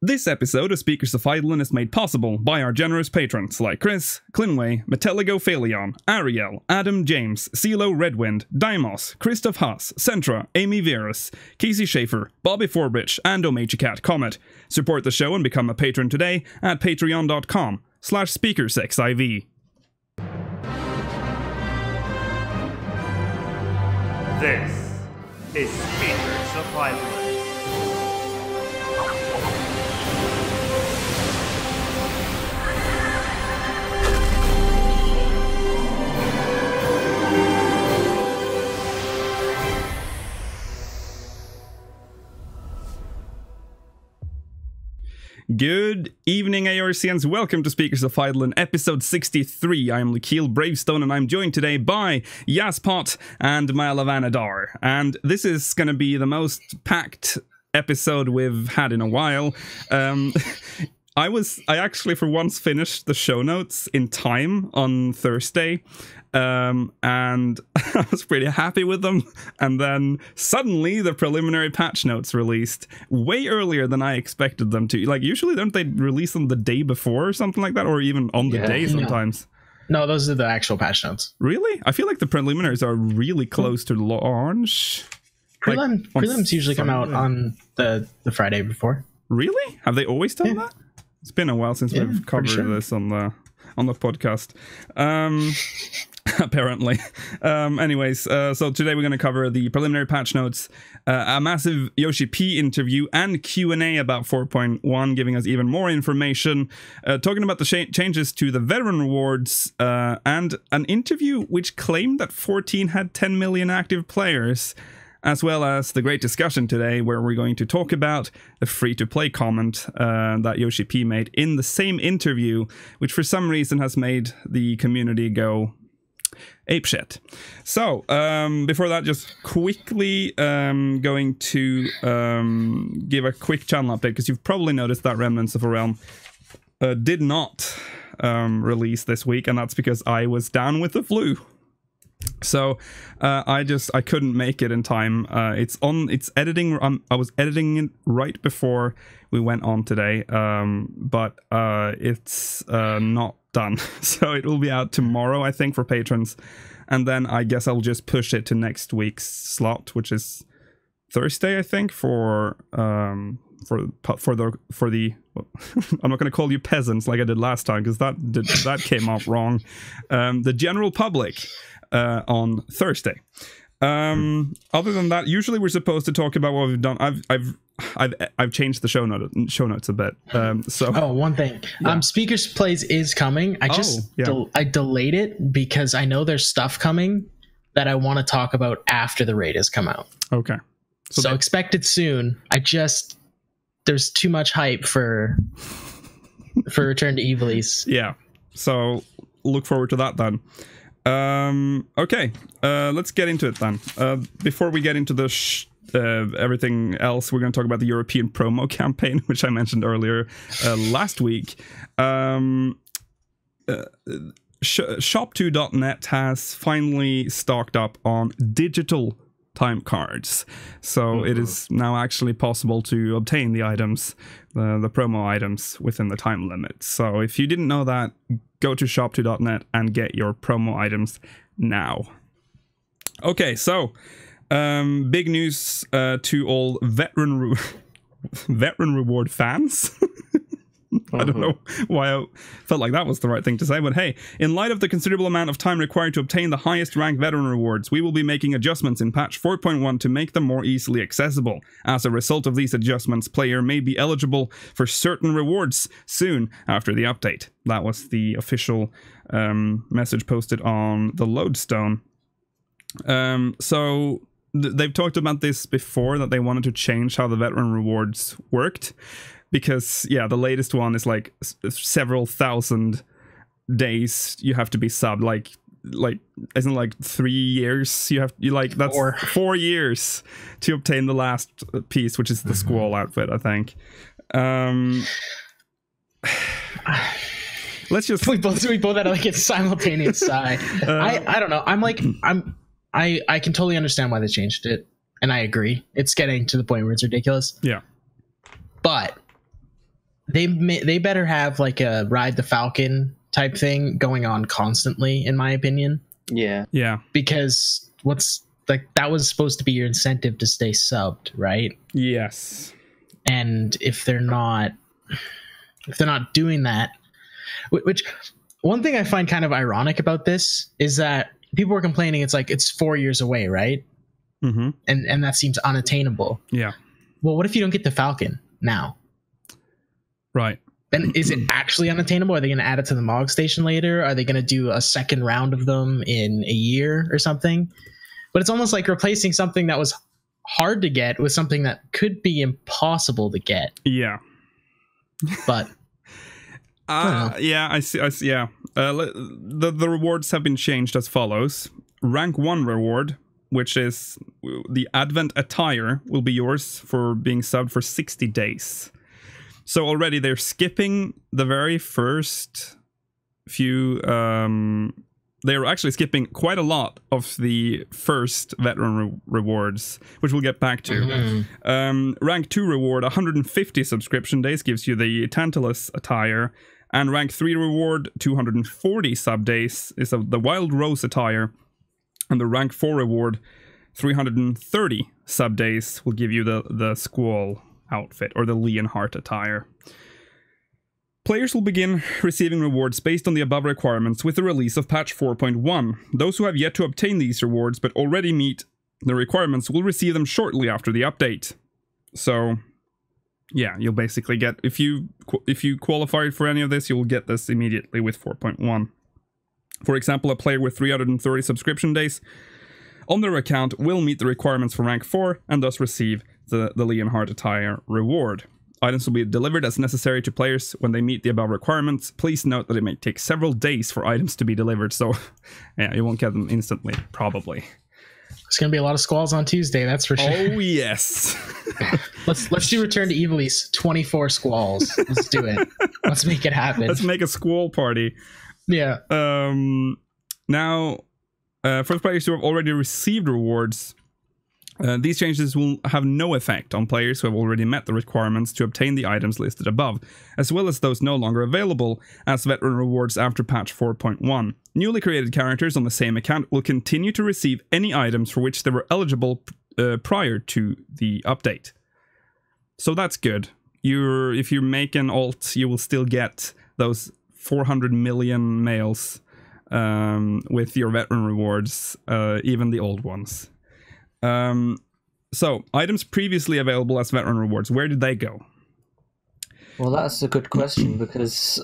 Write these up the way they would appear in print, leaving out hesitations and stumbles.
This episode of Speakers of Eidolon is made possible by our generous patrons like Chris, Clinway, Metelligo Phaleon, Ariel, Adam James, CeeLo Redwind, Dimos, Christoph Haas, Centra, Amy Virus, Casey Schaefer, Bobby Forbridge, and Omechicat Comet. Support the show and become a patron today at patreon.com/SpeakersXIV. This is Speakers of Eidolon. Good evening, ARCNs. Welcome to Speakers of Eidolon, episode 63. I'm Lakeel Bravestone, and I'm joined today by Yaspot and Malavanadar. And this is going to be the most packed episode we've had in a while. I actually for once finished the show notes in time on Thursday, and I was pretty happy with them. And then suddenly the preliminary patch notes released way earlier than I expected them to. Like, usually don't they release them the day before or something like that, or even on the day sometimes? No, those are the actual patch notes. Really? I feel like the preliminaries are really close to launch. Prelims usually come out on the Friday before. Really? Have they always done that? It's been a while since we've covered this on the podcast. Apparently. Anyways, so today we're going to cover the preliminary patch notes, a massive Yoshi-P interview, and Q&A about 4.1, giving us even more information, talking about the changes to the veteran rewards, and an interview which claimed that 14 had 10 million active players, as well as the great discussion today where we're going to talk about the free-to-play comment that Yoshi-P made in the same interview, which for some reason has made the community go apeshit. So, before that, just quickly going to give a quick channel update, because you've probably noticed that Remnants of a Realm did not release this week, and that's because I was down with the flu. So I couldn't make it in time. It's editing. I was editing it right before we went on today, but it's not done. So it will be out tomorrow, I think, for patrons, and then I guess I'll just push it to next week's slot, which is Thursday, I think, for the well, I'm not going to call you peasants like I did last time, because that came off wrong. The general public on Thursday. Other than that, usually we're supposed to talk about what we've done. I've changed the show notes a bit. So one thing, Speakers Plays is coming. I delayed it because I know there's stuff coming that I want to talk about after the raid has come out. Okay, so expect it soon. There's too much hype for Return to Ivalice. Yeah, so look forward to that then. Okay, let's get into it then. Before we get into the everything else, we're going to talk about the European promo campaign, which I mentioned earlier last week. Shop2.net has finally stocked up on digital time cards, so it is now actually possible to obtain the items, the promo items, within the time limit. So if you didn't know that, go to shop2.net and get your promo items now. Okay, so big news to all veteran reward fans. I don't know why I felt like that was the right thing to say, but hey, in light of the considerable amount of time required to obtain the highest ranked veteran rewards, we will be making adjustments in patch 4.1 to make them more easily accessible. As a result of these adjustments, player may be eligible for certain rewards soon after the update. That was the official message posted on the Lodestone. So they've talked about this before, that they wanted to change how the veteran rewards worked. Because, yeah, the latest one is like several thousand days you have to be subbed. Like isn't like 3 years? That's 4 years to obtain the last piece, which is the Squall outfit, I think. Let's just we both had like a simultaneous sigh. I don't know. I can totally understand why they changed it, and I agree. It's getting to the point where it's ridiculous. Yeah. But They better have like a Ride the Falcon type thing going on constantly, in my opinion. Yeah. Because that was supposed to be your incentive to stay subbed, right? Yes. And if they're not doing that, which one thing I find kind of ironic about this is that people were complaining it's 4 years away, right? Mm-hmm. And that seems unattainable. Yeah. Well, what if you don't get the Falcon now? Right. Then is it actually unattainable? Are they going to add it to the Mog Station later? Are they going to do a second round of them in a year or something? But it's almost like replacing something that was hard to get with something that could be impossible to get. Yeah. But yeah, I see. Yeah. The rewards have been changed as follows. Rank 1 reward, which is the Advent attire, will be yours for being subbed for 60 days. So already they're skipping the very first few... they're actually skipping quite a lot of the first veteran rewards, which we'll get back to. Mm-hmm. Rank 2 reward, 150 subscription days, gives you the Tantalus attire. And rank 3 reward, 240 sub days, is the Wild Rose attire. And the rank 4 reward, 330 sub days, will give you the Squall outfit, or the Leonhardt attire. Players will begin receiving rewards based on the above requirements with the release of patch 4.1. Those who have yet to obtain these rewards but already meet the requirements will receive them shortly after the update. So, yeah, you'll basically get, if you qualified for any of this, you'll get this immediately with 4.1. For example, a player with 330 subscription days on their account will meet the requirements for rank 4 and thus receive the Leonhardt attire reward. Items will be delivered as necessary to players when they meet the above requirements. Please note that it may take several days for items to be delivered, so yeah, you won't get them instantly, probably. There's going to be a lot of squalls on Tuesday, that's for sure. Oh, yes. Let's do Return to Evilise 24 squalls. Let's do it. Let's make it happen. Let's make a squall party. Yeah. Now, for the players who have already received rewards, these changes will have no effect on players who have already met the requirements to obtain the items listed above, as well as those no longer available as veteran rewards after patch 4.1. Newly created characters on the same account will continue to receive any items for which they were eligible prior to the update. So that's good. If you make an alt, you will still get those 400 million males with your veteran rewards, even the old ones. So, items previously available as veteran rewards, where did they go? Well, that's a good question, because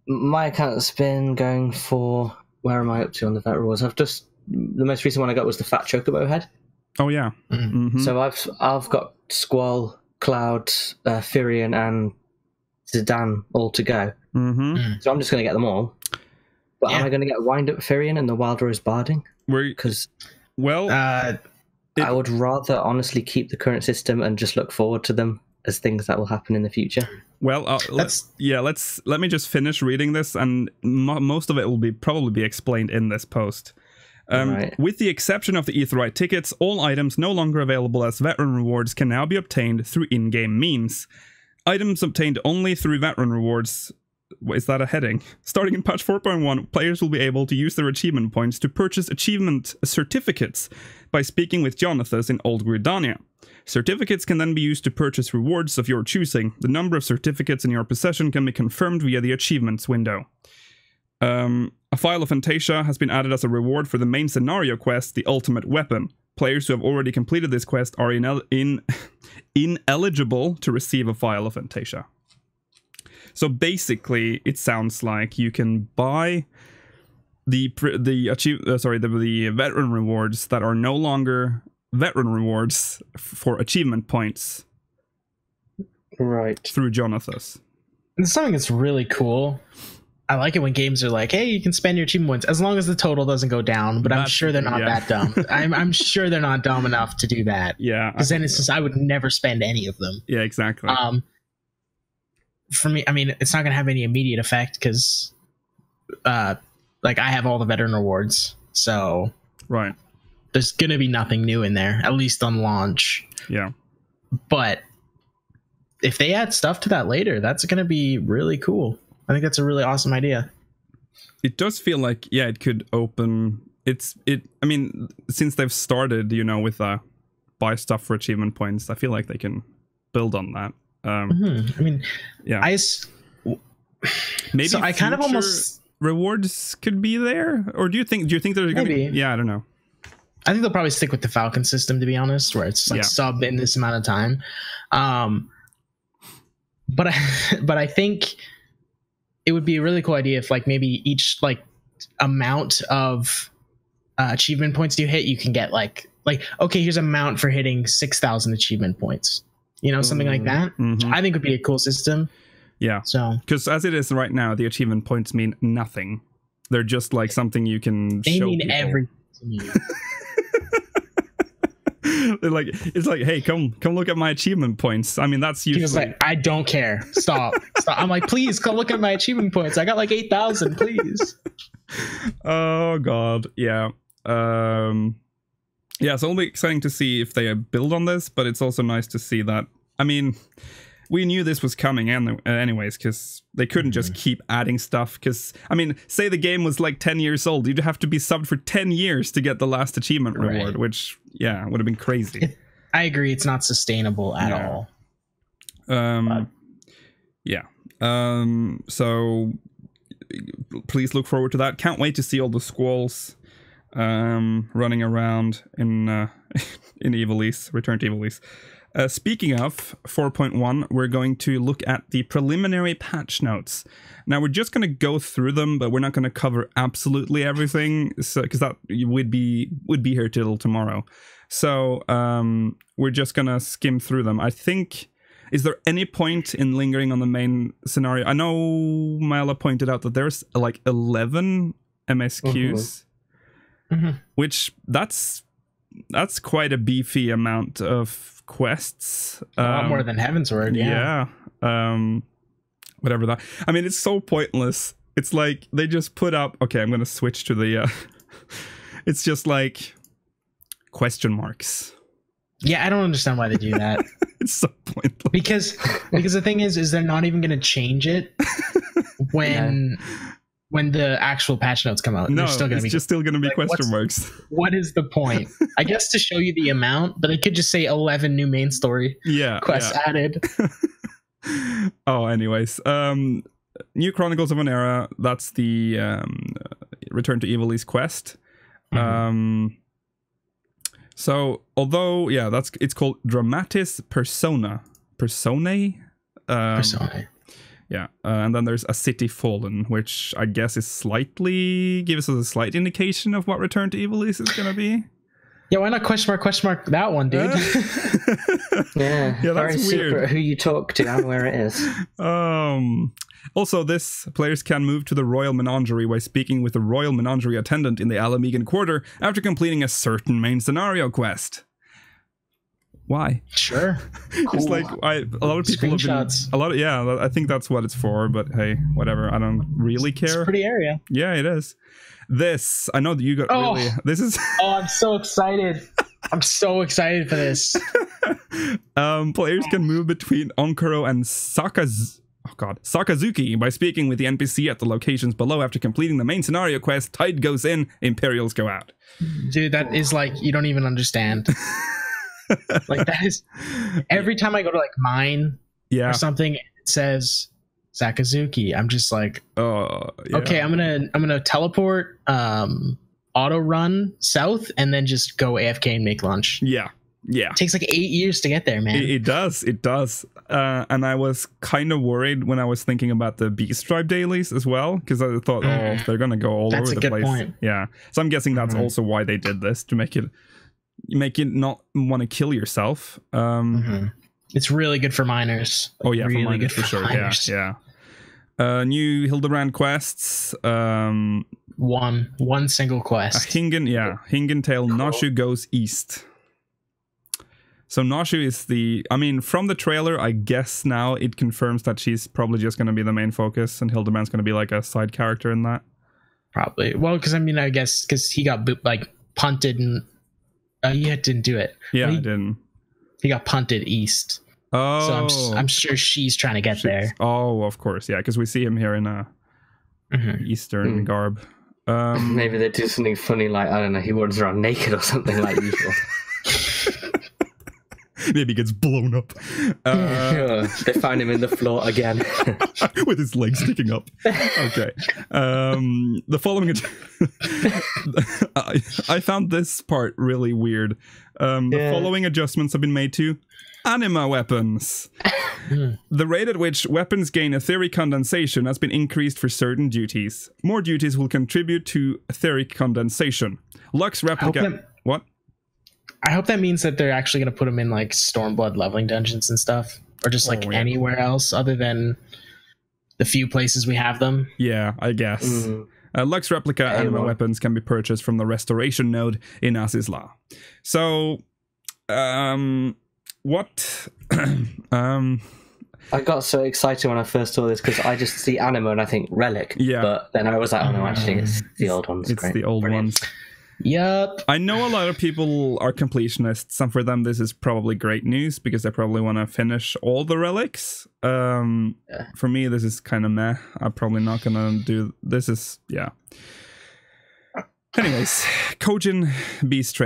my account's been going for... Where am I up to on the veteran rewards? The most recent one I got was the Fat Chocobo head. Oh, yeah. Mm-hmm. So I've got Squall, Cloud, Firion, and Zidane all to go. Mm-hmm. So I'm just going to get them all. But am I going to get Wind Up Firion and the Wild Rose Barding? Because... Well... I would rather honestly keep the current system and just look forward to them as things that will happen in the future. Well, let me just finish reading this, and most of it will probably be explained in this post. Right. With the exception of the Aetheryte tickets, all items no longer available as veteran rewards can now be obtained through in-game means. Items obtained only through veteran rewards... Is that a heading? Starting in patch 4.1, players will be able to use their achievement points to purchase achievement certificates by speaking with Jonathas in Old Gridania. Certificates can then be used to purchase rewards of your choosing. The number of certificates in your possession can be confirmed via the achievements window. A file of Fantasia has been added as a reward for the main scenario quest, the Ultimate Weapon. Players who have already completed this quest are ineligible to receive a file of Fantasia. So basically, it sounds like you can buy the veteran rewards that are no longer veteran rewards for achievement points, right? Through Jonathas. And something that's really cool. I like it when games are like, "Hey, you can spend your achievement points as long as the total doesn't go down." But I'm sure they're not that dumb. I'm sure they're not dumb enough to do that. Yeah, because then it's just I would never spend any of them. Yeah, exactly. For me, I mean, it's not going to have any immediate effect because, like, I have all the veteran rewards, so right. There's going to be nothing new in there, at least on launch. Yeah, but if they add stuff to that later, that's going to be really cool. I think that's a really awesome idea. It does feel like, yeah, it could open. I mean, since they've started, you know, with buy stuff for achievement points, I feel like they can build on that. I mean, yeah, maybe so I kind of almost rewards could be there, or do you think they're gonna be, yeah, I don't know. I think they'll probably stick with the Falcon system, to be honest, where it's like sub in this amount of time. But I think it would be a really cool idea if like maybe each like amount of achievement points you hit, you can get like okay, here's an amount for hitting 6,000 achievement points. You know, something like that. I think would be a cool system. Yeah. So because as it is right now, the achievement points mean nothing. They're just like something you can show mean people. Everything to me. They're like, it's like, hey, come look at my achievement points. I mean, that's usually. He was like, I don't care. Stop. I'm like, please come look at my achievement points. I got like 8,000, please. Oh God, yeah. Yeah, so it'll be exciting to see if they build on this, but it's also nice to see that. I mean, we knew this was coming anyways, because they couldn't just keep adding stuff. Because, I mean, say the game was like 10 years old, you'd have to be subbed for 10 years to get the last achievement reward, which, yeah, would have been crazy. I agree, it's not sustainable at all. Yeah. So, please look forward to that. Can't wait to see all the squalls running around in Ivalice, Return to Ivalice. Speaking of 4.1, we're going to look at the preliminary patch notes. Now we're just going to go through them, but we're not going to cover absolutely everything, so because that would be here till tomorrow. So we're just going to skim through them. I think. Is there any point in lingering on the main scenario? I know Myla pointed out that there's like 11 MSQs. Which that's quite a beefy amount of quests. A lot more than Heavensward, yeah. Whatever that. I mean, it's so pointless. It's like they just put up. Okay, I'm gonna switch to the. It's just like question marks. Yeah, I don't understand why they do that. It's so pointless. Because the thing is they're not even gonna change it when. When the actual patch notes come out, no, still gonna it's still going to be like, question marks. What is the point? I guess to show you the amount, but they could just say 11 new main story quests added. Oh, anyways. New Chronicles of an Era, that's the Return to Ivalice quest. So, although, yeah, it's called Dramatis Persona. Personae? Personae. Yeah, and then there's A City Fallen, which I guess is gives us a slight indication of what Return to Ivalice is gonna be. Yeah, why not question mark that one, dude? Yeah, that's weird. Secret who you talk to and where it is. Also, this players can move to the Royal Menagerie by speaking with the Royal Menagerie attendant in the Alamegan Quarter after completing a certain main scenario quest. Why? Sure. Cool. It's like a lot of people have been, yeah, I think that's what it's for, but hey, whatever. I don't really care. It's a pretty area. Yeah, it is. This, I know that you got this is I'm so excited. I'm so excited for this. Players can move between Onkuro and Sakazuki by speaking with the NPC at the locations below after completing the main scenario quest. Tide goes in, Imperials go out. Dude, that is like, you don't even understand. Like that is every time I go to like mine or something, it says Sakazuki. I'm just like, okay, I'm gonna teleport, auto run south, and then just go AFK and make lunch. Yeah. It takes like 8 years to get there, man. It does. And I was kind of worried when I was thinking about the Beast Tribe dailies as well, because I thought, they're gonna go all over the place. Point. Yeah. So I'm guessing that's also why they did this, to make it not want to kill yourself. It's really good for miners. Oh yeah, really for miners, for sure. Miners. Yeah. New Hildebrand quests. One single quest. Hingen Tale. Cool. Nashu goes east. So Nashu is from the trailer, I guess now it confirms that she's probably just going to be the main focus, and Hildebrand's going to be like a side character in that. Probably. Well, because I guess because he got punted and. He didn't do it. Yeah, he didn't. He got punted east. Oh, so I'm sure she's trying to get there. Oh, of course, yeah, because we see him here in a Eastern garb. Maybe they do something funny, like, I don't know, he runs around naked or something like usual. Maybe he gets blown up. They find him in the floor again. With his legs sticking up. Okay. The following... I found this part really weird. The following adjustments have been made to anima weapons. The rate at which weapons gain etheric condensation has been increased for certain duties. More duties will contribute to etheric condensation. Lux replica... What? I hope that means that they're actually going to put them in like Stormblood leveling dungeons and stuff, or just like anywhere else other than the few places we have them. Yeah, I guess. Lux replica anima weapons can be purchased from the restoration node in Azizla. So, what? I got so excited when I first saw this because I just see anima and I think relic. Yeah. But then I was like, oh no, actually it's the old ones. It's the old ones. Yep. I know a lot of people are completionists, and for them this is probably great news because they probably want to finish all the relics. For me, this is kind of meh. I'm probably not gonna do this. Anyways, Kojin Beast.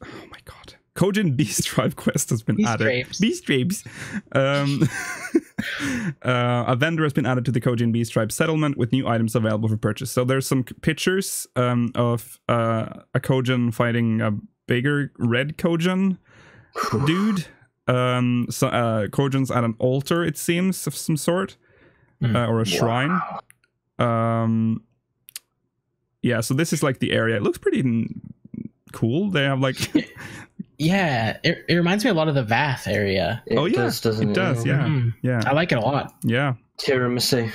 Oh my god. Kojin Beast Tribe quest has been added. Beast Tribes. A vendor has been added to the Kojin Beast Tribe settlement with new items available for purchase. So there's some pictures of a Kojin fighting a bigger red Kojin dude. Kojin's at an altar, it seems, of some sort, or a shrine. Yeah, so this is like the area. It looks pretty cool. They have like... Yeah, it reminds me a lot of the Vath area. It does, yeah. Yeah. I like it a lot. Yeah. Tiramisu.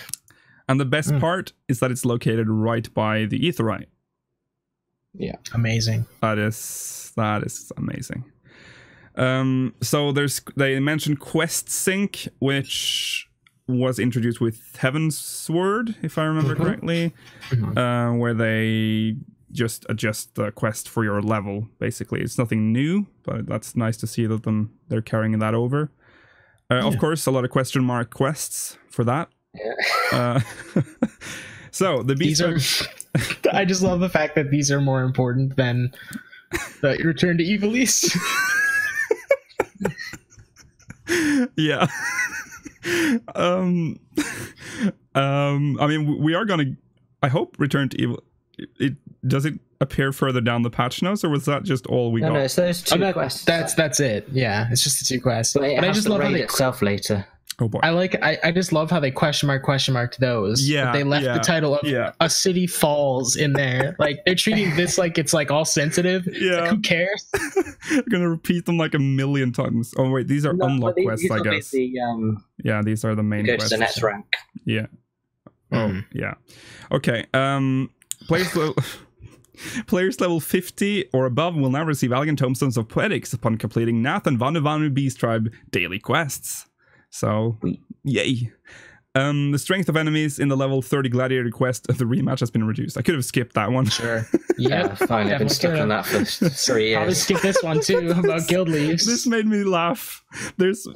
And the best part is that it's located right by the Aetheryte. Yeah. Amazing. That is amazing. So they mentioned Quest Sync, which was introduced with Heavensward, if I remember correctly, where they just adjust the quest for your level. Basically, it's nothing new, but that's nice to see that they're carrying that over. Of course, a lot of question mark quests for that. Yeah. So the beast I just love the fact that these are more important than the Return to Evil East. Yeah. I mean, we are gonna, I hope, Return to Evil. Does it appear further down the patch notes, or was that just all we got? No, it's those two quests. That's it. Yeah, it's just the two quests. But I just love how they itself later. Oh boy. I just love how they question mark those. Yeah. But they left the title of A City Falls in there. Like, they're treating this like it's like all sensitive. Yeah. Like, who cares? I'm gonna repeat them like a million times. Oh wait, these are unlock quests, I guess. Yeah, these are the main quests. Go to the next rank. Yeah. Oh, yeah. Okay. Players level 50 or above will now receive elegant tomestones of poetics upon completing Nath and Vanu Beast Tribe daily quests. So, yay. The strength of enemies in the level 30 gladiator quest of the rematch has been reduced. I could have skipped that one. Sure. Yeah, fine. I've been stuck on that for 3 years. Probably skip this one too about guild leaves. This made me laugh. There's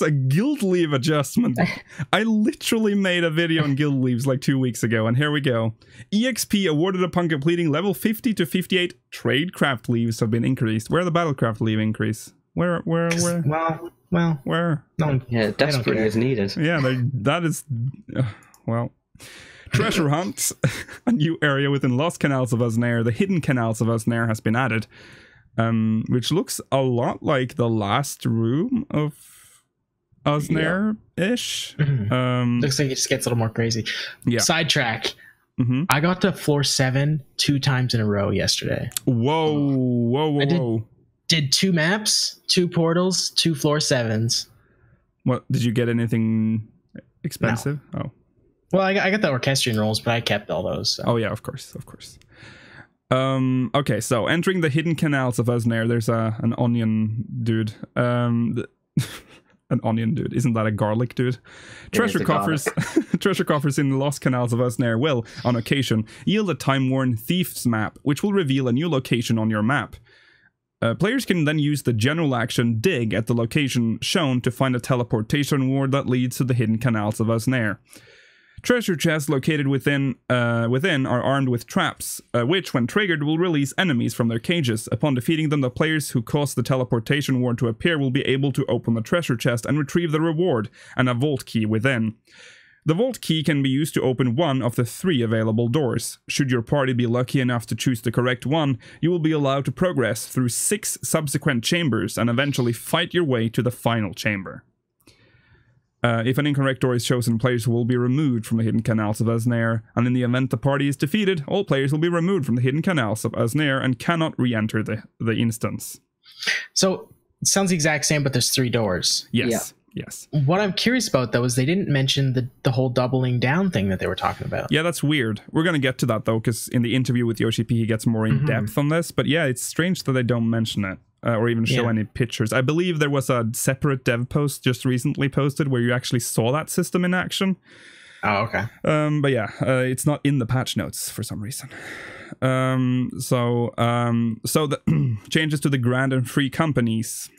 a guild leave adjustment. I literally made a video on guild leaves like 2 weeks ago, and here we go. EXP awarded upon completing level 50 to 58 tradecraft leaves have been increased. Where are the battlecraft leave increase? Where? Well, where? No, yeah, desperately is needed. Yeah, that is, well. Treasure Hunt, a new area within Lost Canals of Uznair. The Hidden Canals of Uznair has been added, which looks a lot like the last room of Uznair-ish. Looks like it just gets a little more crazy. Yeah. Sidetrack. I got to floor 7 2 times in a row yesterday. Whoa. Did 2 maps, 2 portals, 2 floor 7s. What, did you get anything expensive? No. Oh. Well, I got the orchestrion rolls, but I kept all those. So. Oh yeah, of course. Okay, so entering the Hidden Canals of Uznair, there's an onion dude. An onion dude. Isn't that a garlic dude? Treasure coffers treasure coffers in the Lost Canals of Uznair will, on occasion, yield a time-worn Thief's map, which will reveal a new location on your map. Players can then use the general action dig at the location shown to find a teleportation ward that leads to the hidden canals of Asnair. Treasure chests located within are armed with traps, which, when triggered, will release enemies from their cages. Upon defeating them, the players who caused the teleportation ward to appear will be able to open the treasure chest and retrieve the reward and a vault key within. The vault key can be used to open one of the 3 available doors. Should your party be lucky enough to choose the correct one, you will be allowed to progress through 6 subsequent chambers and eventually fight your way to the final chamber. If an incorrect door is chosen, players will be removed from the hidden canals of Asnair, and in the event the party is defeated, all players will be removed from the hidden canals of Asnair and cannot re-enter the instance. So, it sounds the exact same, but there's 3 doors. Yes. Yeah. Yes. What I'm curious about, though, is they didn't mention the whole doubling down thing that they were talking about. Yeah, that's weird. We're going to get to that, though, because in the interview with Yoshi-P, he gets more in depth on this. But yeah, it's strange that they don't mention it or even show any pictures. I believe there was a separate dev post just recently posted where you actually saw that system in action. Oh, okay. But yeah, it's not in the patch notes for some reason. So the changes to the Grand and Free companies.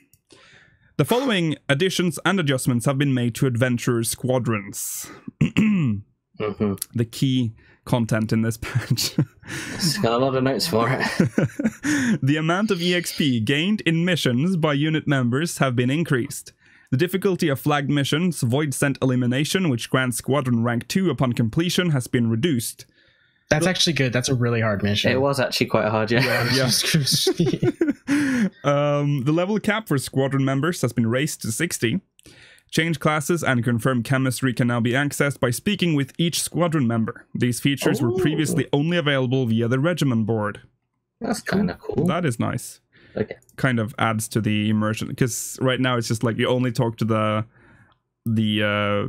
The following additions and adjustments have been made to Adventurer Squadrons. The key content in this patch. It's got a lot of notes for it. The amount of EXP gained in missions by unit members have been increased. The difficulty of flagged missions, Void Scent Elimination, which grants Squadron rank 2 upon completion, has been reduced. That's actually good. That's a really hard mission. It was actually quite hard, yeah. The level cap for squadron members has been raised to 60. Change classes and confirmed chemistry can now be accessed by speaking with each squadron member. These features were previously only available via the regiment board. That's kind of cool. That is nice. Okay. Kind of adds to the immersion, because right now it's just like you only talk to the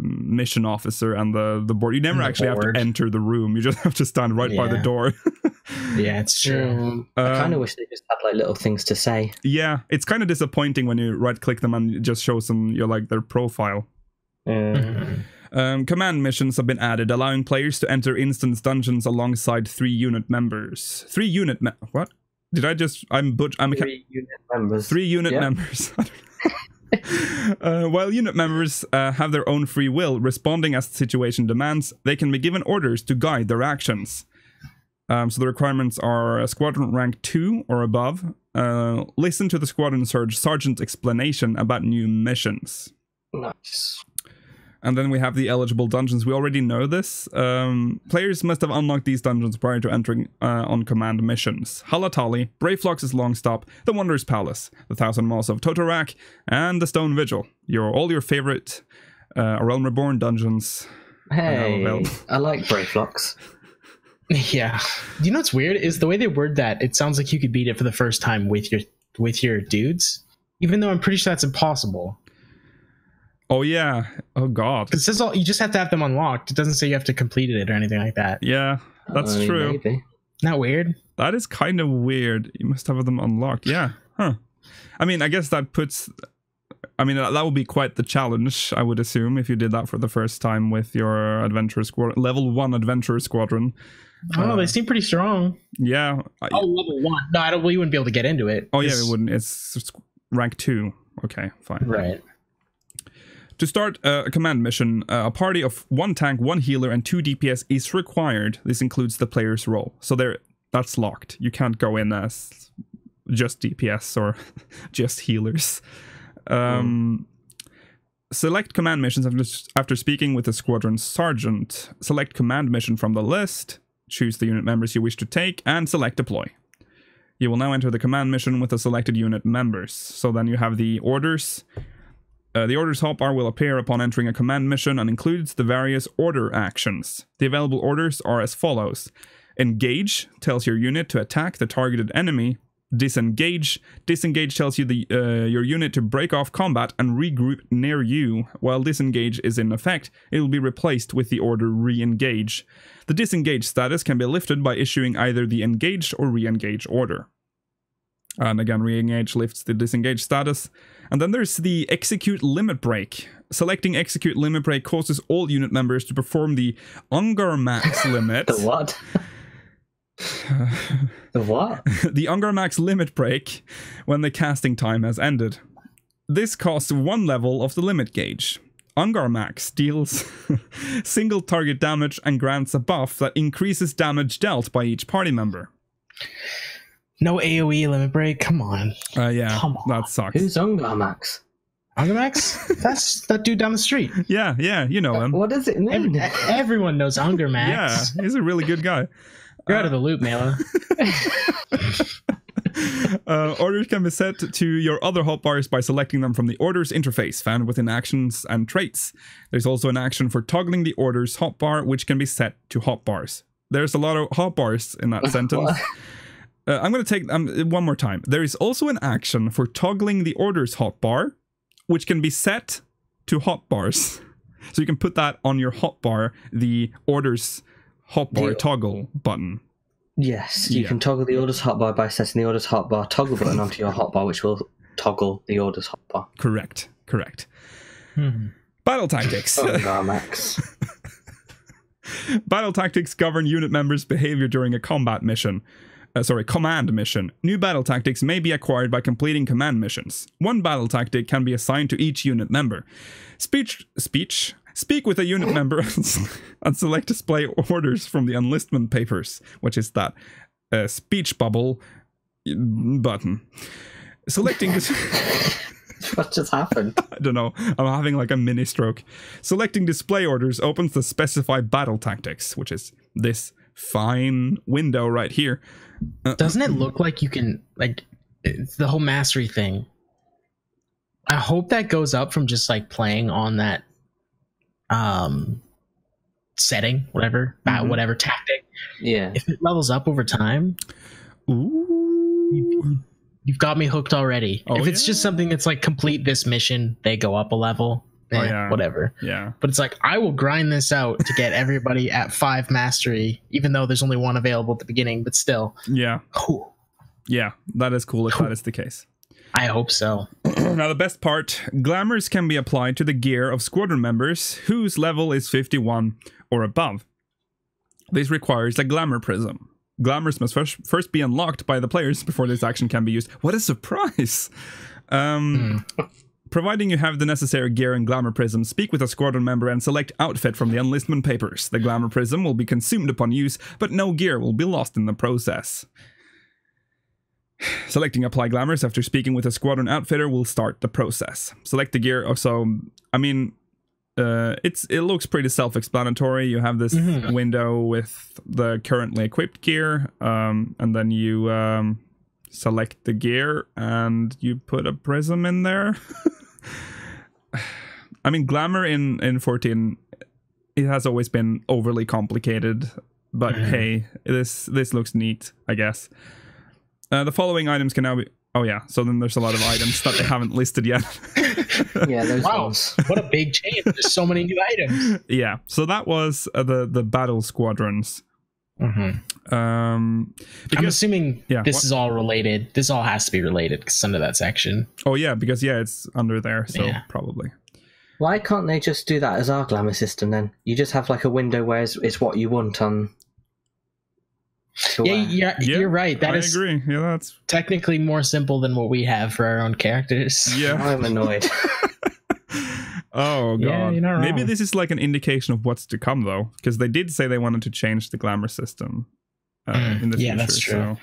mission officer and the board. You never actually have to enter the room. You just have to stand right by the door. Yeah, it's true. I kind of wish they just had like little things to say. Yeah, it's kind of disappointing when you right click them and it just shows them their profile. Command missions have been added, allowing players to enter instance dungeons alongside 3 unit members. 3 unit what? Did I just? I'm 3 unit members. 3 unit members. While unit members have their own free will, responding as the situation demands, they can be given orders to guide their actions. So the requirements are squadron rank 2 or above. Listen to the squadron sergeant's explanation about new missions. Nice. And then we have the eligible dungeons. We already know this. Players must have unlocked these dungeons prior to entering on command missions. Halatali, Brayflox's Longstop, the Wanderer's Palace, the 1,000 Miles of Totorak, and the Stone Vigil. All your favorite Realm Reborn dungeons. Hey, I like Brayflox. Yeah. You know what's weird is the way they word that. It sounds like you could beat it for the first time with your dudes, even though I'm pretty sure that's impossible. Oh yeah. Oh god. It says you just have to have them unlocked. It doesn't say you have to complete it or anything like that. Yeah, that's true. Maybe. Not weird? That is kind of weird. You must have them unlocked. Yeah. Huh. I mean, I guess that puts... I mean, that would be quite the challenge, I would assume, if you did that for the first time with your Adventurer Squadron. Level 1 Adventurer Squadron. Oh, they seem pretty strong. Yeah. Level 1. No, we wouldn't be able to get into it. Oh, yeah, we wouldn't. It's rank 2. Okay, fine. Right. To start a command mission, a party of 1 tank, 1 healer, and 2 DPS is required. This includes the player's role. So that's locked. You can't go in as just DPS or just healers. Select command missions after speaking with the squadron sergeant. Select command mission from the list. Choose the unit members you wish to take, and select deploy. You will now enter the command mission with the selected unit members. So then you have the orders. The orders hotbar will appear upon entering a command mission and includes the various order actions. The available orders are as follows. Engage tells your unit to attack the targeted enemy. Disengage tells you your unit to break off combat and regroup near you. While disengage is in effect, it will be replaced with the order re-engage. The disengage status can be lifted by issuing either the engaged or re-engage order. And again, re-engage lifts the disengage status. And then there's the execute limit break. Selecting execute limit break causes all unit members to perform the Ungar max limit. The what? The what? The Ungarmax limit break when the casting time has ended. This costs 1 level of the limit gauge. Ungarmax deals single target damage and grants a buff that increases damage dealt by each party member. No AoE limit break. Come on. Yeah, Come on. that sucks. Who's Ungarmax? Ungarmax? That's that dude down the street. Yeah, you know him. What does it mean? Everyone knows Ungarmax. Yeah, he's a really good guy. You're out of the loop, Mela. Orders can be set to your other hotbars by selecting them from the orders interface found within actions and traits. There's also an action for toggling the orders hotbar, which can be set to hotbars. There's a lot of hotbars in that sentence. I'm going to take one more time. There is also an action for toggling the orders hotbar, which can be set to hotbars. So you can put that on your hotbar, the orders hotbar toggle button. Yes, you can toggle the orders hotbar by setting the orders hotbar toggle button onto your hotbar, which will toggle the orders hotbar. Correct. Battle tactics. Ungarmax. Battle tactics govern unit members' behavior during a command mission. New battle tactics may be acquired by completing command missions. One battle tactic can be assigned to each unit member. Speak with a unit member and select display orders from the enlistment papers, which is that speech bubble button. Selecting this. What just happened? I don't know. I'm having like a mini stroke. Selecting display orders opens the specify battle tactics, which is this fine window right here. Doesn't it look like you can, like, it's the whole mastery thing? I hope that goes up from just like playing on that setting, whatever tactic. Yeah. If it levels up over time, you've got me hooked already. If it's just something that's like complete this mission, they go up a level. Whatever. Yeah. But it's like, I will grind this out to get everybody at 5 mastery, even though there's only 1 available at the beginning, but still. Yeah. Cool. Yeah, that is cool if that is the case. I hope so. Now, the best part, glamours can be applied to the gear of squadron members whose level is 51 or above. This requires a glamour prism. Glamours must first be unlocked by the players before this action can be used. What a surprise! Providing you have the necessary gear and glamour prism, speak with a squadron member and select outfit from the enlistment papers. The glamour prism will be consumed upon use, but no gear will be lost in the process. Selecting apply glamours after speaking with a squadron outfitter will start the process. Select the gear. It looks pretty self-explanatory. You have this window with the currently equipped gear, and then you select the gear and you put a prism in there. I mean, glamour in 14, it has always been overly complicated, but hey, this looks neat, I guess. The following items can now be... Oh yeah, so then there's a lot of items that they haven't listed yet. Yeah, those ones. What a big change. There's so many new items. Yeah, so that was the battle squadrons. I'm assuming this is all related. This all has to be related because it's under that section. Oh yeah, because it's under there, so probably. Why can't they just do that as our glamour system then? You just have like a window where it's what you want on... You're right. I agree. Yeah, that's technically more simple than what we have for our own characters. Yeah, I'm annoyed. Oh god. Yeah, you're not Maybe wrong. this is like an indication of what's to come though, because they did say they wanted to change the glamour system in the future. Yeah, that's true. So.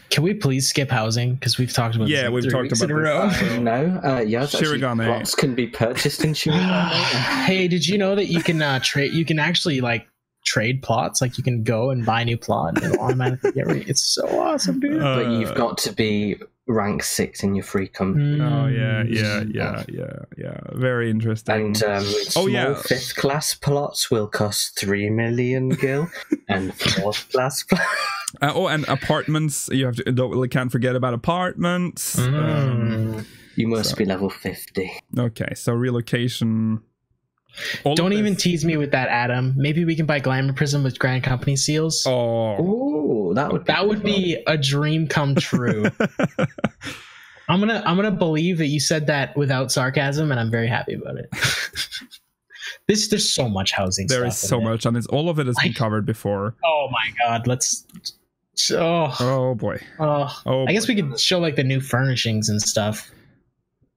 Can we please skip housing? Because we've talked about this we've talked about this. No, Shirigane. plots can be purchased in Shirigane. Hey, did you know that you can trade? You can actually like trade plots. Like you can go and buy a new plot and it'll automatically get rid. It's so awesome, dude. But you've got to be rank 6 in your free company. Oh yeah. Very interesting. And small 5th class plots will cost 3 million gil, and 4th class plots. And apartments. You can't forget about apartments. You must be level 50. Okay, so relocation. Don't even tease me with that, Adam. Maybe we can buy Glamour Prism with Grand Company seals. Oh, that would be a dream come true. I'm gonna believe that you said that without sarcasm, and I'm very happy about it. There's so much housing. There is so much, and all of it has been covered before. Oh my god, Oh boy. Oh, I guess we could show like the new furnishings and stuff.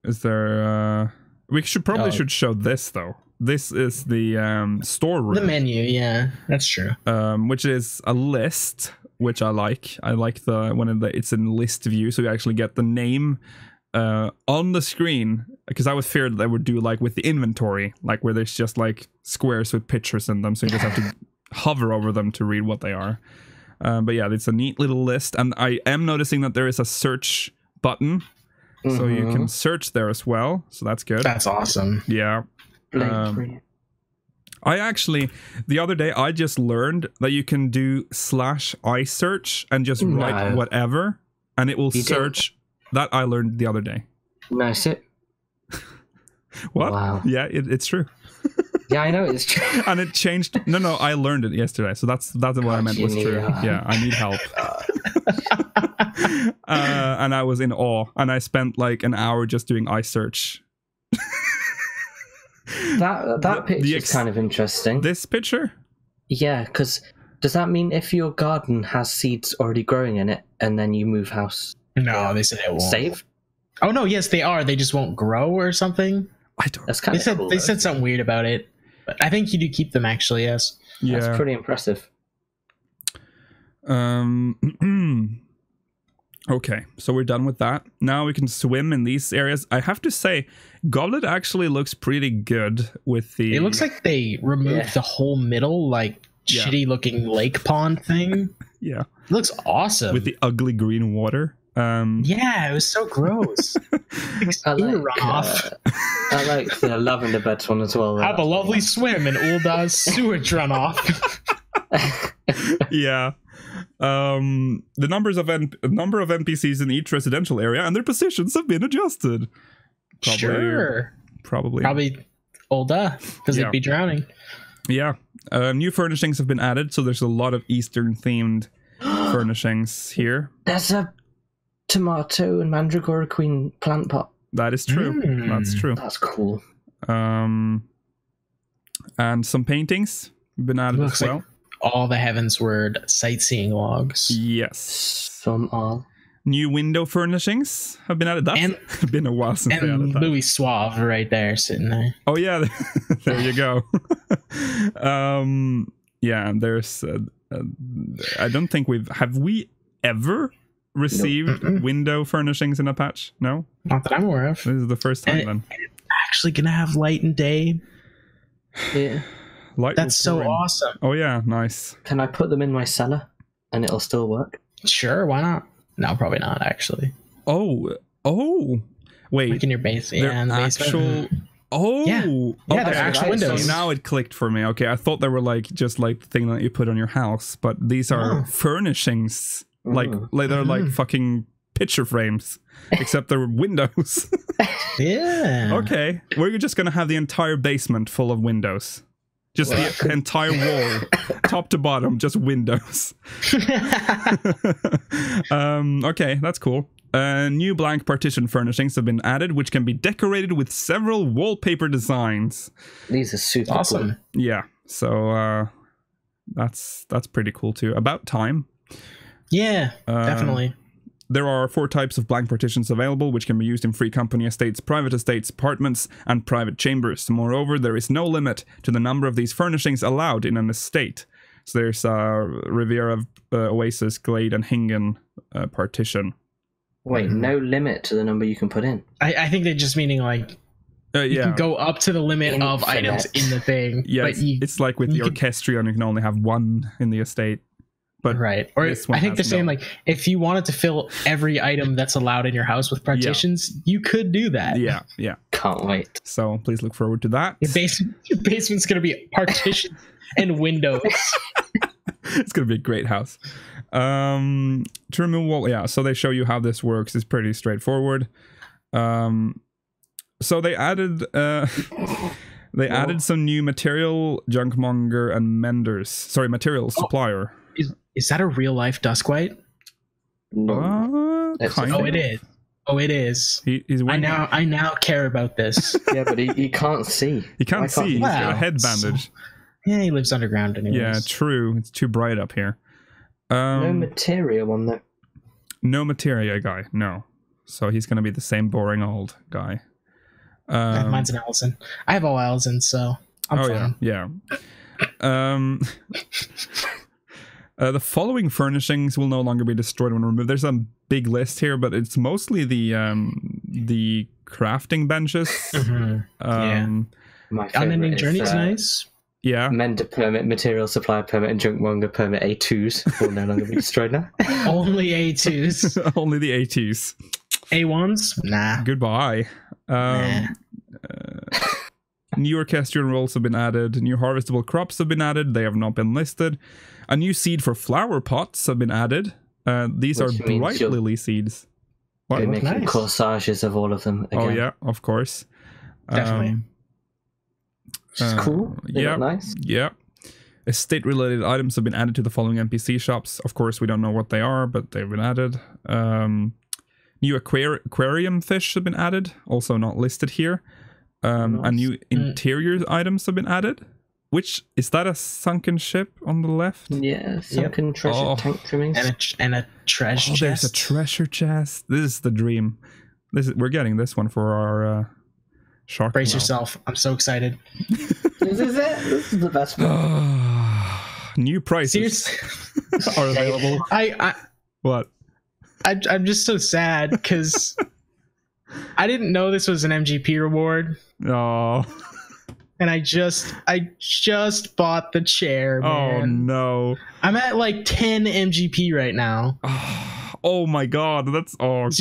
Is there? We should show this though. This is the storeroom. The menu, yeah, that's true. Which is a list, which I like. I like it's in list view, so you actually get the name on the screen. Because I was feared they would do like with the inventory, like where there's just like squares with pictures in them, so you just have to hover over them to read what they are. But yeah, it's a neat little list, and I am noticing that there is a search button, so you can search there as well. So that's good. That's awesome. Yeah. I actually, the other day, I just learned that you can do /iSearch and just write whatever, and it will search. That I learned the other day. Nice it. What? Wow. Yeah, it's true. Yeah, I know it's true. And it changed. No, I learned it yesterday, so that's what I meant was true. Yeah, I need help. And I was in awe, and I spent like an hour just doing iSearch. That picture is kind of interesting. This picture? Yeah, because does that mean if your garden has seeds already growing in it and then you move house? No, they said it won't. Save? Oh no, yes they are. They just won't grow or something. I don't. That's kind of cool. They said something weird about it, but I think you do keep them actually. Yes. Yeah. That's pretty impressive. Okay, so we're done with that. Now we can swim in these areas. I have to say, Goblet actually looks pretty good with the... It looks like they removed the whole middle, like, shitty looking lake pond thing. Yeah. It looks awesome. With the ugly green water. Yeah, it was so gross. I like the lavender beds one as well. Have a lovely swim in Ulda's sewage runoff. Yeah. The number of NPCs in each residential area and their positions have been adjusted. Probably Ulda, because they'd be drowning. Yeah. New furnishings have been added, so there's a lot of Eastern themed furnishings here. There's a tomato and mandragora queen plant pot. That is true. That's true. That's cool. And some paintings have been added as well. Like all the Heavensward sightseeing logs. Yes. Some all. New window furnishings have been added. That's been a while since they added that. Louis Suave right there, sitting there. Oh yeah, there you go. Yeah, and there's. I don't think have we ever received window furnishings in a patch? No, not that I'm aware of. This is the first time. Then it's actually gonna have light and day. Yeah. That's so awesome. Oh yeah, nice. Can I put them in my cellar and it'll still work? Sure, why not? No, probably not actually. Oh, wait. Like in your basement. Yeah, in the basement. Yeah, they're actual windows. So now it clicked for me. Okay, I thought they were like just like the thing that you put on your house, but these are furnishings. Like they're like fucking picture frames, except they're windows. Yeah. Okay, we're just gonna have the entire basement full of windows. Just the entire wall, top to bottom, just windows. Okay, that's cool. New blank partition furnishings have been added, which can be decorated with several wallpaper designs. These are super awesome. Cool. Yeah, so that's pretty cool too. About time. Yeah, definitely. There are 4 types of blank partitions available, which can be used in free company estates, private estates, apartments, and private chambers. Moreover, there is no limit to the number of these furnishings allowed in an estate. So there's Riviera, Oasis, Glade, and Hingen partition. Wait, no limit to the number you can put in? I think they're just meaning like you can go up to the limit of items in the thing. Yeah, but it's like with the orchestrion, you can only have 1 in the estate. But right, or I think they're saying like if you wanted to fill every item that's allowed in your house with partitions, you could do that. Yeah. Can't wait. So please look forward to that. Your basement's gonna be partitions and windows. It's gonna be a great house. To remove wall, so they show you how this works. It's pretty straightforward. So they added added some new material junkmonger and menders. Sorry, material supplier. Is that a real life Duskwhite? No. It is. Oh, it is. He's I now care about this. Yeah, but he can't see. He can't see. He's got a head bandage. Yeah, he lives underground anyways. Yeah, true. It's too bright up here. No materia one though. No materia guy, no. So he's going to be the same boring old guy. Mine's an Allison. I have all Allisons, so I'm fine. Yeah. The following furnishings will no longer be destroyed when removed. There's a big list here, but it's mostly the crafting benches. My Unending Journey is nice. Yeah. Mender permit, material supply permit, and junkmonger permit A2s will no longer be destroyed now. Only A2s. Only the A2s. A1s? Nah. Goodbye. New orchestrion rolls have been added. New harvestable crops have been added. They have not been listed. A new seed for flower pots have been added. These are bright lily seeds. We're making corsages of all of them again. Oh yeah, of course. Definitely. Which is cool. Yeah. Nice. Yeah. Estate-related items have been added to the following NPC shops. Of course, we don't know what they are, but they've been added. New aquarium fish have been added, also not listed here. And new interior items have been added. Which, is that a sunken ship on the left? Yeah, sunken treasure tank trimmings. And a treasure chest. There's a treasure chest. This is the dream. We're getting this one for our shark. Brace yourself. I'm so excited. This is it. This is the best one. New prices are available. What? I'm just so sad because I didn't know this was an MGP reward. Oh. And I just bought the chair, man. Oh no. I'm at like 10 MGP right now. Oh my god, God.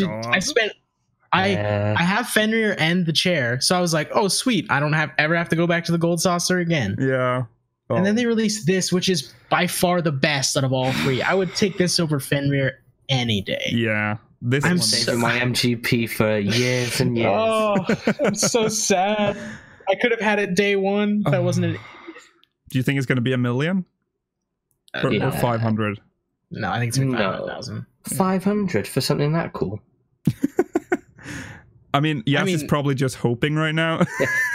I have Fenrir and the chair, so I was like, oh sweet, I don't ever have to go back to the gold saucer again. Yeah. Oh. And then they released this, which is by far the best out of all three. I would take this over Fenrir any day. Yeah. I'm saving my MGP for years and years. Oh, I'm so sad. I could have had it day one. That wasn't it. Do you think it's going to be 1 million? Or 500? No, I think it's 500,000. 500 for something that cool. I mean, is probably just hoping right now.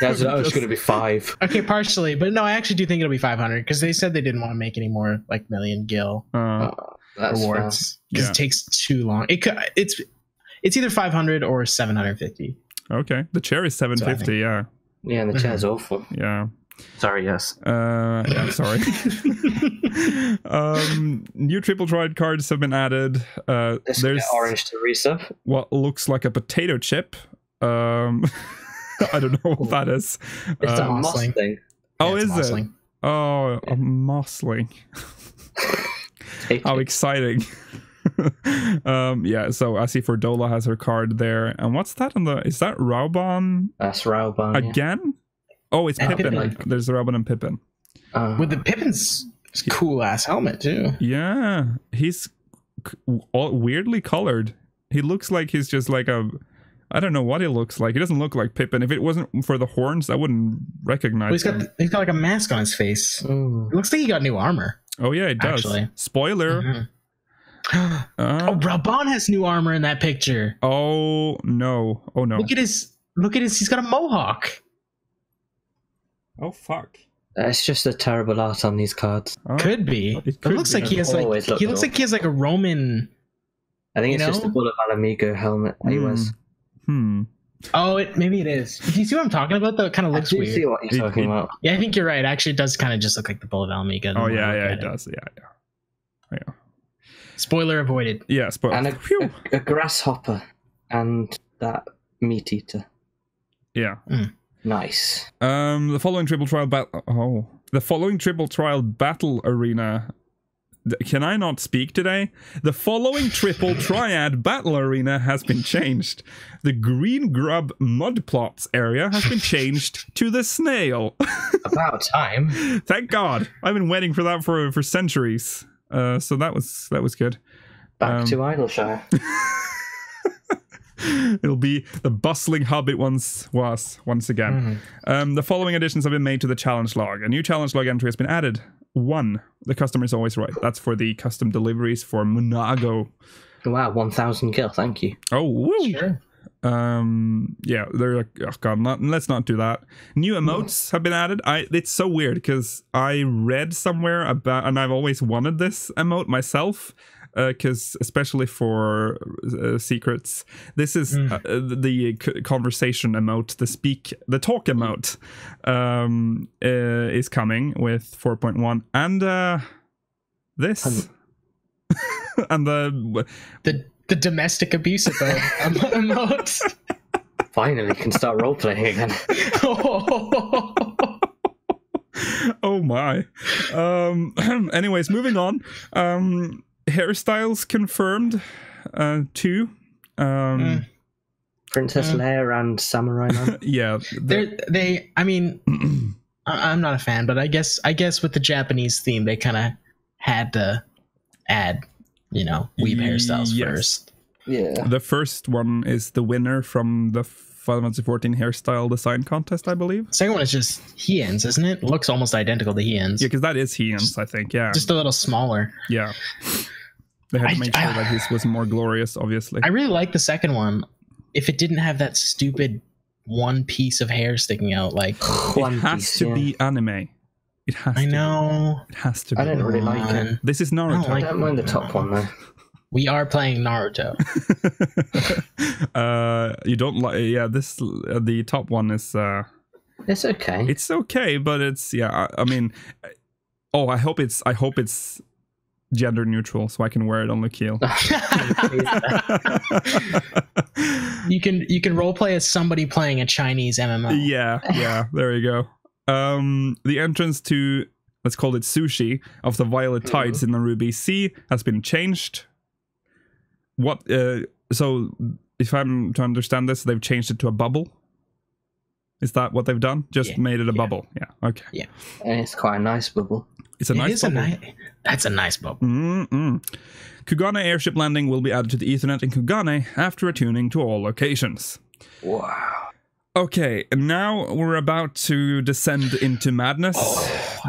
It's going to be 5. Okay, partially, but no, I actually do think it'll be 500 because they said they didn't want to make any more like million gil rewards because it takes too long. It's either 500 or 750. Okay, the chair is 750. Yeah. Yeah, and the chair's awful. Yeah. Sorry, yes. Yeah, sorry. New triple tried cards have been added. There's orange Teresa. What looks like a potato chip. I don't know what that is. It's a mossling. Oh, is it? Oh, a mossling. How exciting. Yeah, so I see Fordola has her card there. And what's that on the... Is that Raubon? That's Raubon, again? Yeah. Oh, it's Pippin. There's Raubon and Pippin. With the Pippin's cool-ass helmet, too. Yeah. He's weirdly colored. He looks like he's just like a... I don't know what he looks like. He doesn't look like Pippin. If it wasn't for the horns, I wouldn't recognize him. He's got like a mask on his face. It looks like he got new armor. Oh, yeah, it does. Actually. Spoiler. Mm-hmm. Raubon has new armor in that picture. Oh no. Look at his he's got a mohawk. Oh fuck. It's just a terrible art on these cards. Could be. It looks like he has like a Roman. I think it's just the Bull of Alamigo helmet he wears. Oh, maybe it is. Do you see what I'm talking about? Though it kind of looks weird. I see what you're talking about. Yeah, I think you're right. Actually, it does kind of just look like the Bull of Alamigo. Oh yeah, it does. Yeah. Spoiler avoided. Yeah, spoiler. And a grasshopper and that meat eater. Yeah. Nice. The following triple trial battle arena. Can I not speak today? The following triple triad battle arena has been changed. The green grub mud plots area has been changed to the snail. About time. Thank God. I've been waiting for that for centuries. So that was good. Back to Idleshire. It'll be the bustling hub it once was once again. The following additions have been made to the challenge log. A new challenge log entry has been added. 1. The customer is always right. That's for the custom deliveries for Munago. Wow, 1,000 gil. Thank you. Oh, woo. Sure. Yeah, they're like, oh god, let's not do that. New emotes have been added. It's so weird because I read somewhere about, and I've always wanted this emote myself, because especially for secrets, this is the conversation emote, the talk emote is coming with 4.1, and this and the domestic abuse emote. Finally can start role-playing again. Oh my. Anyways, moving on. Hairstyles confirmed, 2. Princess Leia and Samurai Man. Yeah. I mean, I'm not a fan, but I guess with the Japanese theme, they kind of had to add, weeb hairstyles first. Yeah. The first one is the winner from the Final Fantasy XIV hairstyle design contest, I believe. Second one is just Heian's, isn't it? Looks almost identical to Heian's. Yeah, because that is Heian's, I think. Yeah. Just a little smaller. Yeah. They had to make sure that his was more glorious, obviously. I really like the second one. If it didn't have that stupid one piece of hair sticking out, like it has to be anime. It has to. I know. It has to be. I don't really like it. This is Naruto. I don't mind the top one though. We are playing Naruto. You don't like? Yeah, the top one is. It's okay. It's okay, but it's I mean, I hope it's gender neutral, so I can wear it on Lukiel. You can roleplay as somebody playing a Chinese MMO. Yeah, there you go. The entrance to, let's call it sushi, of the Violet Tides in the Ruby Sea has been changed. What? So, if I'm to understand this, they've changed it to a bubble. Is that what they've done? Just made it a bubble. Yeah. Okay. Yeah. And it's quite a nice bubble. It's a nice bubble. That's a nice bubble. Kugane airship landing will be added to the Ethernet in Kugane after attuning to all locations. Wow. Okay, now we're about to descend into madness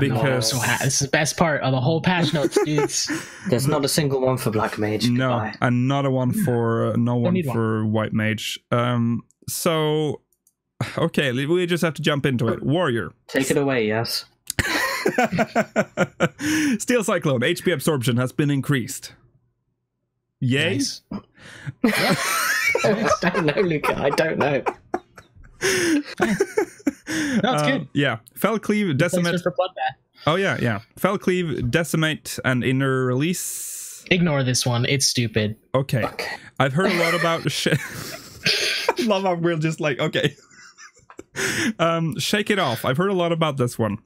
because this is the best part of the whole patch notes, dudes. There's not a single one for Black Mage. No, Goodbye. and not a one for for White Mage. So okay, we just have to jump into it. Warrior, take it away. Yes. Steel Cyclone HP absorption has been increased. Yay! Nice. I don't know, Luca. I don't know. No, it's good. Yeah, Fellcleave, Decimate. For bloodbath. Oh yeah. Fellcleave, Decimate, and Inner Release. Ignore this one. It's stupid. Okay. I've heard a lot about love how we're just like, okay. Shake It Off. I've heard a lot about this one.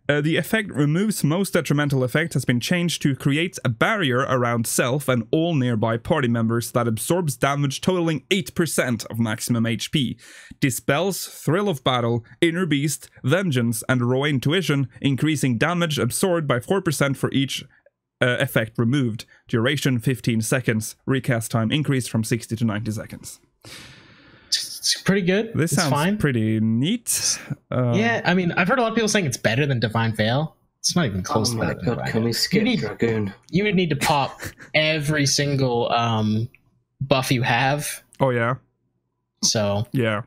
The effect removes most detrimental effect has been changed to create a barrier around self and all nearby party members that absorbs damage totaling 8% of maximum HP. Dispels Thrill of Battle, Inner Beast, Vengeance, and Raw Intuition, increasing damage absorbed by 4% for each effect removed. Duration 15 seconds. Recast time increased from 60 to 90 seconds. It's pretty good. This sounds fine. Pretty neat. Yeah, I mean, I've heard a lot of people saying it's better than Divine Veil. It's not even close. Oh my god, can we skip Dragoon? You would need to pop every single buff you have. Oh yeah. So yeah.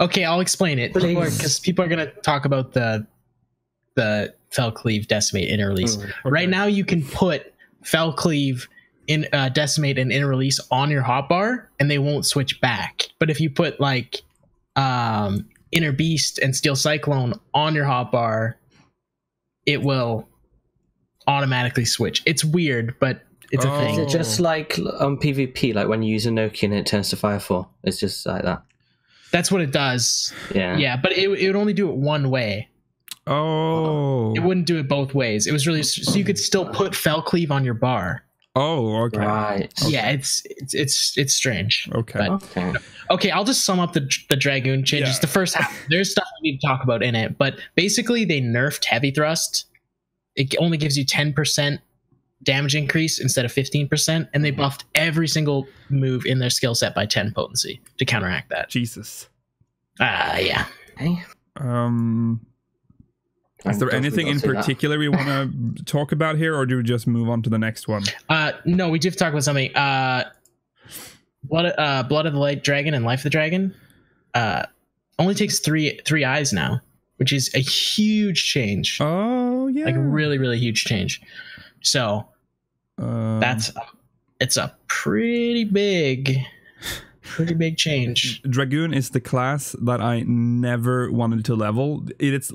Okay, I'll explain it because people are gonna talk about the Fellcleave, Decimate, Inner Release. Okay. Right now, you can put Fellcleave, in Decimate, and Inner Release on your hotbar, and they won't switch back. But if you put like Inner Beast and Steel Cyclone on your hotbar, it will automatically switch. It's weird, but it's a thing. Is it just like on PvP, like when you use a Nokia and it turns to Fire 4? It's just like that. That's what it does. Yeah, but it would only do it one way. Oh. It wouldn't do it both ways. It was really so you could still put Fellcleave on your bar. Oh, okay. Right. Okay. Yeah, it's strange. Okay. But, okay, I'll just sum up the Dragoon changes. Yeah. The first half, there's stuff we need to talk about in it, but basically they nerfed Heavy Thrust. It only gives you 10% damage increase instead of 15%, and they buffed every single move in their skill set by 10 potency to counteract that. Jesus. Yeah. Hey. Is there anything in particular we want to talk about here, or do we just move on to the next one? No, we do have to talk about something. Blood of the Light Dragon and Life of the Dragon only takes three eyes now, which is a huge change. Oh yeah, like really, really huge change. So it's a pretty big change. Dragoon is the class that I never wanted to level. It's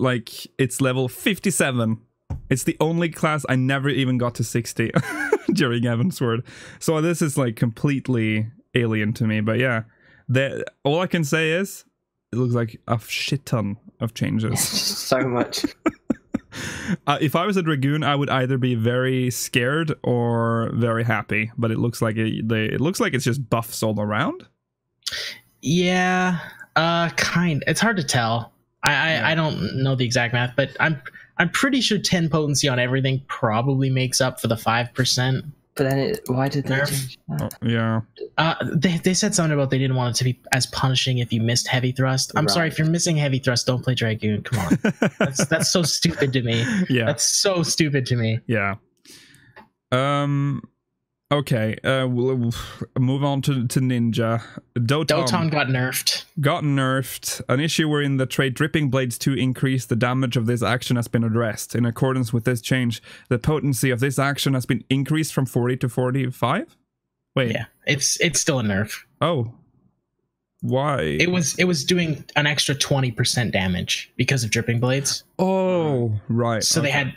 level 57. It's the only class I never even got to 60 during Evansward. So this is like completely alien to me. But yeah, all I can say is it looks like a shit ton of changes. So much. If I was a Dragoon, I would either be very scared or very happy. But it looks like it looks like it's just buffs all around. Yeah, kind. It's hard to tell. I don't know the exact math, but I'm pretty sure 10 potency on everything probably makes up for the 5%. But then why did they change that? Yeah. They said something about they didn't want it to be as punishing if you missed heavy thrust. I'm sorry, if you're missing heavy thrust, don't play Dragoon. Come on. That's so stupid to me. Yeah. That's so stupid to me. Yeah. Okay, we'll move on to Ninja. Doton got nerfed. An issue wherein the trait Dripping Blades 2 increase the damage of this action has been addressed. In accordance with this change, the potency of this action has been increased from 40 to 45? Wait. Yeah, it's still a nerf. Oh. Why? It was doing an extra 20% damage because of Dripping Blades. Oh, right. So they had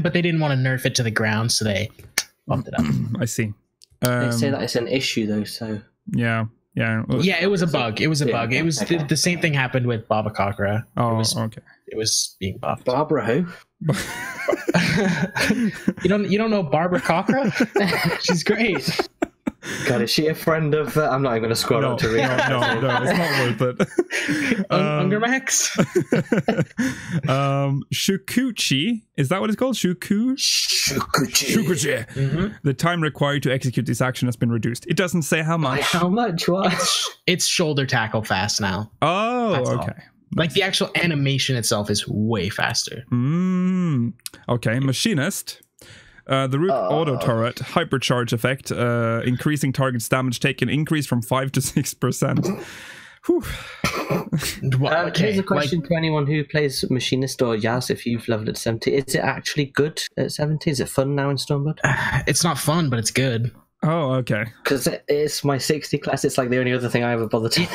but they didn't want to nerf it to the ground, so they bumped it up. I see. They say that it's an issue though, so yeah. It was a bug. It was a bug. It was the same thing happened with Baba Kakra. Okay. It was being buffed. Barbara who? You don't know Barbara Kakra? She's great. God, is she a friend of? I'm not even going to scroll up to read. No, it's not worth it. Ungermax? Shukuchi, is that what it's called? Shukuchi. Mm-hmm. The time required to execute this action has been reduced. It doesn't say how much. How much? What? It's shoulder tackle fast now. Oh, That's okay. all. Like the actual animation itself is way faster. Okay, Machinist. The root auto turret hypercharge effect, increasing target's damage taken, increase from 5 to 6%. Here's a question to anyone who plays Machinist or Yaz. If you've leveled at 70, is it actually good at 70? Is it fun now in Stormblood? It's not fun, but it's good. Oh, okay. Because it's my 60 class. It's like the only other thing I ever bother to.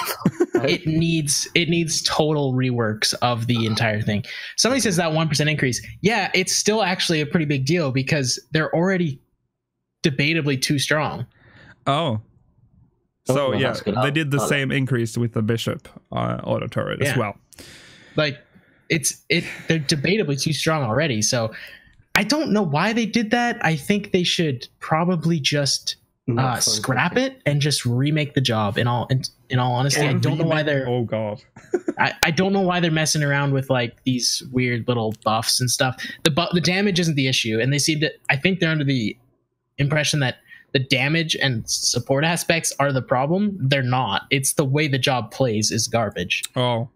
It needs total reworks of the entire thing. Somebody says that 1% increase. Yeah, it's still actually a pretty big deal because they're already debatably too strong. Oh. So well, yeah, they did the same increase with the Bishop auto turret as well. Like they're debatably too strong already. So I don't know why they did that. I think they should probably just scrap it and just remake the job. In all honesty, I don't know why they're. Oh god. I don't know why they're messing around with like these weird little buffs and stuff. The damage isn't the issue, and they seem to. I think they're under the impression that the damage and support aspects are the problem. They're not. It's the way the job plays is garbage. Oh,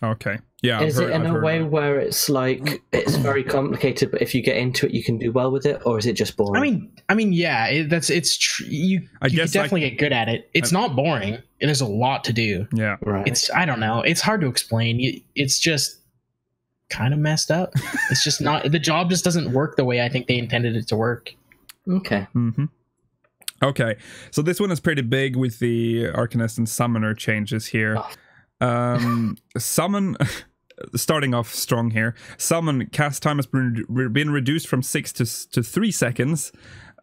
okay. Yeah. Is it in a way where it's like it's very complicated, but if you get into it, you can do well with it, or is it just boring? I mean, yeah. You guess definitely get good at it. It's not boring. There's a lot to do. Yeah. Right. I don't know. It's hard to explain. It's just kind of messed up. It's just not. The job just doesn't work the way I think they intended it to work. Okay. Mm-hmm. Okay. So this one is pretty big with the Arcanist and Summoner changes here. Summon. Starting off strong here. Summon cast time has been reduced from 6 to 3 seconds.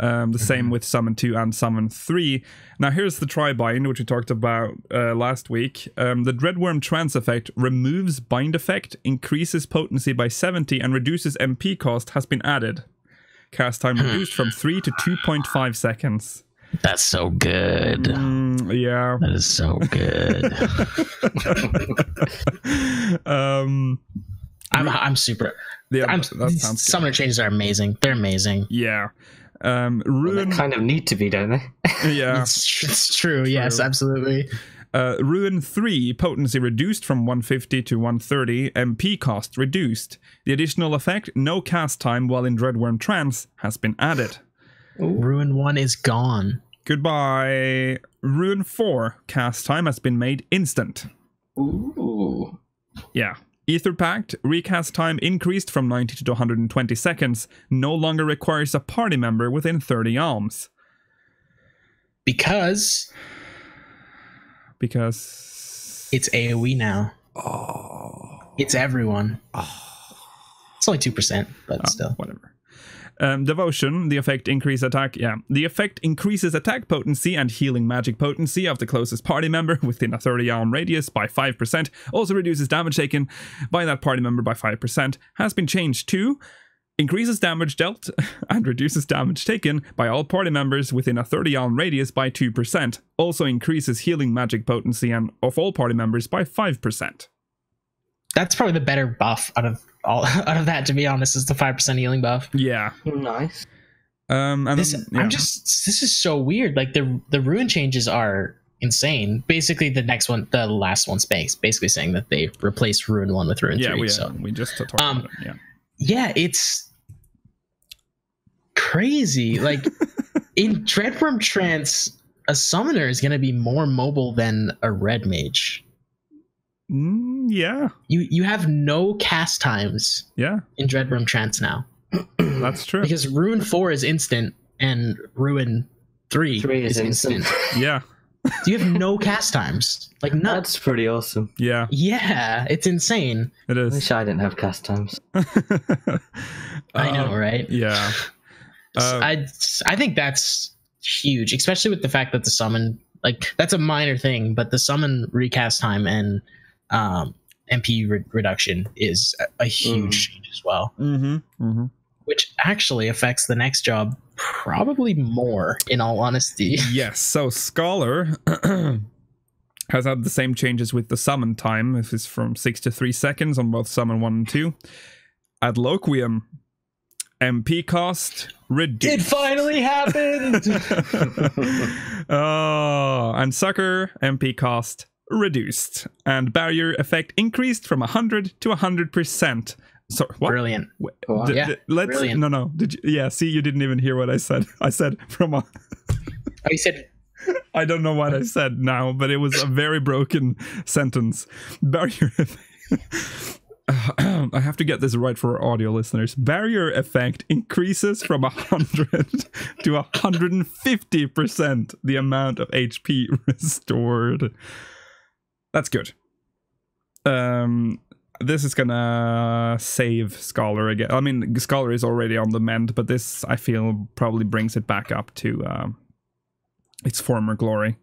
The same with Summon 2 and Summon 3. Now here's the Tri-Bind, which we talked about last week. The Dreadworm Trance effect removes bind effect, increases potency by 70, and reduces MP cost has been added. Cast time reduced from 3 to 2.5 seconds. That's so good. Yeah. That is so good. I'm super. Yeah, Summoner changes are amazing. They're amazing. Yeah. Ruin they kind of need to be, don't they? Yeah. It's true. Yes, absolutely. Ruin 3 potency reduced from 150 to 130. MP cost reduced. The additional effect, no cast time while in Dreadworm Trance, has been added. Ruin 1 is gone. Goodbye. Rune 4 cast time has been made instant. Ooh. Yeah. Ether Pact recast time increased from 90 to 120 seconds. No longer requires a party member within 30 alms. Because it's AoE now. Oh. It's everyone. It's only 2%, but still. Whatever. Devotion, the effect increases attack. Yeah, the effect increases attack potency and healing magic potency of the closest party member within a 30-alm radius by 5%. Also reduces damage taken by that party member by 5%. Has been changed to increases damage dealt and reduces damage taken by all party members within a 30-alm radius by 2%. Also increases healing magic potency and of all party members by 5%. That's probably the better buff out of that, to be honest, is the 5% healing buff. Yeah. Nice. And this is so weird. Like the rune changes are insane. Basically, the last one, basically saying that they replaced rune 1 with rune 3. We just talked about it. Yeah. Yeah, it's crazy. Like in Dreadworm Trance, a summoner is going to be more mobile than a red mage. Yeah. You have no cast times. Yeah. In Dreadworm Trance now. That's true. Because Rune 4 is instant and Rune 3 is instant. Yeah. You have no cast times. Like nuts. That's pretty awesome. Yeah. Yeah, it's insane. It is. I wish I didn't have cast times. I know, right? Yeah. I think that's huge, especially with the fact that the summon, like, that's a minor thing, but the summon recast time and MP reduction is a huge change as well. Which actually affects the next job probably more, in all honesty. Yes, so Scholar has had the same changes with the summon time. This is from 6 to 3 seconds on both summon 1 and 2. Adloquium, MP cost reduced. It finally happened! Oh, and Sucker, MP cost reduced. And Barrier effect increased from 100 to 100%. So, what? Brilliant. Brilliant. No. Did you, yeah, see, you didn't even hear what I said. I said from a... Oh, you said... I don't know what I said now, but it was a very broken sentence. Barrier effect... I have to get this right for our audio listeners. Barrier effect increases from 100 to 150% the amount of HP restored. That's good. This is gonna save Scholar again. I mean, Scholar is already on the mend, but this, I feel, probably brings it back up to its former glory.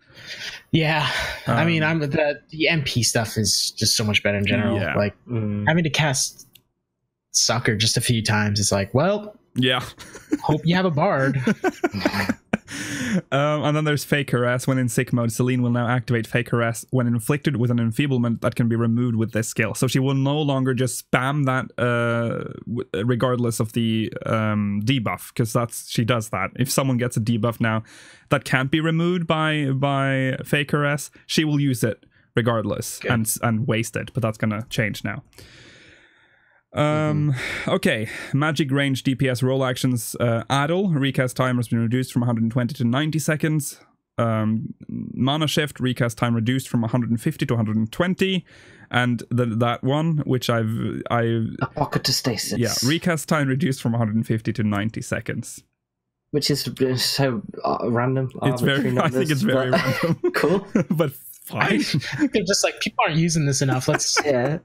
Yeah, I mean, the MP stuff is just so much better in general. Yeah. Like having to cast Sucker just a few times, it's like, well, yeah. Hope you have a bard. And then there's Fake Harass. When in sick mode, Celine will now activate Fake Harass when inflicted with an enfeeblement that can be removed with this skill. So she will no longer just spam that regardless of the debuff, because she does that. If someone gets a debuff now that can't be removed by Fake Harass, she will use it regardless and waste it, but that's gonna change now. Okay, magic range DPS roll actions. Adel, recast time has been reduced from 120 to 90 seconds. Mana shift, recast time reduced from 150 to 120. And that one, which A pocket to stasis. Yeah, recast time reduced from 150 to 90 seconds. Which is so random. It's very, I think it's very random. Cool. But fine. They're just like, people aren't using this enough. Let's... Yeah.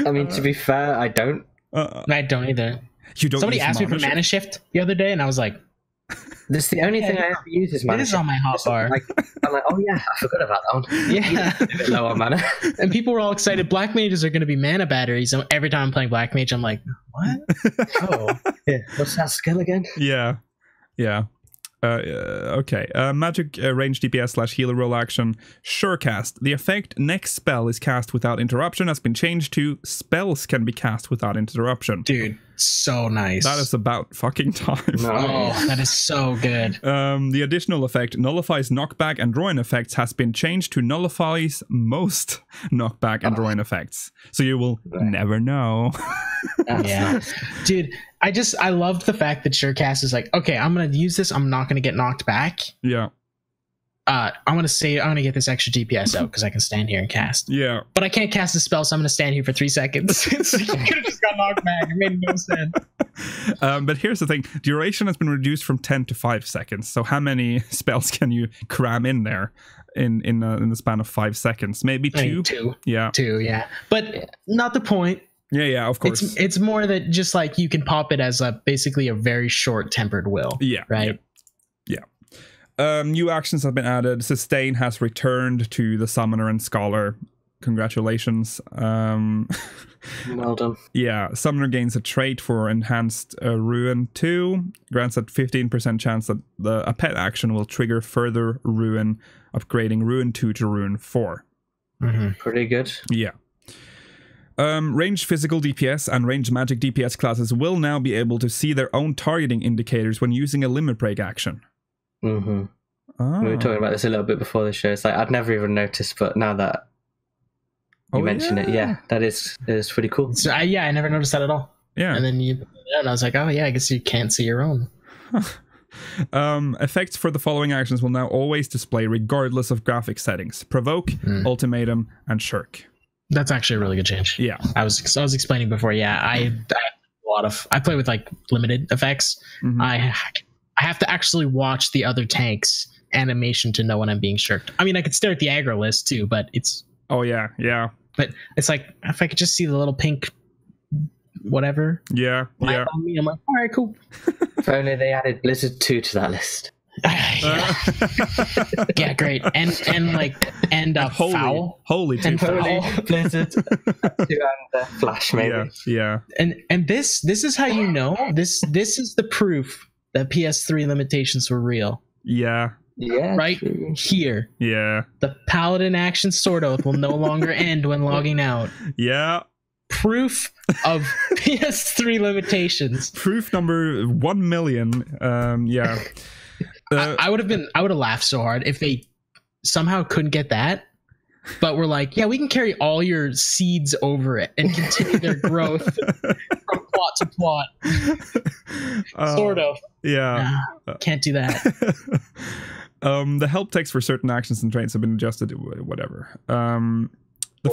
I mean, to be fair, I don't. I don't either. You don't. Somebody asked me for mana shift the other day, and I was like, "This is the only thing I ever use is mana." It is on my hotbar. I'm like, oh yeah, I forgot about that one. Yeah, a bit low on mana. And people were all excited. Black mages are going to be mana batteries. And every time I'm playing Black Mage, I'm like, what? Oh, yeah. What's that skill again? Yeah. Okay. Magic range DPS / healer roll action. Surecast. The effect next spell is cast without interruption has been changed to spells can be cast without interruption. Dude, So nice. That is about fucking time. Oh, that is so good. The additional effect nullifies knockback and draw-in effects has been changed to nullifies most knockback and draw-in effects. So you will never know. Yeah. Dude, I loved the fact that Surecast is like, okay, I'm going to use this. I'm not going to get knocked back. Yeah. I'm going to get this extra DPS out because I can stand here and cast. Yeah. But I can't cast a spell, so I'm going to stand here for 3 seconds. So you could have just got knocked back. It made no sense. But here's the thing. Duration has been reduced from 10 to 5 seconds. So how many spells can you cram in there in the span of 5 seconds? Maybe 2? I mean, 2. Yeah. 2, yeah. But not the point. Yeah, of course. It's more that just like you can pop it as basically a very short tempered will. Yeah. Right? Yeah. New actions have been added. Sustain has returned to the Summoner and Scholar. Congratulations. Well done. Yeah, Summoner gains a trait for Enhanced Ruin 2. Grants a 15% chance that a pet action will trigger further Ruin, upgrading Ruin 2 to Ruin 4. Mm-hmm. Pretty good. Yeah. Ranged physical DPS and ranged magic DPS classes will now be able to see their own targeting indicators when using a limit break action. Mm-hmm. Oh. We were talking about this a little bit before the show. It's like I'd never even noticed, but now that you mention it, that is pretty cool. So I never noticed that at all. Yeah. And then and I was like, oh yeah, I guess you can't see your own. Effects for the following actions will now always display regardless of graphic settings: Provoke, Ultimatum, and Shirk. That's actually a really good change. Yeah. I was explaining before. Yeah, I play with like limited effects. Mm-hmm. I have to actually watch the other tanks animation to know when I'm being shirked. I mean, I could stare at the aggro list too, but it's... Oh, yeah. But it's like, if I could just see the little pink whatever. Yeah. On me, I'm like, all right, cool. If only they added Blizzard 2 to that list. Yeah, great. And Foul. Holy and Foul. Blizzard 2 and Flash, maybe. Yeah. And this is how you know. This is the proof that PS3 limitations were real. Yeah. Right true. Here. Yeah. The Paladin action Sword Oath will no longer end when logging out. Yeah. Proof of PS3 limitations. Proof number 1 million. Yeah. I would have laughed so hard if they somehow couldn't get that, but we're like, yeah, we can carry all your seeds over it and continue their growth from plot to plot. Sort of. Yeah. Nah, can't do that. The help text for certain actions and traits have been adjusted. Whatever. The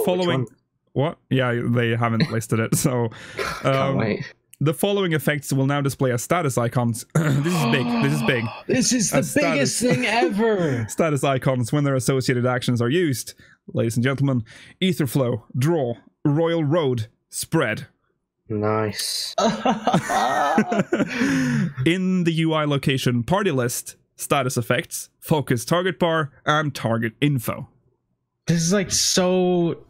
following. What? Yeah, they haven't listed it. So. Can't wait. The following effects will now display as status icons. This is big. This is the biggest thing ever. Status icons when their associated actions are used. Ladies and gentlemen, Etherflow, Draw, Royal Road, Spread. Nice. In the UI location Party List, Status Effects, Focus Target Bar, and Target Info. This is like so...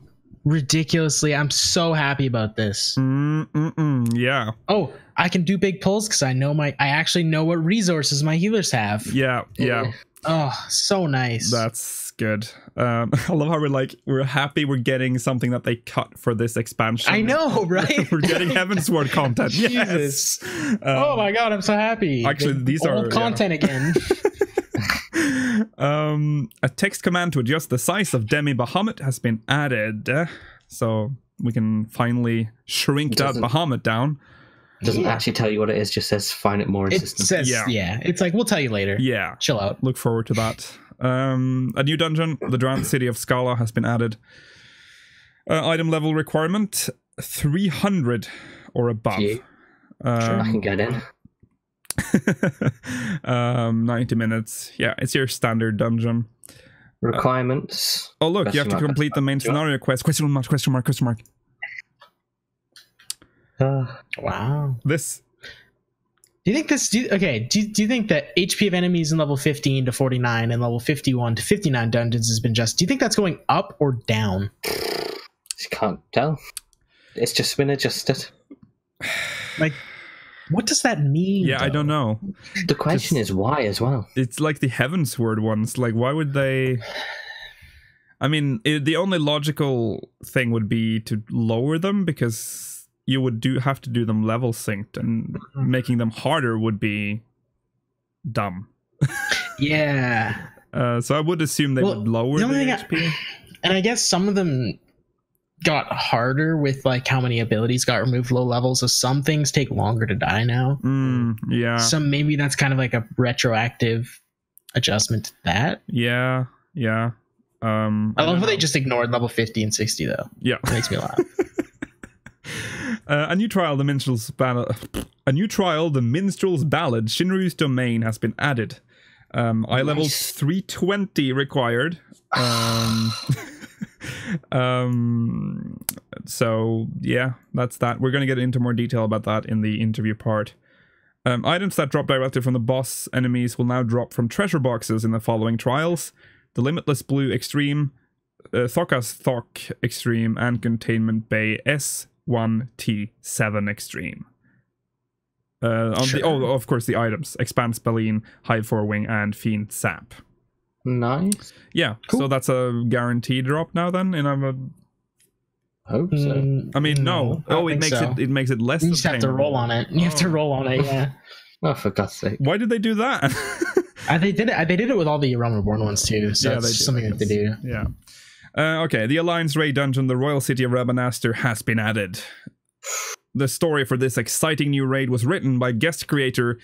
ridiculously, I'm so happy about this. Yeah. Oh, I can do big pulls because I actually know what resources my healers have. Yeah. Oh, so nice. That's good. I love how we're happy we're getting something that they cut for this expansion. I know, right? We're getting Heavensward content. Jesus. Yes. Oh my god, I'm so happy. Actually, these are content again. A text command to adjust the size of Demi Bahamut has been added, so we can finally shrink that Bahamut down. Doesn't actually tell you what it is, just says find it more in system. It says, yeah. It's like, we'll tell you later. Yeah. Chill out. Look forward to that. A new dungeon, the Drowned City of Scala, has been added. Item level requirement, 300 or above. Sure, I can get in. 90 minutes. Yeah, it's your standard dungeon. Requirements. Oh look, you have to complete the main scenario quest. Question mark. Wow. This. Do you think this? Do you think that HP of enemies in level 15 to 49 and level 51 to 59 dungeons has been just? Do you think that's going up or down? You can't tell. It's just been adjusted. Like, what does that mean? Yeah, though? I don't know. The question is why as well. It's like the Heavensward ones. Like, why would they? I mean, the only logical thing would be to lower them because you would have to do them level synced, and making them harder would be dumb. Yeah. So I would assume they would lower the HP. And I guess some of them got harder with like how many abilities got removed low levels, so some things take longer to die now. Yeah. So maybe that's kind of like a retroactive adjustment to that. Yeah. I love how they just ignored level 50 and 60 though. Yeah. It makes me laugh. A new trial, the Minstrel's Ballad, Shinryu's Domain, has been added. Eye level 320 required. So yeah, that's that. We're going to get into more detail about that in the interview part. Items that drop directly from the boss enemies will now drop from treasure boxes in the following trials: the Limitless Blue Extreme, Thokas Thok Extreme, and Containment Bay S1T7 Extreme. Of course, the items: Expanse Baleen, Hive Forewing, and Fiend Sap. Nice. Yeah, cool. So that's a guaranteed drop now then, and I hope so. I mean, no. It makes it less. You just have to roll on it. You have to roll on it, yeah. Oh, for God's sake. Why did they do that? They did it with all the Realm Reborn ones too, so it's just something that they do. Yeah. Okay, the Alliance Raid Dungeon, the Royal City of Rabanaster, has been added. The story for this exciting new raid was written by guest creator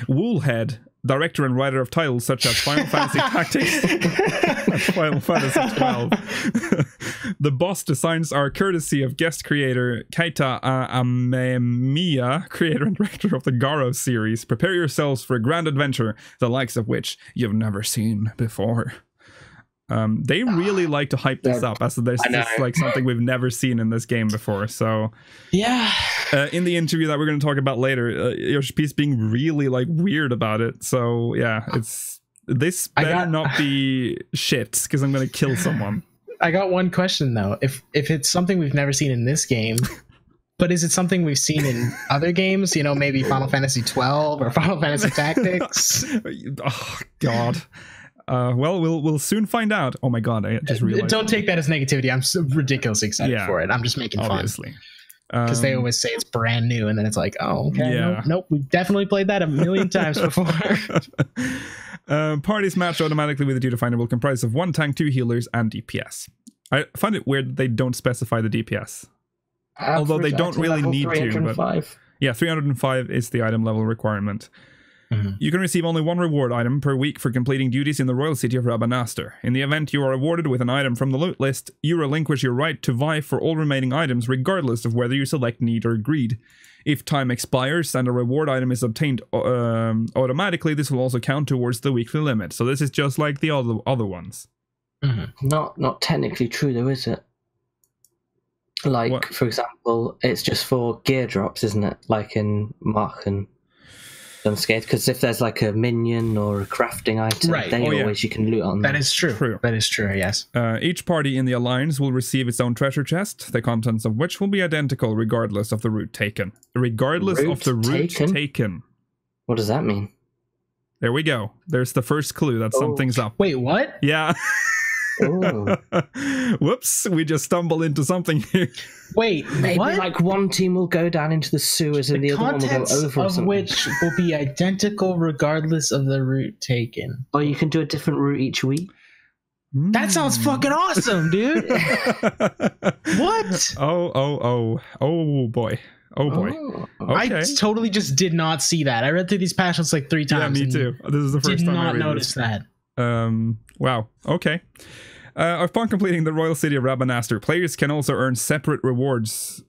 Woolhead, director and writer of titles such as Final Fantasy Tactics and Final Fantasy XII. The boss designs are courtesy of guest creator Keita Amemiya, creator and director of the Garo series. Prepare yourselves for a grand adventure, the likes of which you've never seen before. They really like to hype this up as this is like something we've never seen in this game before. So yeah, in the interview that we're going to talk about later, Yoshi-P's being really like weird about it. So yeah, this better not be shit, because I'm going to kill someone. I got one question though. If it's something we've never seen in this game, but is it something we've seen in other games? You know, maybe Final Fantasy XII or Final Fantasy Tactics. Oh God. Well, we'll soon find out. Oh my God, I just realized. Don't take that as negativity. I'm so ridiculously excited for it. I'm just making fun. Obviously. Because they always say it's brand new, and then it's like, oh, okay, nope, we've definitely played that a million times before. Parties matched automatically with the duty finder will comprise of 1 tank, 2 healers, and DPS. I find it weird that they don't specify the DPS. Although they don't really need to. But yeah, 305 is the item level requirement. Mm-hmm. You can receive only 1 reward item per week for completing duties in the Royal City of Rabanaster. In the event you are awarded with an item from the loot list, you relinquish your right to vie for all remaining items regardless of whether you select need or greed. If time expires and a reward item is obtained automatically, this will also count towards the weekly limit. So this is just like the other ones. Mm-hmm. Not technically true though, is it? Like, what? For example, it's just for gear drops, isn't it? Like in Mach and Unscathed, because if there's like a minion or a crafting item, you can loot on them. That is true. That is true, yes. Each party in the Alliance will receive its own treasure chest, the contents of which will be identical regardless of the route taken. Regardless of the route taken. What does that mean? There we go. There's the first clue that something's up. Wait, what? Yeah. Whoops, we just stumbled into something here. Wait, maybe what? Like one team will go down into the sewers and the other one will go over, of which will be identical regardless of the route taken. Or you can do a different route each week. That sounds fucking awesome, dude. What? Oh boy. Okay. I totally just did not see that. I read through these patch notes like 3 times. Yeah, me too. This is the first time I noticed that. Wow. Okay. Upon completing the Royal City of Rabanaster, players can also earn separate rewards.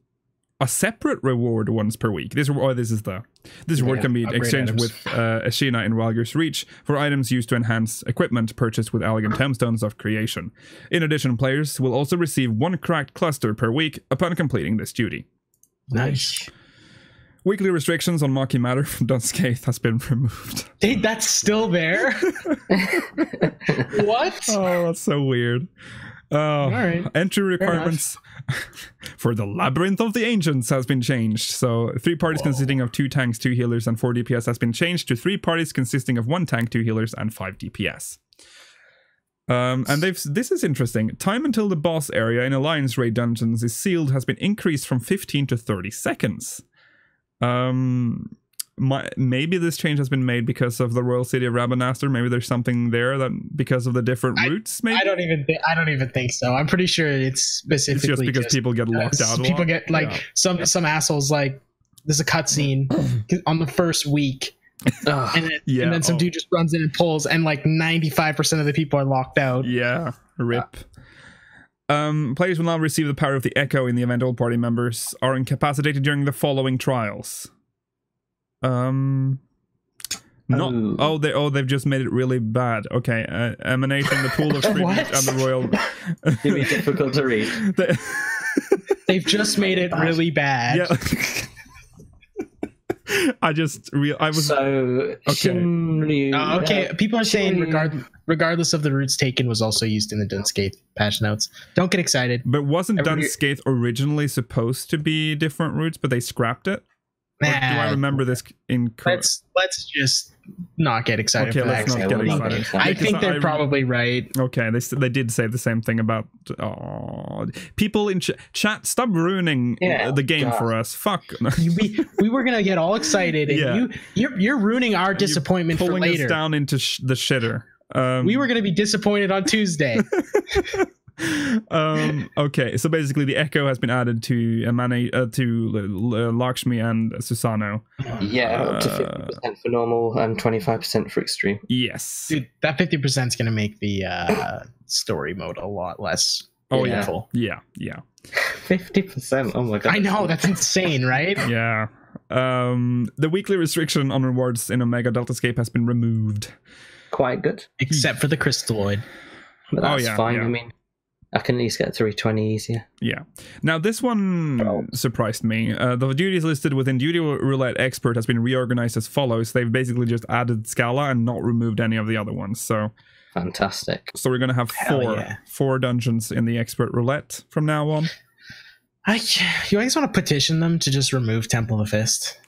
A separate reward once per week. This reward can be exchanged with Ashina in Walger's Reach for items used to enhance equipment purchased with Elegant Tombstones of Creation. In addition, players will also receive 1 cracked cluster per week upon completing this duty. Nice. Weekly restrictions on Maki Matter from Unscathed has been removed. Hey, that's still there? What? Oh, that's so weird. All right. Entry requirements for the Labyrinth of the Ancients has been changed. So 3 parties consisting of 2 tanks, 2 healers, and 4 DPS has been changed to 3 parties consisting of 1 tank, 2 healers, and 5 DPS. And this is interesting. Time until the boss area in Alliance Raid dungeons is sealed has been increased from 15 to 30 seconds. Maybe this change has been made because of the Royal City of Rabanastre. Maybe there's something there that because of the different routes. Maybe I don't even think so. I'm pretty sure it's specifically it's just because people get locked out. People get like some assholes like there's a cutscene on the first week. And then some dude just runs in and pulls, and like 95% of the people are locked out. Yeah, rip. Players will now receive the power of the Echo in the event all party members are incapacitated during the following trials. They've just made it really bad. Okay, Emanation, the Pool of Spirit, and the Royal. It'd be difficult to read. They've just made it really bad. Yeah. People are saying regardless of the routes taken was also used in the Dunscaith patch notes. Don't get excited. But wasn't Dunscaith originally supposed to be different routes, but they scrapped it? Or do I remember this incorrect? Let's just not get excited. Okay, let's not get excited. I think they're probably right. Okay, they did say the same thing about people in chat. Stop ruining the game for us. Fuck. we were gonna get all excited, and you're ruining our disappointment for later. Pulling us down into the shitter. We were gonna be disappointed on Tuesday. Okay, so basically the Echo has been added to Lakshmi and Susano. Up to 50% for normal and 25% for extreme. Yes. Dude, that 50% is going to make the story mode a lot less painful. Yeah. 50%? Oh my god. I know, that's insane, right? Yeah. The weekly restriction on rewards in Omega Deltascape has been removed. Quite good. Except for the Crystalloid. But that's fine. I mean, I can at least get 320 easier. Yeah. Now, this one surprised me. The duties listed within Duty Roulette Expert has been reorganized as follows. They've basically just added Scala and not removed any of the other ones. So fantastic. So we're going to have four dungeons in the Expert Roulette from now on. You guys want to petition them to just remove Temple of the Fist?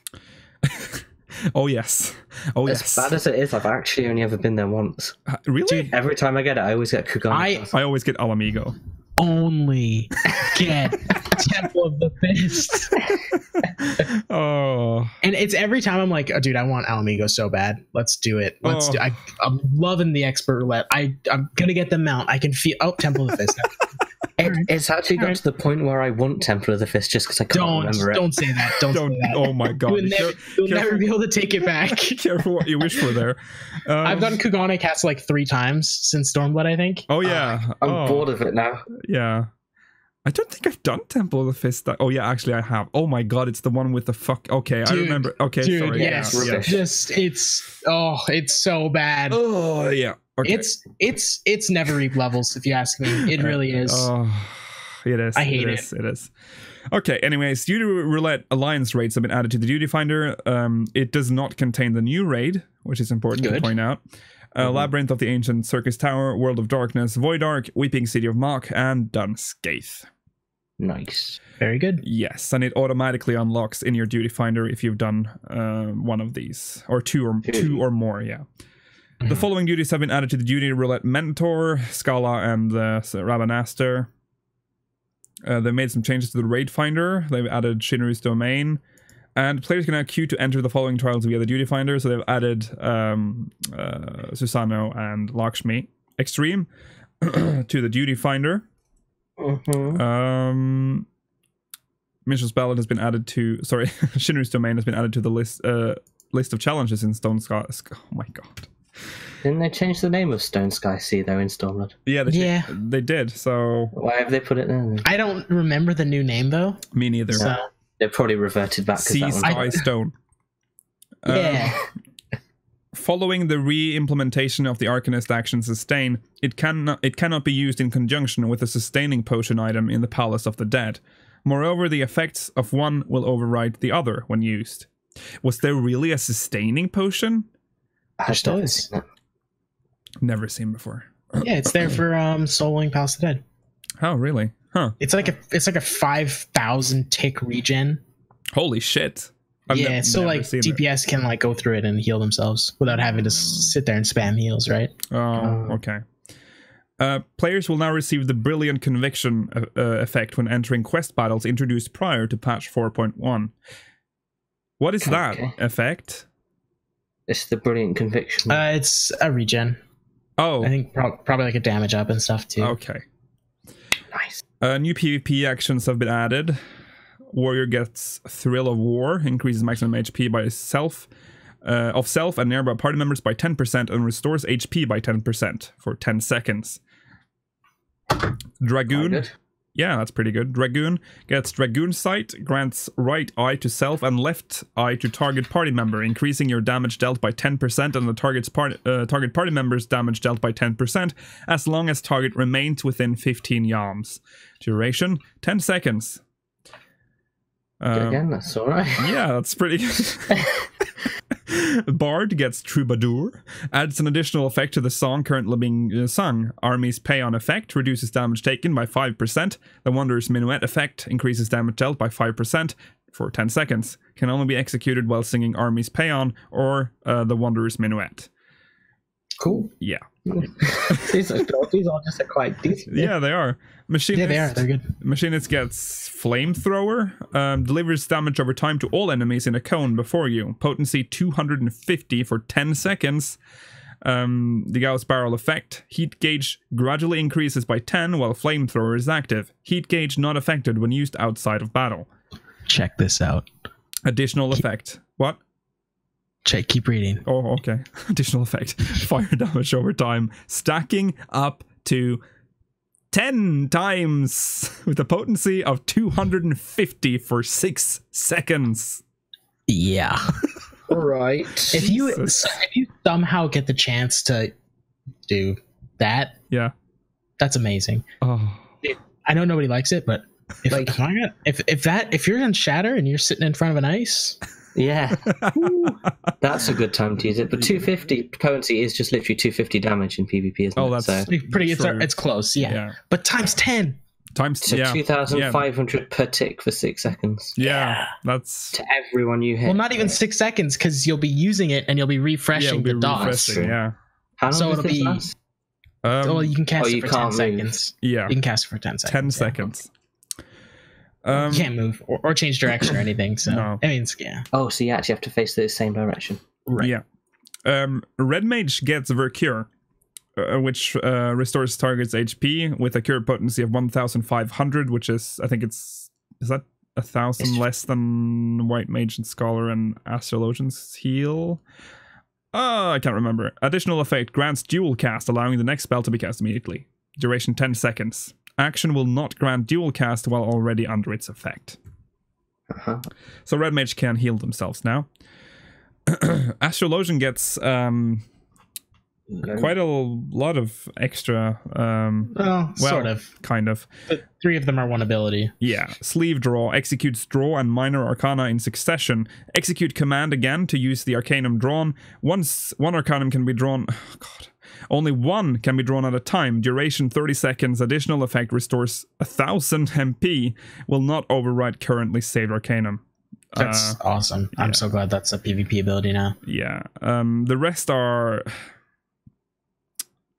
Oh, yes. As bad as it is, I've actually only ever been there once. Really? Dude, every time I get it, I always get Kugana. I always get Alamigo. Only get Temple of the Fist. And it's every time I'm like, oh, dude, I want Alamigo so bad. Let's do it. I'm loving the Expert Roulette. I'm going to get the mount. I can feel... Oh, Temple of the Fist. It's actually got to the point where I want Temple of the Fist just because I can't remember it. Don't say that. Don't say that. Oh my god. You'll never be able to take it back. Careful what you wish for there. I've gotten Kugane cast like 3 times since Stormblood, I think. Oh yeah. I'm bored of it now. Yeah. I don't think I've done Temple of the Fist. Oh yeah, actually I have. Oh my god, it's the one with the fuck. Okay, dude, I remember. Okay, sorry. Yes. It's so bad. Oh yeah. Okay. It's never reap levels, if you ask me. It really is. Oh, it is. I hate it. It is. Okay, anyways, Duty Roulette Alliance raids have been added to the Duty Finder. It does not contain the new raid, which is important to point out. Labyrinth of the Ancient Circus Tower, World of Darkness, Void Ark, Weeping City of Mach, and Dunscaith. Nice. Very good. Yes, and it automatically unlocks in your Duty Finder if you've done one of these, or two or more, yeah. The following duties have been added to the Duty Roulette Mentor, Scala, and Rabanastre. They made some changes to the Raid Finder. They've added Shinru's Domain. And players can now queue to enter the following trials via the Duty Finder. So they've added Susano and Lakshmi Extreme to the Duty Finder. Minstrel's Ballad has been added to... Sorry, Shinru's Domain has been added to the list of challenges in Stone Sky... Oh my god. Didn't they change the name of Stone Sky Sea though in Stormblood? Yeah, they did. So why have they put it there then? I don't remember the new name though. Me neither. So they probably reverted back to Sea Sky Stone. Yeah. Following the re-implementation of the Arcanist action Sustain, it cannot be used in conjunction with a sustaining potion item in the Palace of the Dead. Moreover, the effects of one will override the other when used. Was there really a sustaining potion? There still is. Never seen before. Yeah, it's there for soloing Palace of the Dead. Oh, really? Huh. It's like a 5,000 tick regen. Holy shit. So like DPS can like go through it and heal themselves without having to sit there and spam heals, right? Oh, okay. Players will now receive the Brilliant Conviction effect when entering quest battles introduced prior to patch 4.1. What is that effect? It's the Brilliant Conviction. It's a regen. Oh. I think probably like a damage up and stuff too. Okay. Nice. New PvP actions have been added. Warrior gets Thrill of War, increases maximum HP by self and nearby party members by 10% and restores HP by 10% for 10 seconds. Dragoon. Yeah, that's pretty good. Dragoon gets Dragoon Sight, grants right eye to self and left eye to target party member, increasing your damage dealt by 10% and the target party member's damage dealt by 10% as long as target remains within 15 yalms. Duration, 10 seconds. Again, that's alright. Yeah, that's pretty good. Bard gets Troubadour, adds an additional effect to the song currently being sung. Army's Pay on effect reduces damage taken by 5%. The Wanderer's Minuet effect increases damage dealt by 5% for 10 seconds. Can only be executed while singing Army's Pay on or the Wanderer's Minuet. Cool. Yeah. these all just are quite decent. Yeah, they are. Machinist, yeah, they are. They're good. Machinist gets Flamethrower. Delivers damage over time to all enemies in a cone before you. Potency 250 for 10 seconds. The Gauss Barrel effect. Heat gauge gradually increases by 10 while Flamethrower is active. Heat gauge not affected when used outside of battle. Check this out. Additional effect. What? Keep reading. Oh, okay. Additional effect. Fire damage over time. Stacking up to 10 times with a potency of 250 for 6 seconds. Yeah. Alright. If you somehow get the chance to do that, yeah, that's amazing. Oh. I know nobody likes it, but if you're in Shatter and you're sitting in front of an ice, yeah, that's a good time to use it. But 250 potency is just literally 250 damage in PvP, isn't it? That's so pretty. It's close, yeah. But times 10. So 2,500 per tick for 6 seconds. Yeah, that's to everyone you hit. Well, not even 6 seconds because you'll be using it and you'll be refreshing the dots. Yeah. How long does this last? Well, you can cast it for 10 seconds. Yeah, you can cast it for 10 seconds. 10 seconds. You can't move or change direction or anything. So no. I mean, yeah. Oh, so you actually have to face the same direction. Right. Yeah. Red Mage gets Vercure, which restores target's HP with a cure potency of 1,500, which is, I think is that 1,000 less than White Mage and Scholar and Astrologian's heal? I can't remember. Additional effect grants dual cast, allowing the next spell to be cast immediately. Duration 10 seconds. Action will not grant dual cast while already under its effect. So Red Mage can heal themselves now. Astrologian gets quite a lot of extra. Sort of. Kind of. But 3 of them are one ability. Yeah. Sleeve Draw. Executes Draw and Minor Arcana in succession. Execute Command again to use the Arcanum drawn. Once one Arcanum can be drawn... Oh, God. Only one can be drawn at a time. Duration 30 seconds. Additional effect restores 1,000 MP. Will not override currently saved Arcanum. That's awesome. Yeah. I'm so glad that's a PvP ability now. Yeah. The rest are...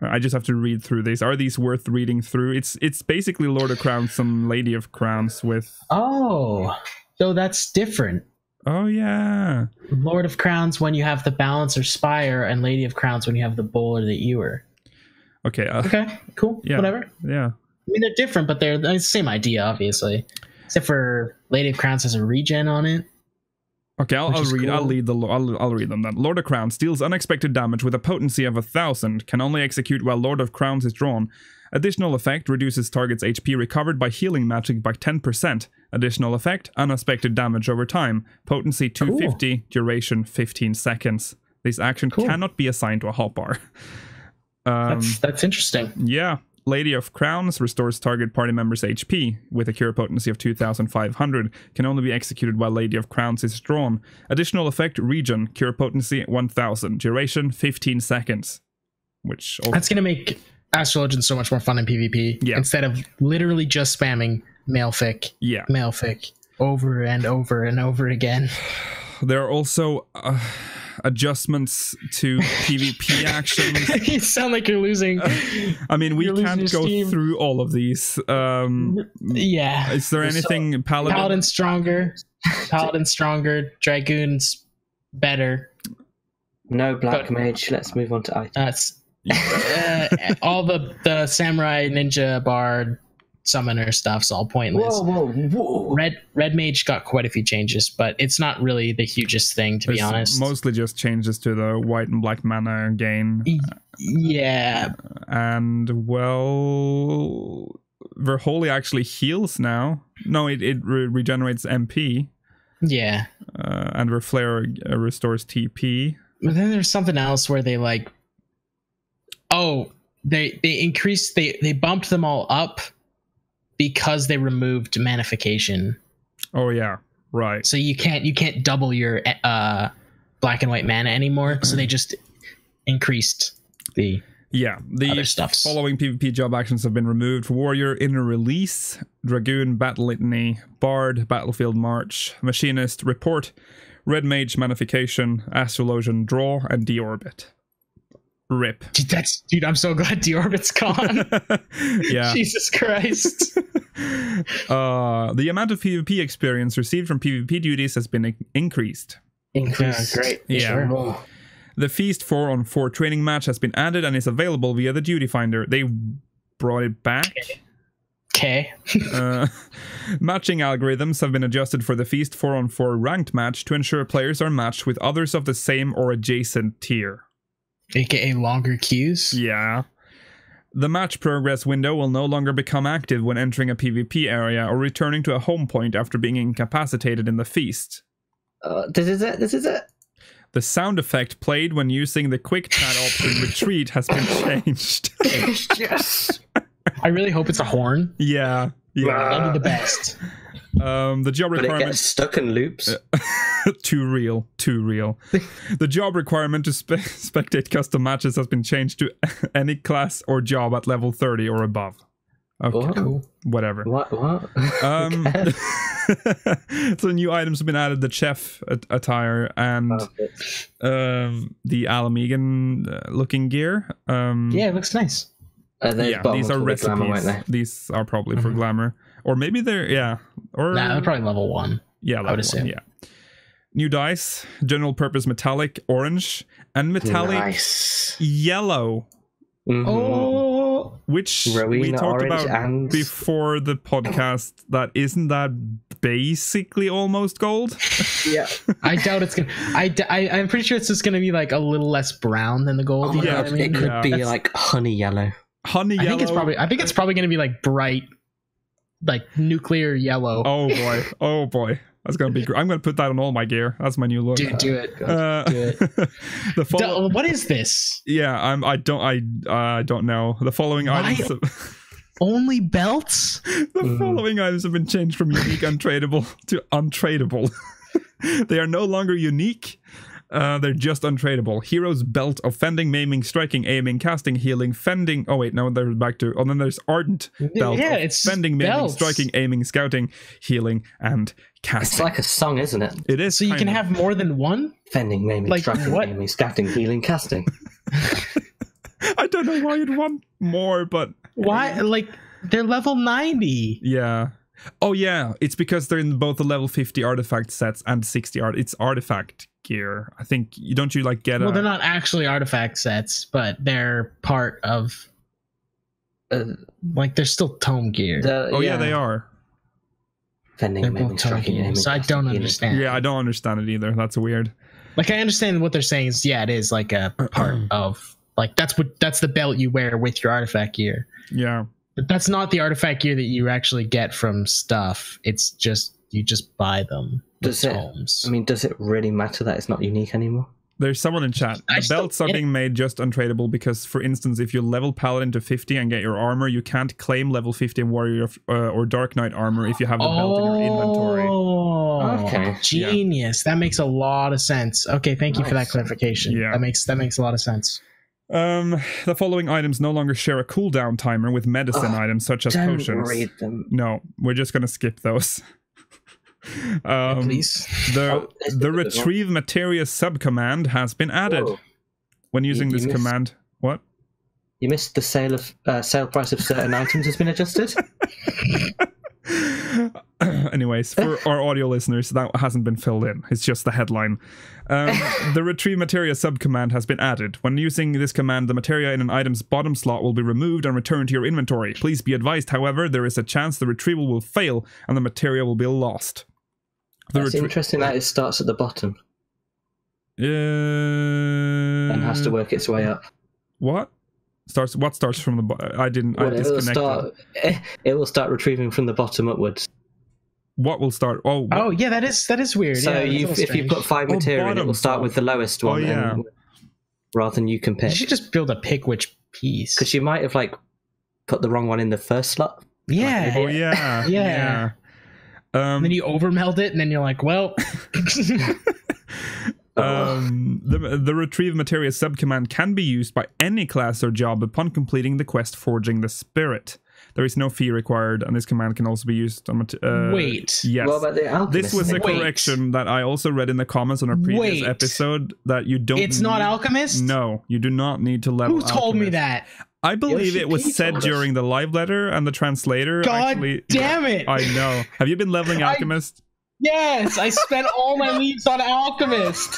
I just have to read through these. Are these worth reading through? It's basically Lord of Crowns and Lady of Crowns with... Oh, so that's different. Oh, yeah. Lord of Crowns when you have the Balance or Spire, and Lady of Crowns when you have the Bowl or the Ewer. Okay. Okay, cool. Yeah, whatever. Yeah. I mean, they're different, but they're the same idea, obviously. Except for Lady of Crowns has a regen on it. Okay, I'll read. Cool. I'll read them then. Lord of Crowns deals unexpected damage with a potency of 1,000. Can only execute while Lord of Crowns is drawn. Additional effect reduces target's HP recovered by healing magic by 10%. Additional effect unexpected damage over time. Potency 250. Cool. Duration 15 seconds. This action cannot be assigned to a hotbar. That's interesting. Yeah. Lady of Crowns restores target party members' HP with a cure potency of 2,500. Can only be executed while Lady of Crowns is drawn. Additional effect regen. Cure potency 1,000. Duration 15 seconds. Which also... That's going to make Astrologian so much more fun in PvP. Yeah. Instead of literally just spamming Malefic. Yeah. Malefic over and over and over again. There are also... adjustments to PvP actions. You sound like you're losing. I mean, we can't go steam. through all of these. Yeah. Is there anything Paladin? Paladin's stronger. Dragoon's better. No Black Mage. Let's move on to items. That's all the Samurai, Ninja, Bard, Summoner stuff's all pointless. Whoa. Red Mage got quite a few changes, but it's not really the hugest thing, to be honest. Mostly just changes to the white and black mana gain. Yeah. And, well, Verholy actually heals now. No, it regenerates MP. Yeah. And Verflare restores TP. But then there's something else where they like... Oh, they increased... They bumped them all up because they removed manification. Oh yeah, right. So you can't double your black and white mana anymore. So they just increased the other stuffs. Following PvP job actions have been removed for Warrior: Inner Release, Dragoon, Battle Litany, Bard, Battlefield March, Machinist, Report, Red Mage, Manification, Astrologian, Draw, and Deorbit. RIP. Dude, I'm so glad Deorbit's gone. Yeah. Jesus Christ. The amount of PvP experience received from PvP duties has been increased. Yeah, great. Yeah. Sure. The Feast 4-on-4 training match has been added and is available via the Duty Finder. They brought it back. Okay. Matching algorithms have been adjusted for the Feast 4-on-4 ranked match to ensure players are matched with others of the same or adjacent tier. AKA longer queues? Yeah. The match progress window will no longer become active when entering a PvP area or returning to a home point after being incapacitated in the feast. This is it. The sound effect played when using the quick chat option retreat has been changed. Yes. I really hope it's a horn. Yeah. That'd be the best. The job But requirement... it gets stuck in loops. Too real. The job requirement to spectate custom matches has been changed to any class or job at level 30 or above. Okay, What? cool. Whatever. What? So new items have been added: the chef attire and the Alamegan looking gear. Yeah, it looks nice. These are recipes. Glamour, these are probably for glamour, or maybe they're they're probably level 1. Yeah, I would assume. Yeah. New dice: general purpose metallic orange and metallic yellow. Mm-hmm. Oh, which Rowena we talked about and... before the podcast. Isn't that basically almost gold? Yeah. I doubt it's gonna. I'm pretty sure it's just gonna be like a little less brown than the gold. It could be like honey yellow. Honey yellow. I think it's probably gonna be like bright, like nuclear yellow. Oh boy. That's gonna be great. I'm gonna put that on all my gear. That's my new look. Do it. Do it. What is this? Yeah, I don't know. The following items. Only belts? The following items have been changed from unique untradeable to untradeable. They are no longer unique. They're just untradeable. Hero's belt of fending, maiming, striking, aiming, casting, healing, fending. Oh wait, no, they're back to. Oh, then there's ardent belt. Yeah, of it's fending, maiming, striking, aiming, scouting, healing, and casting. It's like a song, isn't it? It is. So you can have more than one? Fending, maiming, striking, aiming, scouting, healing, casting. I don't know why you'd want more, but why? Like they're level 90. Yeah. Oh yeah, it's because they're in both the level 50 artifact sets and 60 It's artifact gear. I think don't you like get? Well, they're not actually artifact sets, but they're part of. Like they're still tome gear. Yeah, they are. Fending, maiming, striking, aiming. So I don't understand. Yeah, I don't understand it either. That's weird. Like I understand what they're saying is it is like a part of like that's the belt you wear with your artifact gear. Yeah. But that's not the artifact gear that you actually get from stuff. It's just you just buy them. Does it really matter that it's not unique anymore? There's someone in chat. The belts are being made just untradeable because, for instance, if you level Paladin to 50 and get your armor, you can't claim level 50 Warrior or Dark Knight armor if you have the belt in your inventory. Okay, genius. Yeah. That makes a lot of sense. Okay, thank you for that clarification. Yeah, that makes a lot of sense. The following items no longer share a cooldown timer with medicine items such as potions. Read them. No, we're just gonna skip those. Please. The retrieve materia subcommand has been added. Whoa. When using this command. What? You missed the sale price of certain items has been adjusted. Anyways, for our audio listeners, that hasn't been filled in. It's just the headline. The retrieve materia subcommand has been added. When using this command, the materia in an item's bottom slot will be removed and returned to your inventory. Please be advised, however, there is a chance the retrieval will fail and the materia will be lost. It's interesting that it starts at the bottom. And has to work its way up. What starts from the bottom? I disconnected. It will start retrieving from the bottom upwards. What will start? Oh yeah, that is weird. So yeah, if you put 5 materia in, it will start with the lowest one. Oh, yeah. Rather than you can pick. You should just build a pick which piece. Because you might have put the wrong one in the first slot. Yeah. Oh yeah. Yeah. And then you overmeld it, and then you're like, well. The retrieve materia subcommand can be used by any class or job upon completing the quest Forging the Spirit. There is no fee required, and this command can also be used on... Wait. Yes. What about the alchemist? This was a correction that I also read in the comments on a previous episode, that you don't... It's not alchemist? No, you do not need to level Who told me that? I believe it was said during the live letter, and the translator damn it! I know. Have you been leveling alchemist? Yes, I spent all my leaves on alchemist.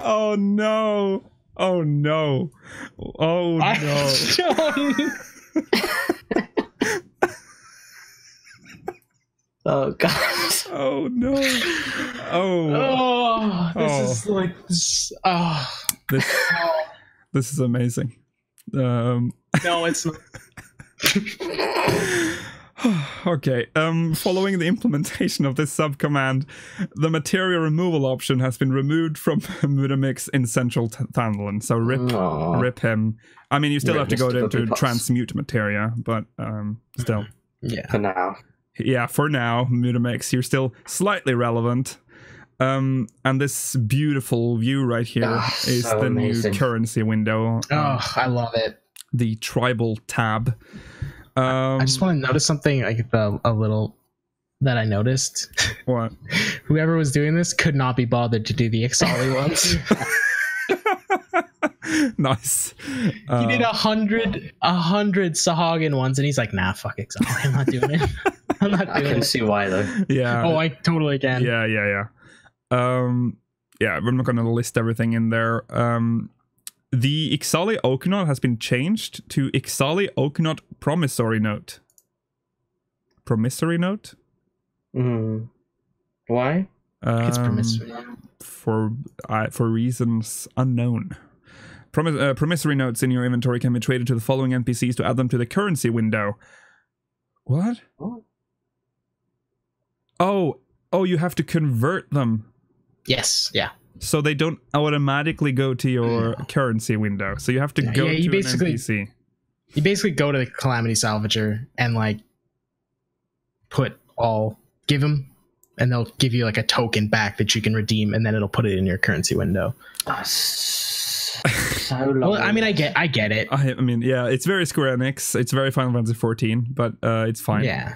Oh no. Oh no. Oh no. Oh god. Oh no. Oh. This is like this is amazing. No, it's not. Okay, following the implementation of this subcommand, the materia removal option has been removed from Mutamix in Central Thanalan. So rip him. I mean, you still have to go to transmute materia, but still. Yeah. For now. Yeah, for now, Mutamix, you're still slightly relevant. And this beautiful view right here is so the amazing new currency window. I love it. The tribal tab. I just want to notice something, like a little that I noticed. What? Whoever was doing this could not be bothered to do the Ixali ones. Nice. He did 100 Sahagin ones, and he's like, "Nah, fuck Ixali. I'm not doing it. I'm not doing it." I can see why though. Yeah. Oh, I totally can. Yeah. Yeah, we're not going to list everything in there. The Ixali Oaknot has been changed to Ixali Oaknot Promissory Note. Promissory Note? Why? It's promissory. For reasons unknown. Promissory notes in your inventory can be traded to the following NPCs to add them to the currency window. What? Oh, you have to convert them. Yes, yeah. So they don't automatically go to your currency window. So you have to go to an NPC. You basically go to the Calamity Salvager and give them, and they'll give you like a token back that you can redeem, and then it'll put it in your currency window. So long. Well, I mean, I get it. I mean, yeah, it's very Square Enix. It's very Final Fantasy 14, but it's fine. Yeah.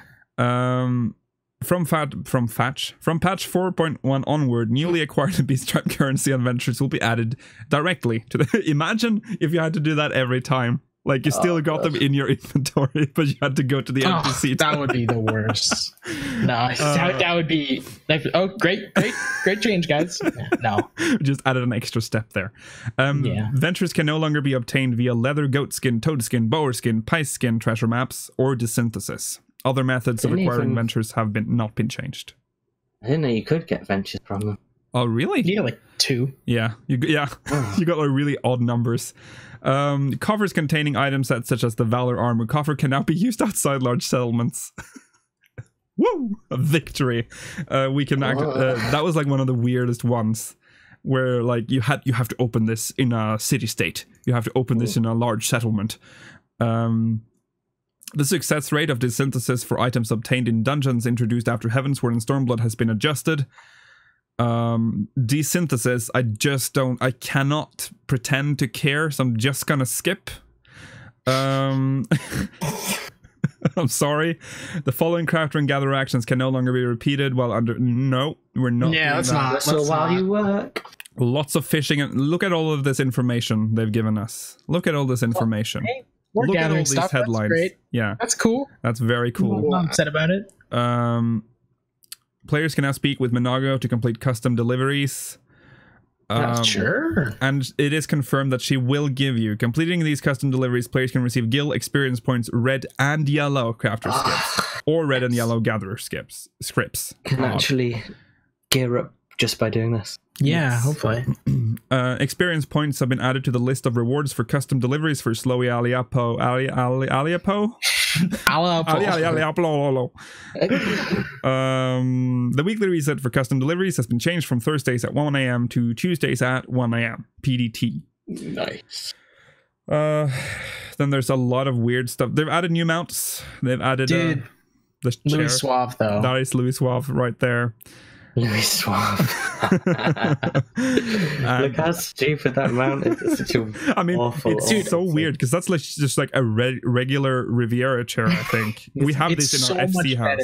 From patch 4.1 onward, newly acquired Beast-Tribe currency adventures will be added directly to the... Imagine if you had to do that every time. Like, you still got them in your inventory, but you had to go to the NPC. That would be the worst. No, that would be... Great change, guys. No. Just added an extra step there. Ventures can no longer be obtained via leather, goat skin, toad skin, boar skin, pice skin, treasure maps, or desynthesis. Other methods of acquiring ventures have not been changed. I didn't know you could get ventures from them. Oh, really? You get like 2. Yeah. You got like really odd numbers. Coffers containing items such as the Valor Armor coffer can now be used outside large settlements. Woo! A victory. We can that was like one of the weirdest ones, where like you have to open this in a city-state. You have to open this in a large settlement. The success rate of desynthesis for items obtained in dungeons introduced after Heavensward and Stormblood has been adjusted. Desynthesis, I cannot pretend to care, so I'm just gonna skip. I'm sorry. The following crafter and gather actions can no longer be repeated while under... No, we're not. Yeah, let's not. So while you work. Lots of fishing. And look at all of this information they've given us. Look at all this information. Hey, we're Look at all gathering these stuff. headlines. That's great. Yeah, That's cool. that's very cool. I'm not upset about it. Players can now speak with Minago to complete custom deliveries. Sure. And it is confirmed that she will give you. Completing these custom deliveries, players can receive guild experience points red and yellow crafter skips. Or red and yellow gatherer scripts. Can actually gear up just by doing this. Yeah, Yes. hopefully. Experience points have been added to the list of rewards for custom deliveries for Slowy Aliapo. Aliapo? The weekly reset for custom deliveries has been changed from Thursdays at 1 a.m. to Tuesdays at 1 a.m. PDT. Nice. Then there's a lot of weird stuff. They've added new mounts. They've added Dude, the chair. Louis Suave, though. That is Louis Suave right there. Louis Suave. Look how stupid that mount is. It's such a awful, it's so weird because that's like just like a regular Riviera chair. I think we have this in our FC house.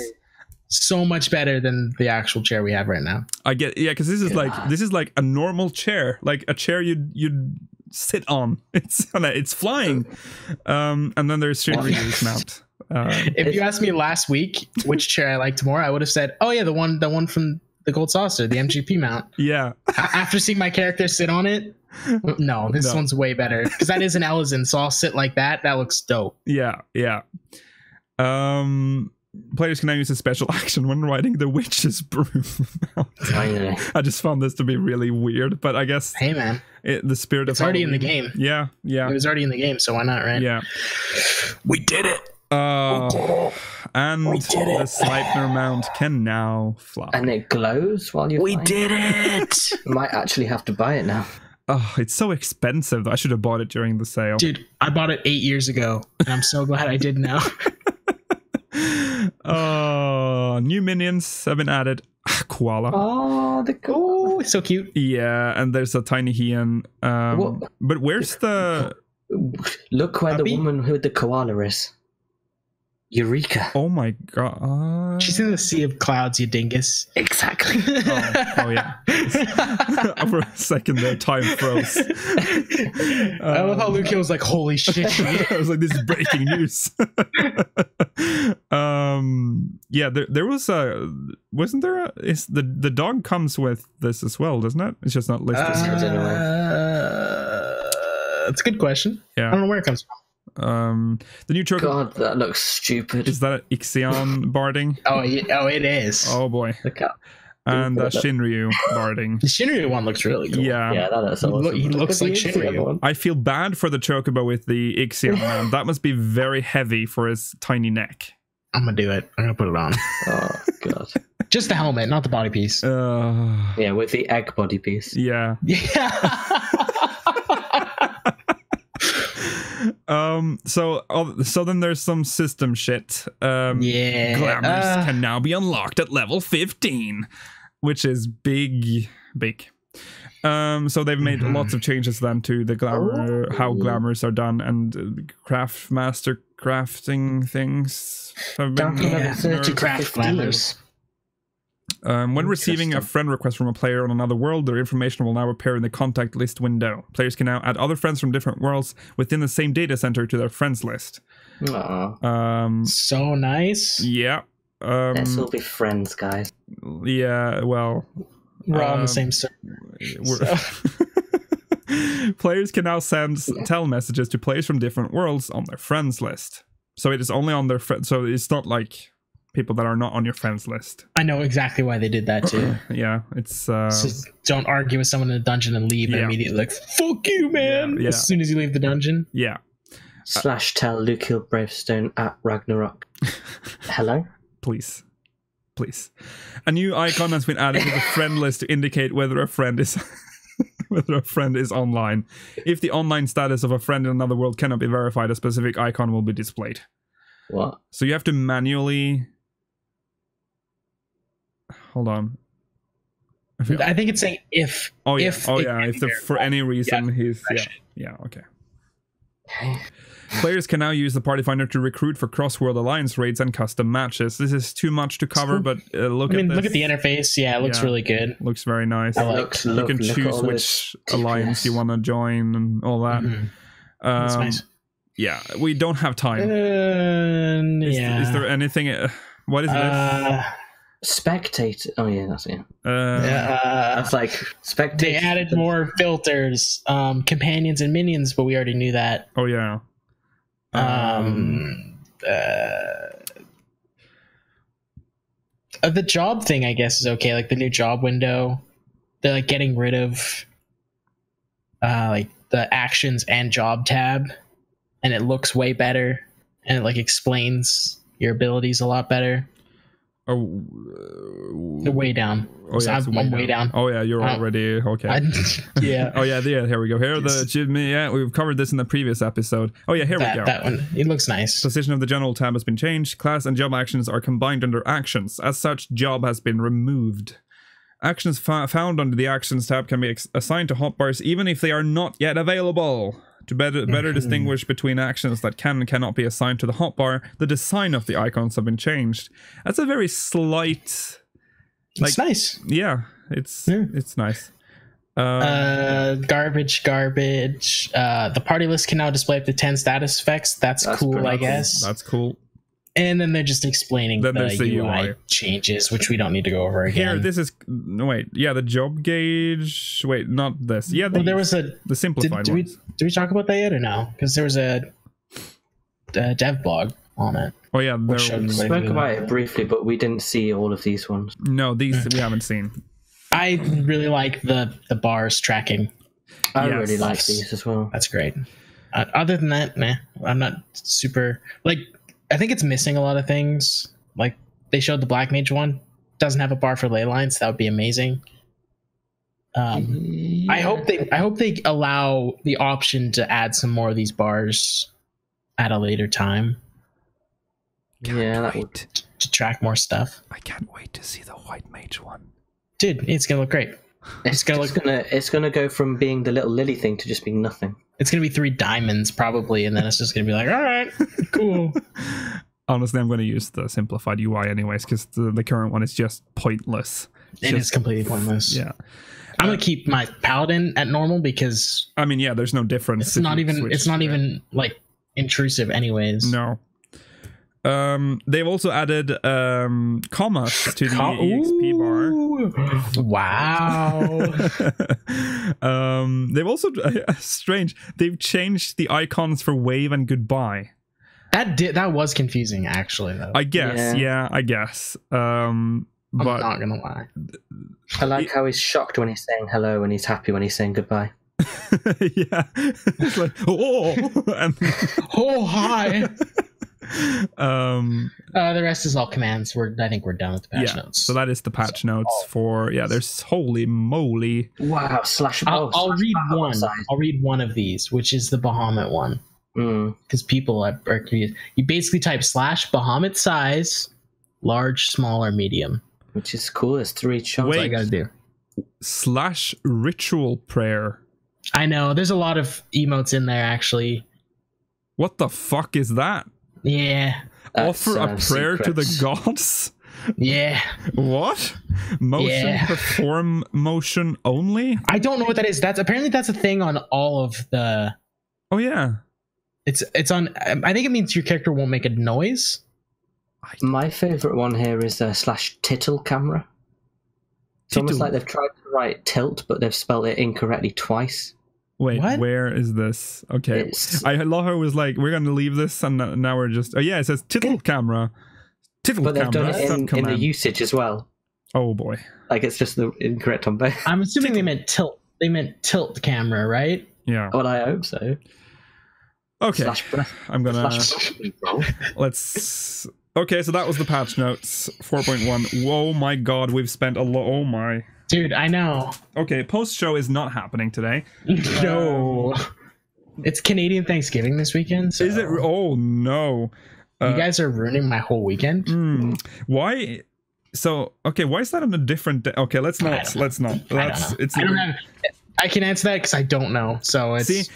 So much better than the actual chair we have right now. I get, yeah, because this is like a normal chair, like a chair you'd sit on. It's flying, and then there's Shinryu's mount. If you asked me last week which chair I liked more, I would have said, "Oh yeah, the one from the Gold Saucer, the MGP mount." Yeah. After seeing my character sit on it, no, this one's way better because that is an Elysian, so I'll sit like that. That looks dope. Yeah, yeah. Players can now use a special action when riding the witch's broom. I just found this to be really weird, but I guess hey man, the spirit it's of already Halloween. In the game. Yeah, yeah. It was already in the game, so why not, right? Yeah, we did it. And the Sleipnir mount can now fly. And it glows while you're We flying. did it! Might actually have to buy it now. Oh, it's so expensive. I should have bought it during the sale. Dude, I bought it 8 years ago, and I'm so glad I did now. New minions have been added. Koala. Oh, the cool. So cute. Yeah, and there's a tiny Heian. But where's the... Look where the woman with the koala is. Eureka. Oh my god. She's in the sea of clouds, you dingus. Exactly. Oh yeah. For a second there, time froze. I love how Luke was like, holy shit. I was like, this is breaking news. Yeah, there was a... Wasn't there a... The dog comes with this as well, doesn't it? It's just not listed. That's a good question. Yeah. I don't know where it comes from. The new choker. God, that looks stupid. Is that an Ixion barding? Oh, it is. Oh boy. And Shinryu barding. The Shinryu one looks really cool. Yeah, that is awesome. He looks like Shinryu. I feel bad for the chocobo with the Ixion man. That must be very heavy for his tiny neck. I'm gonna do it. I'm gonna put it on. Oh god. Just the helmet, not the body piece. Yeah, with the egg body piece. Yeah. Yeah. So then there's some system shit. Yeah. Glamours can now be unlocked at level 15, which is big. So they've made lots of changes then to the glamour, how glamours are done, and craft master crafting things have been to craft glamours. When receiving a friend request from a player on another world, their information will now appear in the contact list window. Players can now add other friends from different worlds within the same data center to their friends list. So nice. Yeah. Let's all be friends, guys. Yeah, well... We're all on the same server. Players can now send tell messages to players from different worlds on their friends list. So it is only on their friends. So it's not like people that are not on your friends list. I know exactly why they did that too. Yeah, it's so don't argue with someone in a dungeon and leave and immediately like, fuck you, man. Yeah. As soon as you leave the dungeon. Yeah. / tell Luke Hill Bravestone at Ragnarok. Hello? Please. A new icon has been added to the friend list to indicate whether a friend is online. If the online status of a friend in another world cannot be verified, a specific icon will be displayed. What? So you have to manually... Hold on. I think it's saying if. If for any reason he's... Yeah, okay. Okay. Players can now use the Party Finder to recruit for cross-world alliance raids and custom matches. This is too much to cover, but look at this. Look at the interface. Yeah, it looks really good. Looks very nice. You can choose which alliance you want to join and all that. That's nice. Yeah, we don't have time. Is there anything? What is this? Spectator. Oh yeah, that's it. That's like spectator. They added more filters, companions and minions, but we already knew that. Oh yeah. The job thing, I guess, is okay. Like the new job window, they're like getting rid of like the actions and job tab, and it looks way better, and it like explains your abilities a lot better. Oh, they're way down. Oh yeah, I'm way down. Oh yeah, you're already okay. Yeah. Oh yeah, here we go. Here we've covered this in the previous episode. Oh yeah, here we go. That one, it looks nice. Position of the general tab has been changed. Class and job actions are combined under actions. As such, job has been removed. Actions found under the actions tab can be assigned to hotbars even if they are not yet available. To better distinguish between actions that can and cannot be assigned to the hotbar, the design of the icons have been changed. That's a very slight... It's nice. Yeah, it's nice. Garbage. The party list can now display up to 10 status effects. That's cool, I guess. That's cool. And then they're just explaining the UI changes, which we don't need to go over again. Here, this is... No, wait. Yeah, the job gauge... Wait, not this. Yeah, there was the simplified ones. Did we talk about that yet or no? Because there was a dev blog on it. Oh, yeah. We spoke about it briefly, but we didn't see all of these ones. No, these we haven't seen. I really like the bars tracking. I really like these as well. That's great. Other than that, nah, I'm not super... Like... I think it's missing a lot of things. Like they showed the Black Mage one doesn't have a bar for ley lines. That would be amazing. I hope they allow the option to add some more of these bars at a later time. That would to track more stuff. I can't wait to see the White Mage one. Dude, it's gonna look great. It's gonna go from being the little lily thing to just being nothing. It's gonna be 3 diamonds probably, and then it's just gonna be like, all right, cool. Honestly, I'm gonna use the simplified UI anyways because the current one is just pointless. It is completely pointless. Yeah, I'm gonna keep my paladin at normal because I mean, yeah, there's no difference. It's not even like intrusive, anyways. No. They've also added commas to the EXP bar. Wow. They've also strange. They've changed the icons for wave and goodbye. That was confusing, actually. Though. I guess. Yeah, I guess. But I'm not gonna lie. I like how he's shocked when he's saying hello and he's happy when he's saying goodbye. Yeah. It's like and hi. The rest is all commands. I think we're done with the patch notes. So that is the patch notes for there's holy moly. Wow, I'll read one. I'll read one of these, which is the Bahamut one. Because people are confused. You basically type /Bahamut size, large, small, or medium. Which is cool. There's 3 chunks. Wait, I gotta do. /ritual prayer. I know. There's a lot of emotes in there, actually. What the fuck is that? Yeah. Offer a prayer to the gods? Yeah. What? Motion perform motion only? I don't know what that is. Apparently that's a thing on all of the... Oh, yeah. It's on... I think it means your character won't make a noise. My favorite one here is /tittle camera. It's almost like they've tried to write tilt, but they've spelled it incorrectly twice. Wait, what? Where is this? Okay. I love how it was like, we're going to leave this, and now we're just... Oh, yeah, it says tittle camera. Tittle camera. But they've done it in the usage as well. Oh, boy. Like, it's just the incorrect on both. I'm assuming they meant tilt. They meant tilt camera, right? Yeah. Well, I hope so. Okay. I'm going to... Let's... Okay, so that was the patch notes. 4.1. Whoa, my God, we've spent a lot... Oh, my... Dude, I know. Okay, post-show is not happening today. No. It's Canadian Thanksgiving this weekend. So. Is it? Oh, no. You guys are ruining my whole weekend? Why? So, okay, why is that on a different day? Okay, let's not. I don't have... I can answer that because I don't know. So it's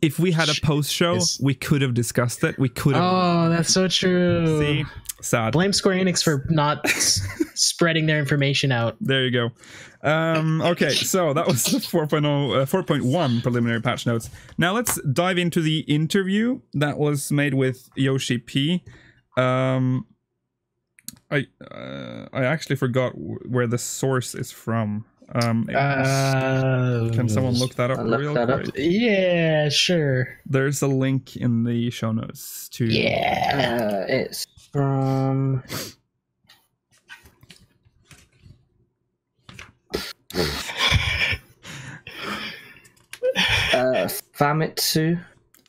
if we had a post show, we could have discussed it. We could have. Oh, that's so true. See, sad. Blame Square Enix for not spreading their information out. There you go. Okay, so that was the 4.1 preliminary patch notes. Now let's dive into the interview that was made with Yoshi-P. I actually forgot where the source is from. Can someone look that up real quick? Yeah, sure. There's a link in the show notes too. Yeah, it's from Famitsu.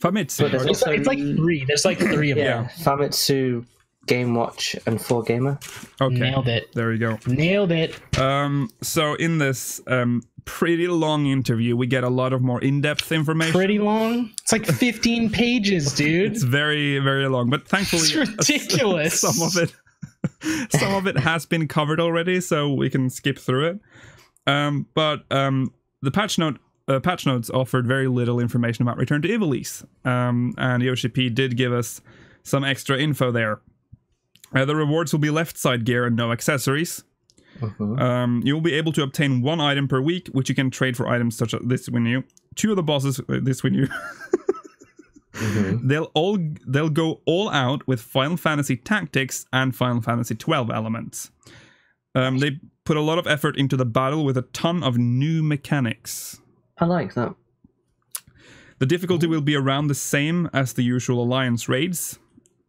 It's like three. There's like three of them. Famitsu, Game Watch, and 4Gamer. Okay, nailed it. There we go. Nailed it. So in this pretty long interview, we get a lot of more in-depth information. Pretty long? It's like 15 pages, dude. It's very, very long, but thankfully, it's ridiculous. Some of it has been covered already, so we can skip through it. But the patch notes offered very little information about Return to Ivalice, and Yoshi-P did give us some extra info there. The rewards will be left side gear and no accessories. You'll be able to obtain 1 item per week, which you can trade for items such as this menu. 2 of the bosses, this menu. They'll go all out with Final Fantasy Tactics and Final Fantasy XII elements. They put a lot of effort into the battle with a ton of new mechanics. I like that. The difficulty will be around the same as the usual Alliance raids,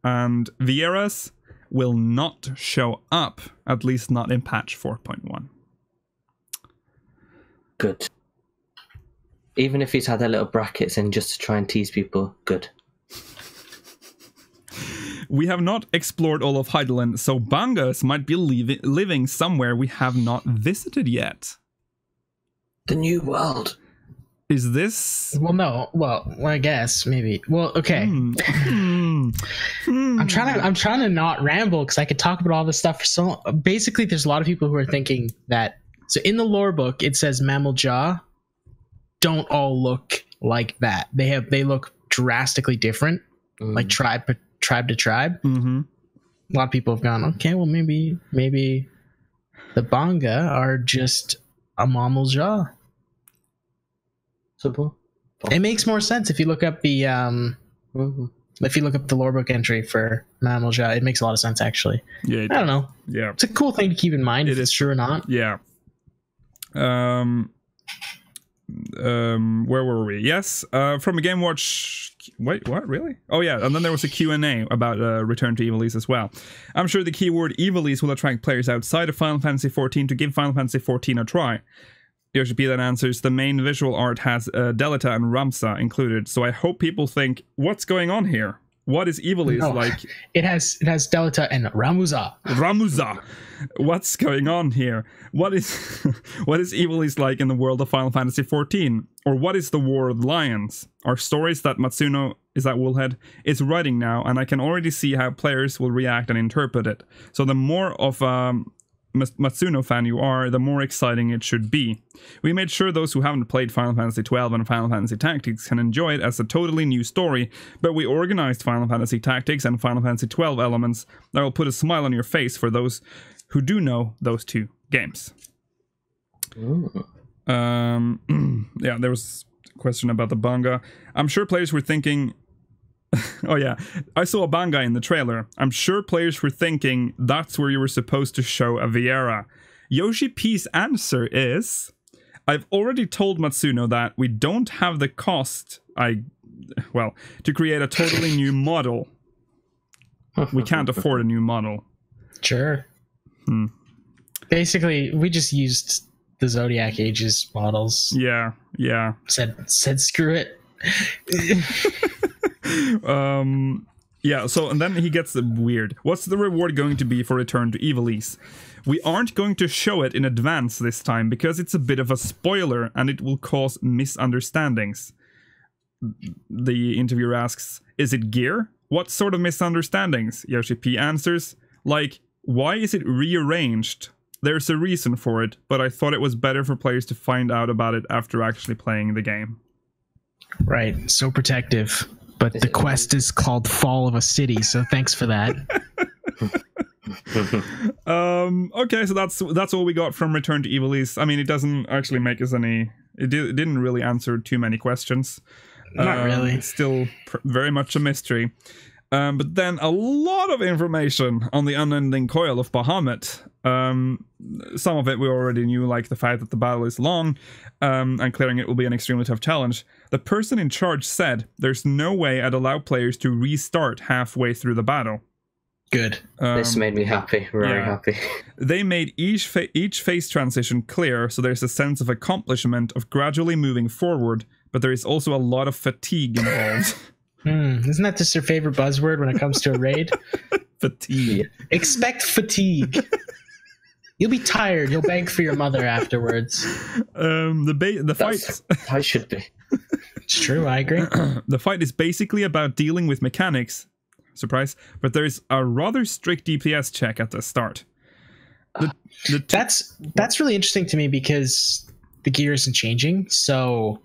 and Vieras will not show up, at least not in patch 4.1. Good. Even if he's had their little brackets in just to try and tease people, good. We have not explored all of Heidelin, so Bangas might be living somewhere we have not visited yet. The New World. Is this... Well, no. Well, I guess, maybe. Well, okay. I'm trying to not ramble because I could talk about all this stuff for so long. Basically, there's a lot of people who are thinking that... So in the lore book, it says Mammal Jaw don't all look like that. They look drastically different, like tribe to tribe. A lot of people have gone, okay, well, maybe the Banga are just a Mammal Jaw. Simple. It makes more sense if you look up the if you look up the lore book entry for Mammal Jaw. It makes a lot of sense, actually. Yeah, I don't know. Yeah, it's a cool thing to keep in mind if it's true or not. Yeah. Where were we? Yes, from a Game Watch. Wait, what? Really? Oh yeah, and then there was a Q&A about Return to Ivalice as well. I'm sure the keyword Ivalice will attract players outside of Final Fantasy XIV to give Final Fantasy XIV a try. Yoshi-P then answers, the main visual art has Delita and Ramsa included, so I hope people think, what's going on here? What is Ivalice like? It has Delita and Ramusa. Ramusa! What's going on here? What is Ivalice like in the world of Final Fantasy XIV? Or what is the War of the Lions? Are stories that Matsuno, is that Woolhead, is writing now, and I can already see how players will react and interpret it. So the more of Matsuno fan you are, the more exciting it should be. We made sure those who haven't played Final Fantasy XII and Final Fantasy Tactics can enjoy it as a totally new story, but we organized Final Fantasy Tactics and Final Fantasy XII elements that will put a smile on your face for those who do know those two games. Yeah, there was a question about the Banga. I'm sure players were thinking... Oh yeah, I saw a Banga in the trailer. I'm sure players were thinking that's where you were supposed to show a Viera. Yoshi-P's answer is, I've already told Matsuno that we don't have the cost, to create a totally new model. We can't afford a new model. Sure. Basically, we just used the Zodiac Ages models. Yeah. Said screw it. Yeah, so and then he gets weird. What's the reward going to be for Return to Ivalice? We aren't going to show it in advance this time because it's a bit of a spoiler and it will cause misunderstandings. The interviewer asks, is it gear? What sort of misunderstandings? Yoshi-P answers, like, why is it rearranged? there's a reason for it, but I thought it was better for players to find out about it after actually playing the game. Right, so protective. But the quest is called Fall of a City, so thanks for that. Okay, so that's all we got from Return to Evil East. I mean, it doesn't actually make us any... It didn't really answer too many questions. Not really. It's still very much a mystery. But then a lot of information on the unending coil of Bahamut. Some of it we already knew, like the fact that the battle is long, and clearing it will be an extremely tough challenge. The person in charge said there's no way I'd allow players to restart halfway through the battle. Good. This made me happy, very happy. They made each phase transition clear, so there's a sense of accomplishment of gradually moving forward, but there is also a lot of fatigue involved. Isn't that just your favorite buzzword when it comes to a raid? Fatigue. Expect fatigue. You'll be tired. You'll beg for your mother afterwards. The fight. I should be. It's true. I agree. The fight is basically about dealing with mechanics. Surprise! But there's a rather strict DPS check at the start. That's really interesting to me because the gear isn't changing, so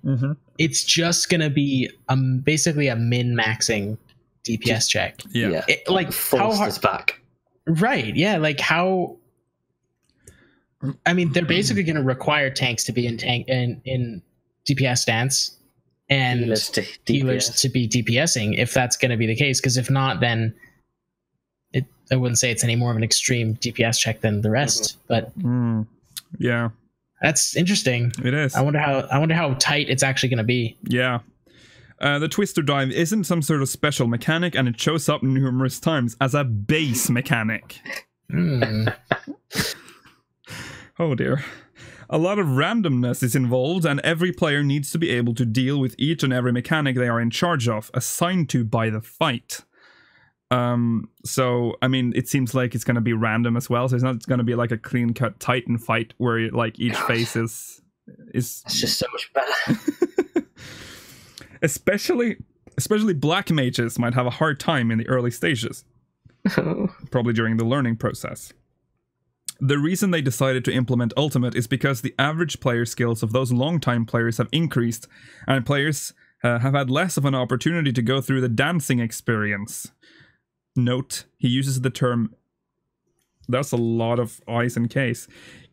it's just gonna be basically a min-maxing DPS check. Yeah. Like how hard us back. Right? Yeah. Like how. I mean, they're basically going to require tanks to be in DPS stance and healers to be DPSing if that's going to be the case. Because if not, then I wouldn't say it's any more of an extreme DPS check than the rest. But yeah, that's interesting. It is. I wonder how tight it's actually going to be. Yeah. The Twister Dive isn't some sort of special mechanic, and it shows up numerous times as a base mechanic. Oh dear. A lot of randomness is involved, and every player needs to be able to deal with each and every mechanic they are in charge of, assigned to by the fight. So, I mean, it seems like it's going to be random as well, so it's not going to be like a clean-cut Titan fight where like each phase is... It's just so much better. Especially black mages might have a hard time in the early stages. Probably during the learning process. The reason they decided to implement Ultimate is because the average player skills of those long-time players have increased, and players have had less of an opportunity to go through the dancing experience. Note, he uses the term, that's a lot of I's and K's,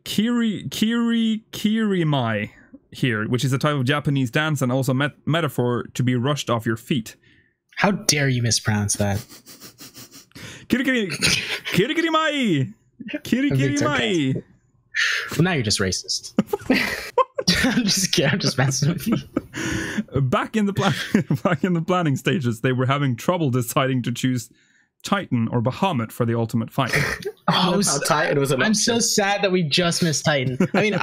kirimai here, which is a type of Japanese dance and also metaphor to be rushed off your feet. How dare you mispronounce that? Kirimai! Kirimai! Well, now you're just racist. I'm just kidding. I'm just messing with you. Back in the planning stages, they were having trouble deciding to choose Titan or Bahamut for the ultimate fight. Titan was an option. I'm so sad that we just missed Titan. I mean,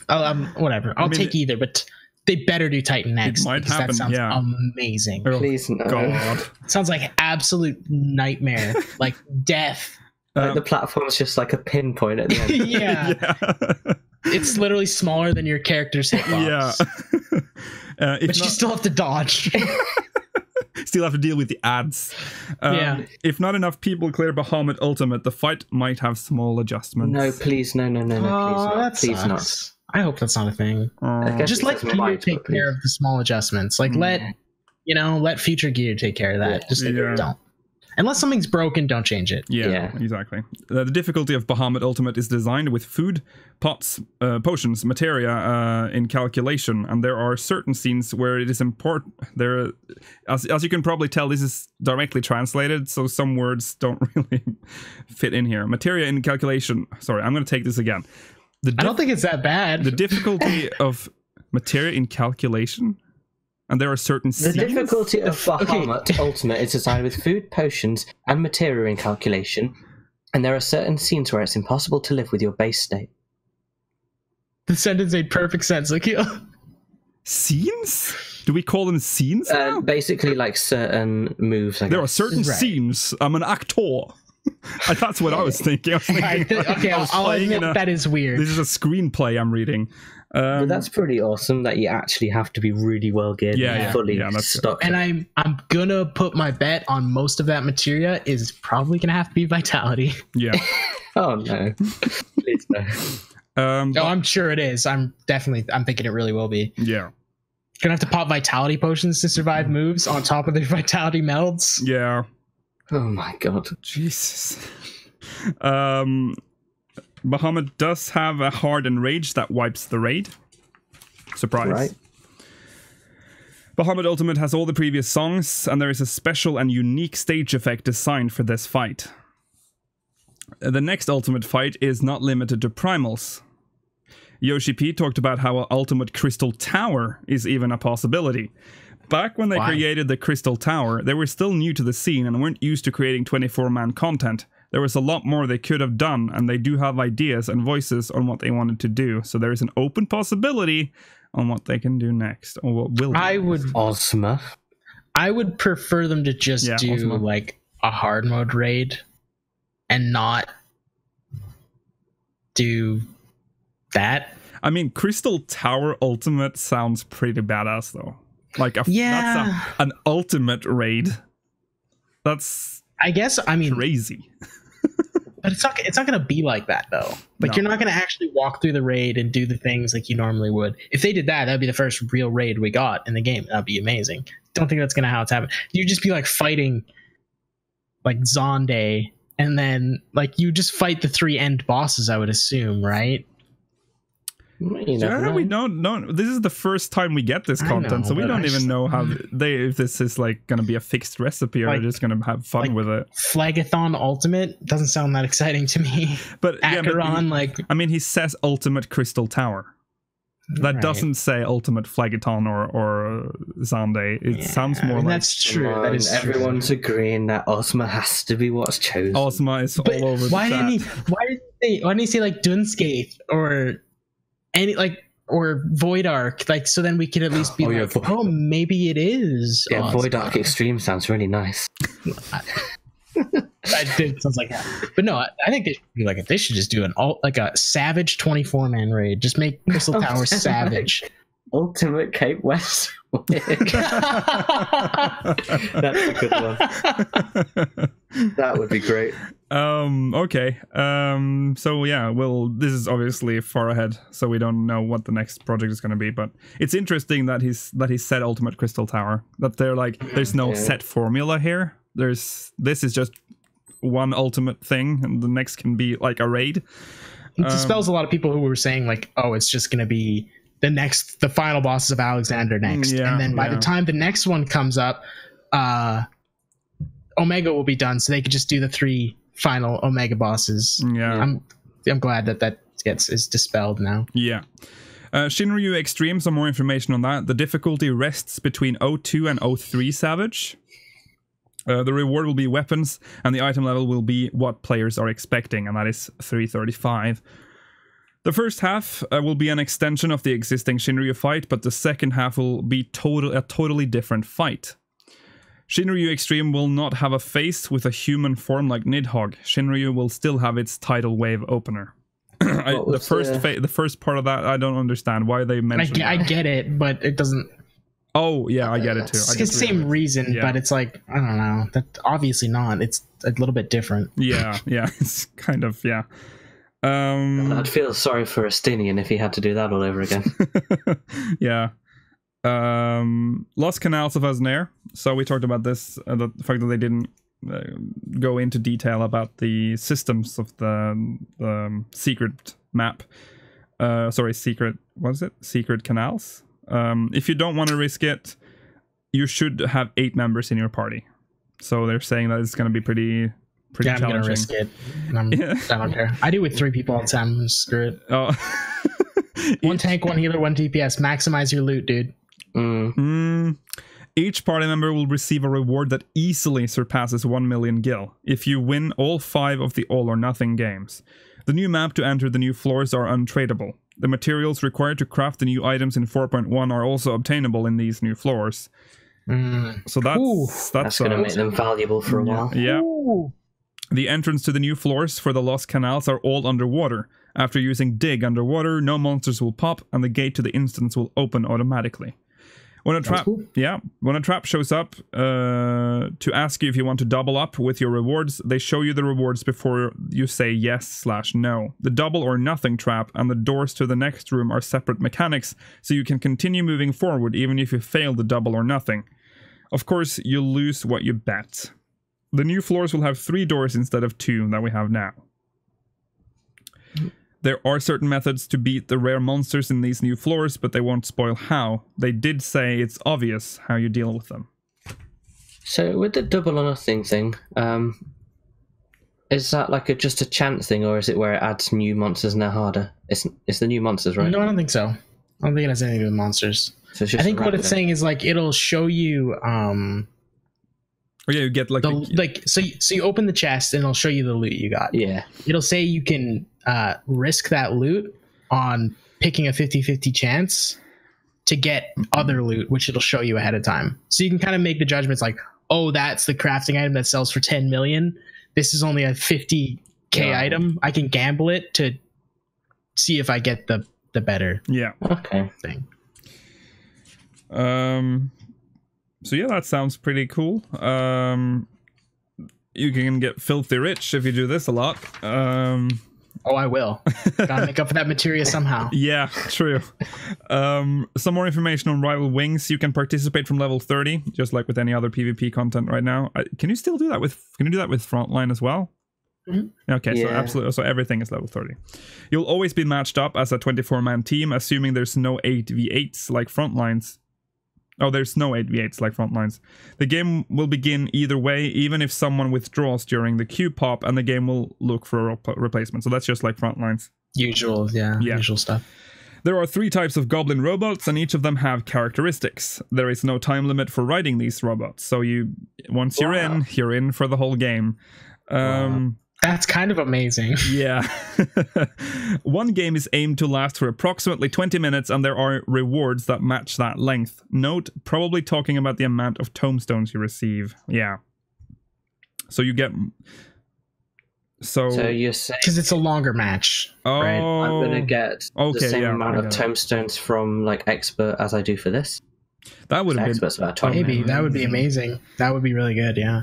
I'm whatever. I'll take either, but they better do Titan next. It might happen. That sounds amazing. Please no. God. It sounds like absolute nightmare, like death. Like the platform's just like a pinpoint at the end. Yeah. It's literally smaller than your character's hitbox. Yeah. But you still have to dodge. Still have to deal with the ads. If not enough people clear Bahamut Ultimate, the fight might have small adjustments. No, please, no, please not. Please not. I hope that's not a thing. Just let gear take care of the small adjustments. Like let future gear take care of that. Just don't. Unless something's broken, don't change it. Yeah. Exactly. The difficulty of Bahamut Ultimate is designed with food, pots, potions, materia in calculation, and there are certain scenes where it is important. There, as you can probably tell, this is directly translated, so some words don't really fit in here. Materia in calculation. Sorry, I'm going to take this again. I don't think it's that bad. The difficulty of materia in calculation. And there are certain scenes. The difficulty of Bahamut Ultimate is designed with food, potions, and materia in calculation, and there are certain scenes where it's impossible to live with your base state. The sentence made perfect sense. Like, scenes? Do we call them scenes now? Basically, like certain moves. There are certain scenes. I'm an actor. That's what I was thinking. I'll admit that is weird. This is a screenplay I'm reading. But that's pretty awesome that you actually have to be really well geared and fully stocked. And I'm gonna put my bet on most of that materia is probably gonna have to be vitality. Yeah. Oh no. Please. I'm sure it is. I'm thinking it really will be. Yeah. Gonna have to pop vitality potions to survive moves on top of their vitality melds. Yeah. Oh my god. Jesus. Bahamut does have a hard enrage that wipes the raid. Surprise. Right. Bahamut Ultimate has all the previous songs, and there is a special and unique stage effect designed for this fight. The next Ultimate fight is not limited to primals. Yoshi-P talked about how Ultimate Crystal Tower is even a possibility. Back when they created the Crystal Tower, they were still new to the scene and weren't used to creating 24-man content. There was a lot more they could have done, and they do have ideas and voices on what they wanted to do. So there is an open possibility on what they can do next, or what will do. Ozma. I would prefer them to just do Ozma. like a hard mode raid and not do that. I mean, Crystal Tower Ultimate sounds pretty badass, though. Like, that's an ultimate raid. That's, I guess, I mean, crazy. but it's not going to be like that, though. Like, you're not going to actually walk through the raid and do the things like you normally would. If they did that, that'd be the first real raid we got in the game. That'd be amazing. Don't think that's going to how it's happening. You'd just be like fighting like Zonde, and then like you just fight the 3 end bosses, I would assume, right? We don't. This is the first time we get this content, so we don't even know how if this is like going to be a fixed recipe or like, they're just going to have fun with it. Flagathon Ultimate doesn't sound that exciting to me. But Acheron, he says Ultimate Crystal Tower. That doesn't say Ultimate Flagathon or Zonde. It sounds more like... That's true. That is everyone's agreeing that Ozma has to be what's chosen. Ozma is all over the chat. Why didn't he say like Dunscape or any or Void Arc? Like, so then we could at least be maybe it is. Yeah, Ozma. Void Arc Extreme sounds really nice. It sounds like that. But no, I think they should be like they should just do a Savage 24-man raid. Just make Crystal Tower Savage. Ultimate Cape West. That's a good one. That would be great. Okay. So yeah, this is obviously far ahead, so we don't know what the next project is going to be, but it's interesting that he said Ultimate Crystal Tower. That they're like, there's no set formula here. This is just one ultimate thing, and the next can be like a raid. It dispels a lot of people who were saying like, oh, it's just going to be the final bosses of Alexander next, and then by the time the next one comes up, Omega will be done, so they could just do the 3 final Omega bosses. Yeah, I'm glad that is dispelled now. Yeah. Shinryu Extreme, some more information on that. The difficulty rests between 02 and 03 Savage. The reward will be weapons, and the item level will be what players are expecting, and that is 335. The first half will be an extension of the existing Shinryu fight, but the second half will be a totally different fight. Shinryu Extreme will not have a face with a human form like Nidhogg. Shinryu will still have its tidal wave opener. The first part of that, I don't understand why they mentioned I get it, but it doesn't... Oh, yeah, I get it too. It's the same reason, but it's like, I don't know. That obviously not. It's a little bit different. Yeah, it's kind of, yeah. I'd feel sorry for Estinian if he had to do that all over again. Yeah. Lost Canals of Asnair. So we talked about this, the fact that they didn't go into detail about the systems of the secret map. Secret canals. If you don't want to risk it, you should have 8 members in your party. So they're saying that it's going to be pretty challenging. I'm going to risk it. I don't care. I do with 3 people all the time. Screw it. Oh. 1 tank, 1 healer, 1 DPS. Maximize your loot, dude. Each party member will receive a reward that easily surpasses 1 million gil if you win all 5 of the All or Nothing games. The new map to enter the new floors are untradeable. The materials required to craft the new items in 4.1 are also obtainable in these new floors. So that's going to make them valuable for a while. Yeah. The entrance to the new floors for the Lost Canals are all underwater. After using Dig underwater, no monsters will pop, and the gate to the instance will open automatically. When a trap, cool. when a trap shows up to ask you if you want to double up with your rewards, they show you the rewards before you say yes/no. The double or nothing trap and the doors to the next room are separate mechanics, so you can continue moving forward even if you fail the double or nothing. Of course, you'll lose what you bet. The new floors will have 3 doors instead of 2 that we have now. There are certain methods to beat the rare monsters in these new floors, but they won't spoil how. They did say it's obvious how you deal with them. So with the double or nothing thing, is that like just a chance thing, or is it where it adds new monsters and they're harder? It's the new monsters, right? No, I don't think so. I don't think it has anything to do with monsters. So it's just I think what it's saying is like it'll show you. Or yeah, you get like so you open the chest and it'll show you the loot you got. Yeah. It'll say you can risk that loot on picking a 50-50 chance to get other loot, which it'll show you ahead of time. So you can kind of make the judgments like, oh, that's the crafting item that sells for 10 million. This is only a 50k item. I can gamble it to see if I get the better thing. So yeah, that sounds pretty cool. You can get filthy rich if you do this a lot. Oh, I will. Gotta make up for that materia somehow. Yeah, true. Some more information on Rival Wings. You can participate from level 30, just like with any other PvP content right now. Can you still do that with? Can you do that with Frontline as well? Mm-hmm. Okay, so absolutely. So everything is level 30. You'll always be matched up as a 24-man team, assuming there's no 8v8s like Frontlines. Oh, there's no 8v8s like Frontlines. The game will begin either way, even if someone withdraws during the queue pop, and the game will look for a replacement. So that's just like Frontlines. Usual stuff. There are 3 types of goblin robots, and each of them have characteristics. There is no time limit for riding these robots, so once you're in for the whole game. That's kind of amazing. Yeah. One game is aimed to last for approximately 20 minutes, and there are rewards that match that length. Note, probably talking about the amount of tomestones you receive. Yeah. So you get... So you're saying... Because it's a longer match, right? I'm going to get the same amount of tomestones from like Expert as I do for this? That would have been... About 20 maybe. That would be amazing. That would be really good, yeah.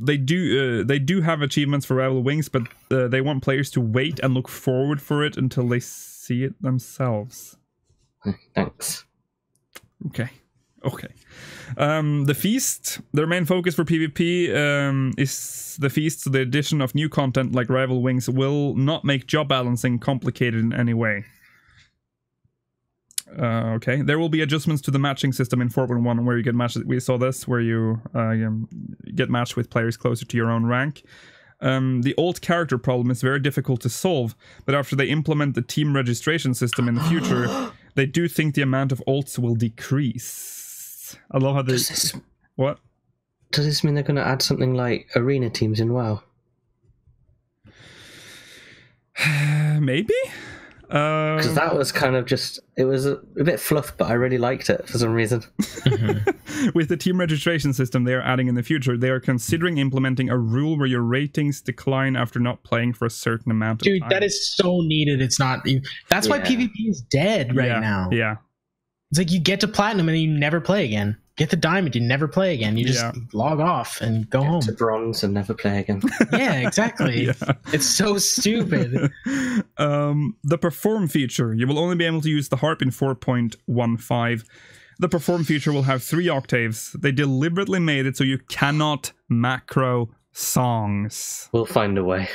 They do have achievements for Rival Wings, but they want players to wait and look forward for it until they see it themselves. Thanks. Okay. The Feast. Their main focus for PvP is the Feast, so the addition of new content like Rival Wings will not make job balancing complicated in any way. Okay, there will be adjustments to the matching system in 4.1 where you get matched. We saw this where you get matched with players closer to your own rank. The alt character problem is very difficult to solve, but after they implement the team registration system in the future, they do think the amount of alts will decrease. I love how they... What? Does this mean they're going to add something like arena teams in WoW? Maybe? Because that was kind of just... It was a bit fluff, but I really liked it for some reason. With the team registration system they are adding in the future, they are considering implementing a rule where your ratings decline after not playing for a certain amount of time. Dude, that is so needed. It's not... That's why PvP is dead right now. Yeah. It's like you get to Platinum and then you never play again. Get the Diamond, you never play again. You just log off and go home. Get to Bronze and never play again. Yeah, exactly. It's so stupid. The Perform feature. You will only be able to use the harp in 4.15. The Perform feature will have 3 octaves. They deliberately made it so you cannot macro songs. We'll find a way.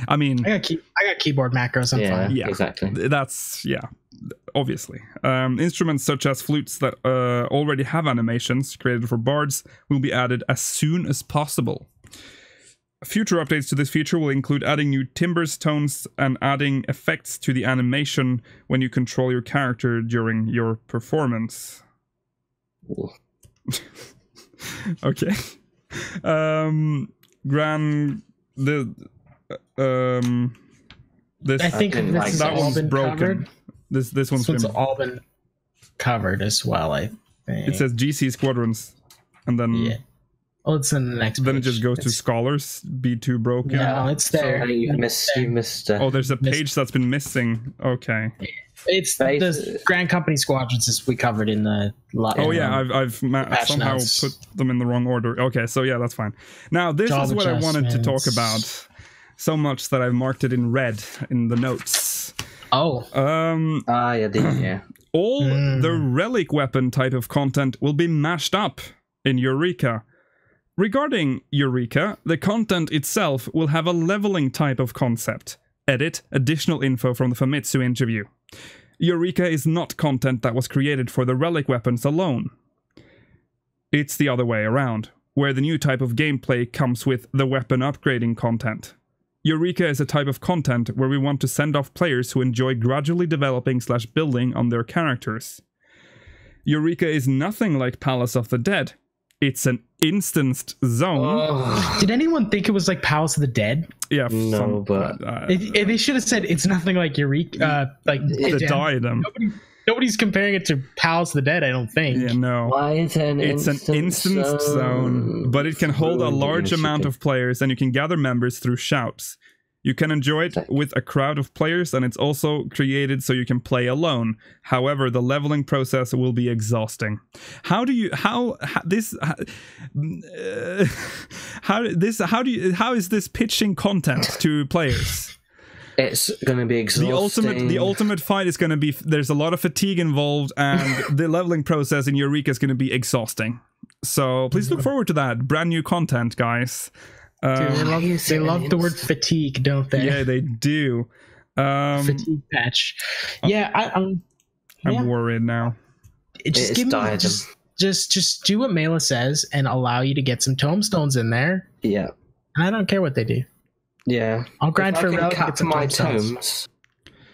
I mean... I got keyboard macros, I'm fine. Yeah, exactly. That's... obviously. Instruments such as flutes that already have animations created for bards will be added as soon as possible. Future updates to this feature will include adding new timbres, tones, and adding effects to the animation when you control your character during your performance. Okay. I think that one's broken. Covered. This one's all been covered as well, I think. It says GC Squadrons, and then it's in the next then page. It just goes to Scholars, B2 broken. No, it's there. You missed there's a page that's been missing. Okay. It's the Grand Company Squadrons as we covered in the... I've somehow notes. put them in the wrong order. Okay, so yeah, that's fine. Now, this is what I wanted to talk about. So much that I've marked it in red in the notes. Oh. Yeah. All the relic weapon type of content will be mashed up in Eureka. Regarding Eureka, the content itself will have a leveling type of concept. Edit, additional info from the Famitsu interview. Eureka is not content that was created for the relic weapons alone. It's the other way around, where the new type of gameplay comes with the weapon upgrading content. Eureka is a type of content where we want to send off players who enjoy gradually developing / building on their characters. Eureka is nothing like Palace of the Dead. It's an instanced zone. Did anyone think it was like Palace of the Dead? Yeah, no, but they should have said it's nothing like Eureka, like the diadem. Nobody's comparing it to Palace of the Dead, I don't think. Yeah, no. Why is it it's an instanced zone, but it can hold a large amount of players, and you can gather members through shouts. You can enjoy it with a crowd of players, and it's also created so you can play alone. However, the leveling process will be exhausting. How is this pitching content to players? It's going to be exhausting. The ultimate fight is going to be, there's a lot of fatigue involved, and the leveling process in Eureka is going to be exhausting. So please look forward to that. Brand new content, guys. Dude, they love the word fatigue, don't they? Yeah, they do. Fatigue patch. Yeah, I'm worried now. Just give me just do what Mela says and allow you to get some tomestones in there. Yeah. And I don't care what they do. Yeah. I'll grind for a relic. Cap my tomes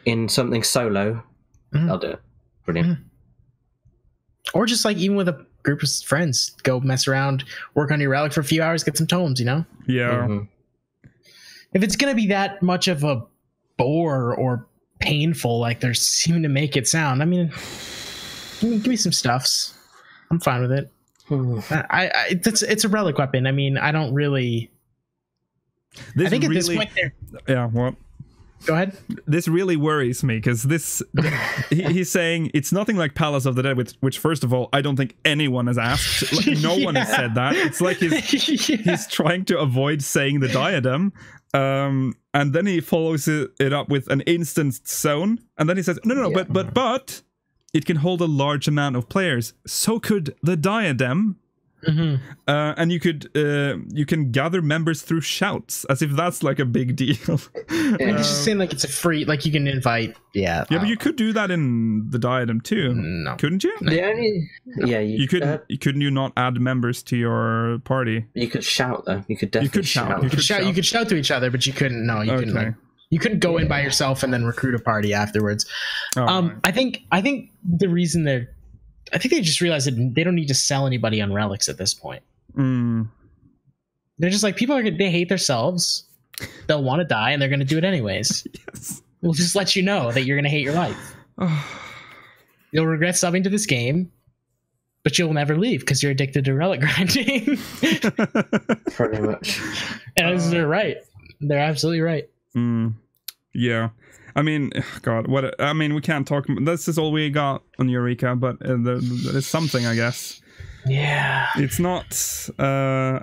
in something solo. I'll do it. Brilliant. Or just like even with a group of friends, go mess around, work on your relic for a few hours, get some tomes, you know? Yeah. If it's gonna be that much of a bore or painful like they're seeming to make it sound, I mean, give me some stuffs. I'm fine with it. It's a relic weapon. I mean, I don't really. I think at this point there. Yeah. What? Go ahead. This really worries me because he's saying it's nothing like Palace of the Dead, which first of all, I don't think anyone has asked. Like, no one has said that. It's like he's trying to avoid saying the diadem. And then he follows it up with an instanced zone. And then he says, no, but it can hold a large amount of players. So could the diadem. And you can gather members through shouts, as if that's like a big deal. I'm just saying, like, it's a free, like, you can invite. Yeah, but you could do that in the diadem too. No, couldn't you? You couldn't you not add members to your party? You could shout though. You could definitely shout. You could shout to each other, but you couldn't. No, you couldn't. Like, you couldn't go in by yourself and then recruit a party afterwards. Right. I think the reason I think they just realized that they don't need to sell anybody on relics at this point. They're just like, they hate themselves. They'll want to die and they're going to do it anyways. Yes. We'll just let you know that you're going to hate your life. You'll regret subbing to this game, but you'll never leave because you're addicted to relic grinding. Pretty much. And they're right. They're absolutely right. Yeah. I mean, God, we can't talk. This is all we got on Eureka, but there's something, I guess. Yeah. It's not.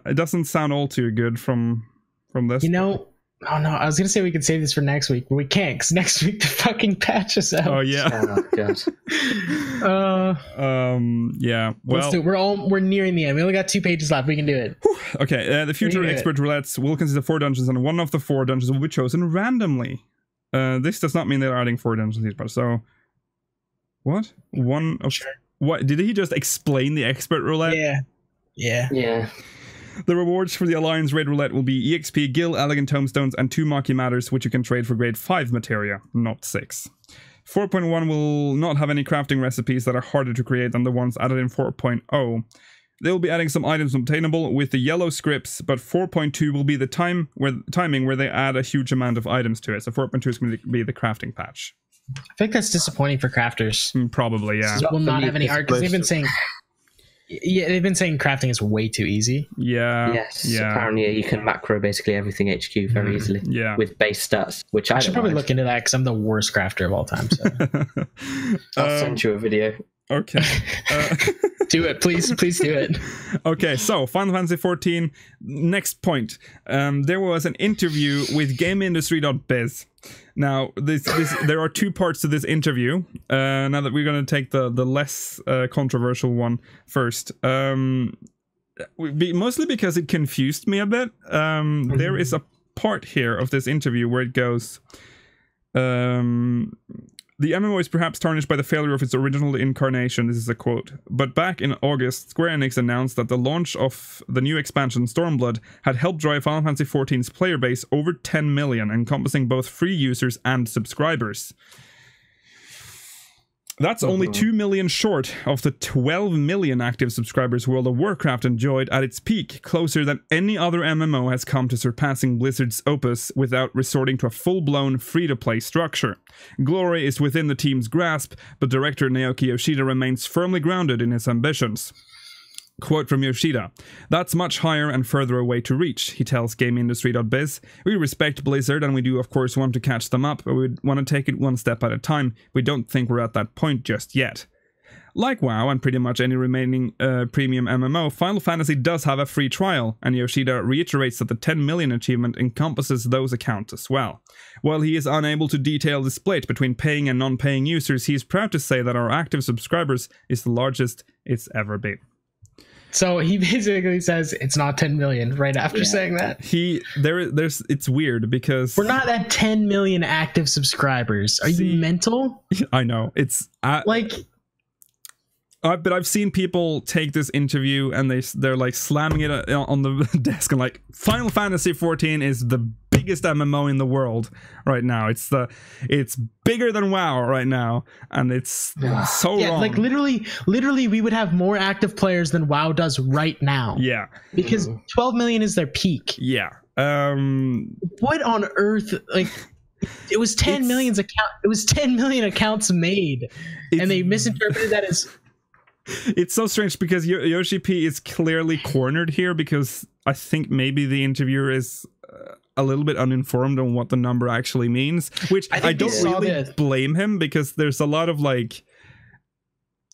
It doesn't sound all too good from this. You know. Oh no, I was gonna say we could save this for next week, but we can't because next week the fucking patch is out. Oh yeah. Oh god. Yeah. Well, let's do it. We're nearing the end. We only got 2 pages left. We can do it. Okay. The future expert roulettes will consider 4 dungeons, and one of the 4 dungeons will be chosen randomly. This does not mean they're adding 4 dungeons each part. So, what? What did he just explain the expert roulette? Yeah. The rewards for the Alliance Raid Roulette will be EXP, Gil, Elegant Tomestones, and 2 Maki Matters, which you can trade for grade 5 materia, not 6. 4.1 will not have any crafting recipes that are harder to create than the ones added in 4.0. They will be adding some items obtainable with the yellow scripts, but 4.2 will be the timing where they add a huge amount of items to it. So 4.2 is going to be the crafting patch. I think that's disappointing for crafters. Probably, yeah. Will not have any art because they've been saying. Yeah, they've been saying crafting is way too easy. Yeah. Yes. Yeah. Apparently, you can macro basically everything HQ very easily. Yeah. With base stats, which I should probably look into that because I'm the worst crafter of all time. So. I'll send you a video. Okay. Do it, please do it. Okay, so Final Fantasy XIV. Next point. There was an interview with GameIndustry.biz. Now, there are two parts to this interview. Now that we're going to take the less controversial one first. Mostly because it confused me a bit. There is a part here of this interview where it goes... the MMO is perhaps tarnished by the failure of its original incarnation, this is a quote. But back in August, Square Enix announced that the launch of the new expansion Stormblood had helped drive Final Fantasy XIV's player base over 10 million, encompassing both free users and subscribers. That's only 2 million short of the 12 million active subscribers World of Warcraft enjoyed at its peak, closer than any other MMO has come to surpassing Blizzard's opus without resorting to a full-blown free-to-play structure. Glory is within the team's grasp, but director Naoki Yoshida remains firmly grounded in his ambitions. Quote from Yoshida, "That's much higher and further away to reach," he tells GameIndustry.biz. "We respect Blizzard and we do of course want to catch them up, but we want to take it one step at a time. We don't think we're at that point just yet." Like WoW and pretty much any remaining premium MMO, Final Fantasy does have a free trial, and Yoshida reiterates that the 10 million achievement encompasses those accounts as well. While he is unable to detail the split between paying and non-paying users, he is proud to say that our active subscribers is the largest it's ever been. So he basically says it's not 10 million right after saying that. It's weird because we're not at 10 million active subscribers. Are you mental? I know. It's but I've seen people take this interview and they're like slamming it on the desk and like, Final Fantasy XIV is the biggest MMO in the world right now. It's bigger than WoW right now, and it's so wrong. Like literally we would have more active players than WoW does right now. Yeah. Because 12 million is their peak. Yeah. What on earth, like it was 10 million accounts made, and they misinterpreted that as... It's so strange because Yoshi-P is clearly cornered here because I think maybe the interviewer is a little bit uninformed on what the number actually means, which I don't really blame him, because there's a lot of like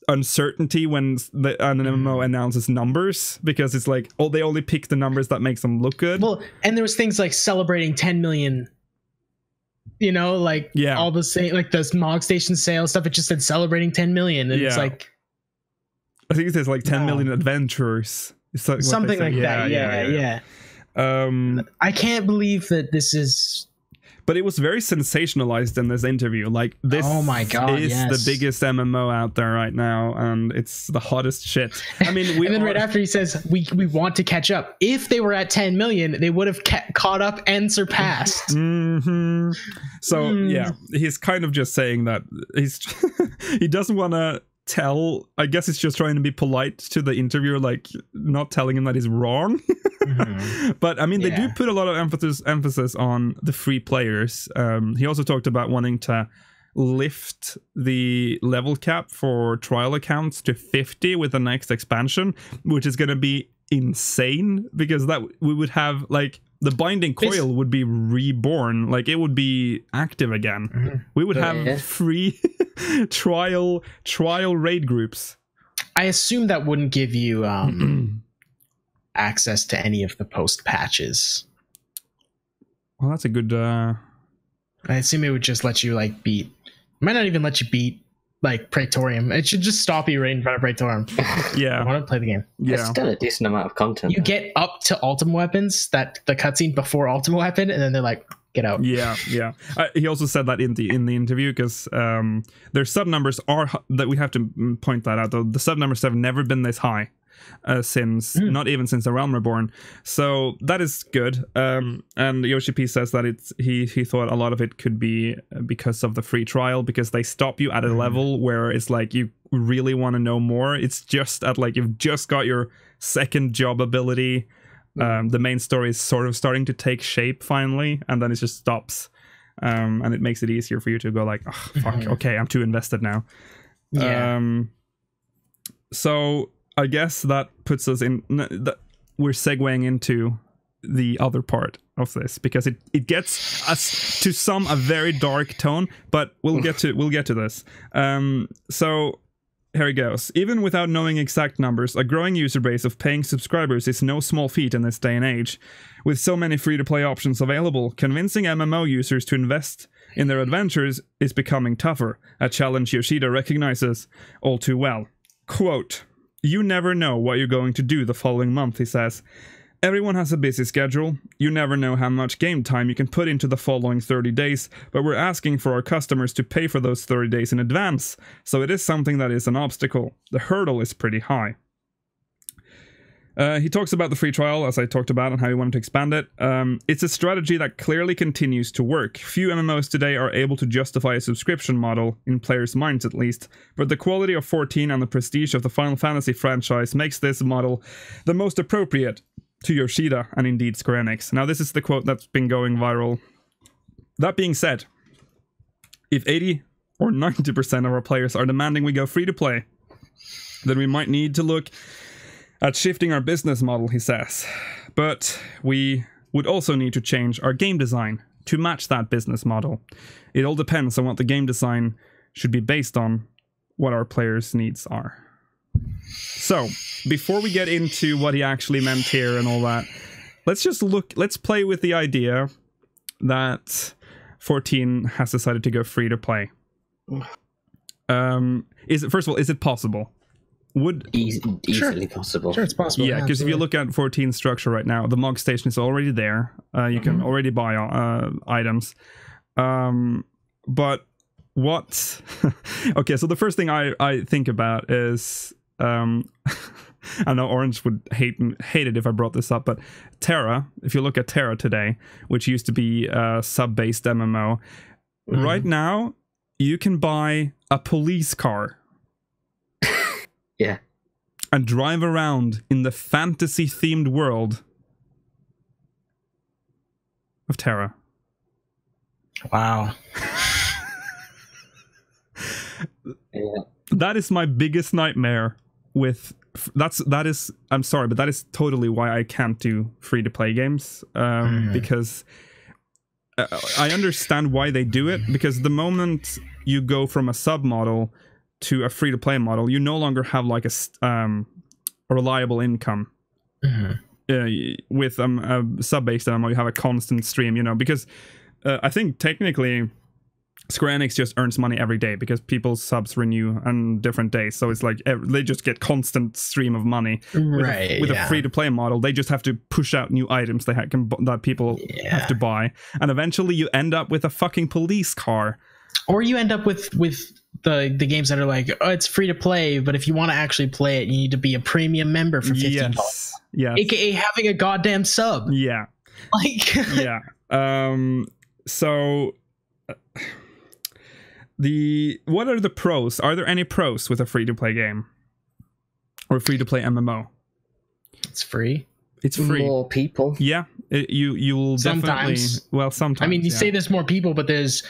uncertainty when an MMO announces numbers, because it's like, oh, they only pick the numbers that makes them look good. Well, and there was things like celebrating 10 million, you know, like all the same, like the Mog Station sales stuff, it just said celebrating 10 million, and it's like, I think it says like 10 million adventurers. It's like something like that. Yeah. I can't believe that this is... But it was very sensationalized in this interview. Like, this is the biggest MMO out there right now, and it's the hottest shit. I mean, and then right after he says, we want to catch up. If they were at 10 million, they would have caught up and surpassed. So, yeah, he's kind of just saying that he doesn't want to tell, I guess it's just trying to be polite to the interviewer, like not telling him that he's wrong. But I mean, they do put a lot of emphasis on the free players. He also talked about wanting to lift the level cap for trial accounts to 50 with the next expansion, which is going to be insane, because that we would have like the Binding Coil would be reborn, like it would be active again. We would have free trial raid groups. I assume that wouldn't give you access to any of the post patches. Well, that's a good I assume it would just let you like beat, might not even let you beat like Praetorium. It should just stop you right in front of Praetorium. Yeah, I want to play the game. It's still a decent amount of content. You get up to Ultima Weapons, that the cutscene before Ultima Weapon, and then they're like, get out. Yeah. He also said that in the interview, because their sub numbers are, that we have to point that out though, the sub numbers have never been this high since not even since the Realm Reborn, so that is good. And Yoshi-P says that he thought a lot of it could be because of the free trial, because they stop you at a level where it's like you really want to know more. It's just at like you've just got your second job ability. The main story is sort of starting to take shape finally, and then it just stops, and it makes it easier for you to go like, oh, fuck, okay, I'm too invested now. So I guess that puts us in... We're segueing into the other part of this, because it gets us to a very dark tone, but we'll get to this. So here it goes. Even without knowing exact numbers, a growing user base of paying subscribers is no small feat in this day and age. With so many free-to-play options available, convincing MMO users to invest in their adventures is becoming tougher, a challenge Yoshida recognizes all too well. Quote, "You never know what you're going to do the following month," he says. "Everyone has a busy schedule. You never know how much game time you can put into the following 30 days, but we're asking for our customers to pay for those 30 days in advance, so it is something that is an obstacle. The hurdle is pretty high." He talks about the free trial, as I talked about, and how he wanted to expand it. It's a strategy that clearly continues to work. Few MMOs today are able to justify a subscription model, in players' minds at least, but the quality of 14 and the prestige of the Final Fantasy franchise makes this model the most appropriate to Yoshida and indeed Square Enix. Now, this is the quote that's been going viral. That being said, if 80 or 90% of our players are demanding we go free to play, then we might need to look at shifting our business model, he says. But we would also need to change our game design to match that business model. It all depends on what the game design should be based on, what our players' needs are. So, before we get into what he actually meant here and all that, let's play with the idea that 14 has decided to go free to play. First of all, is it possible? Easily possible. Sure, it's possible. Yeah, because if you look at 14's structure right now, the MOG station is already there. You can already buy items. But what... Okay, so the first thing I think about is... I know Orange would hate it if I brought this up, but Terra, if you look at Terra today, which used to be a sub-based MMO, right now, you can buy a police car. Yeah. And drive around in the fantasy-themed world of Terra. Wow. Yeah. That is my biggest nightmare with... That is I'm sorry, but that is totally why I can't do free-to-play games. Because I understand why they do it, because the moment you go from a sub-model to a free-to-play model, you no longer have like a reliable income. With a sub-based MMO, you have a constant stream, you know, because I think technically Square Enix just earns money every day because people's subs renew on different days, so it's like they just get constant stream of money. Right. With a free-to-play model, they just have to push out new items that people have to buy, and eventually you end up with a fucking police car. Or you end up with the games that are like, oh, it's free to play, but if you want to actually play it, you need to be a premium member for $15. Yes. AKA having a goddamn sub. Yeah. Like yeah. So what are the pros? Are there any pros with a free-to-play game? Or free-to-play MMO? It's free. It's free. More people. Yeah. You'll definitely... Well, sometimes. I mean, you say there's more people, but there's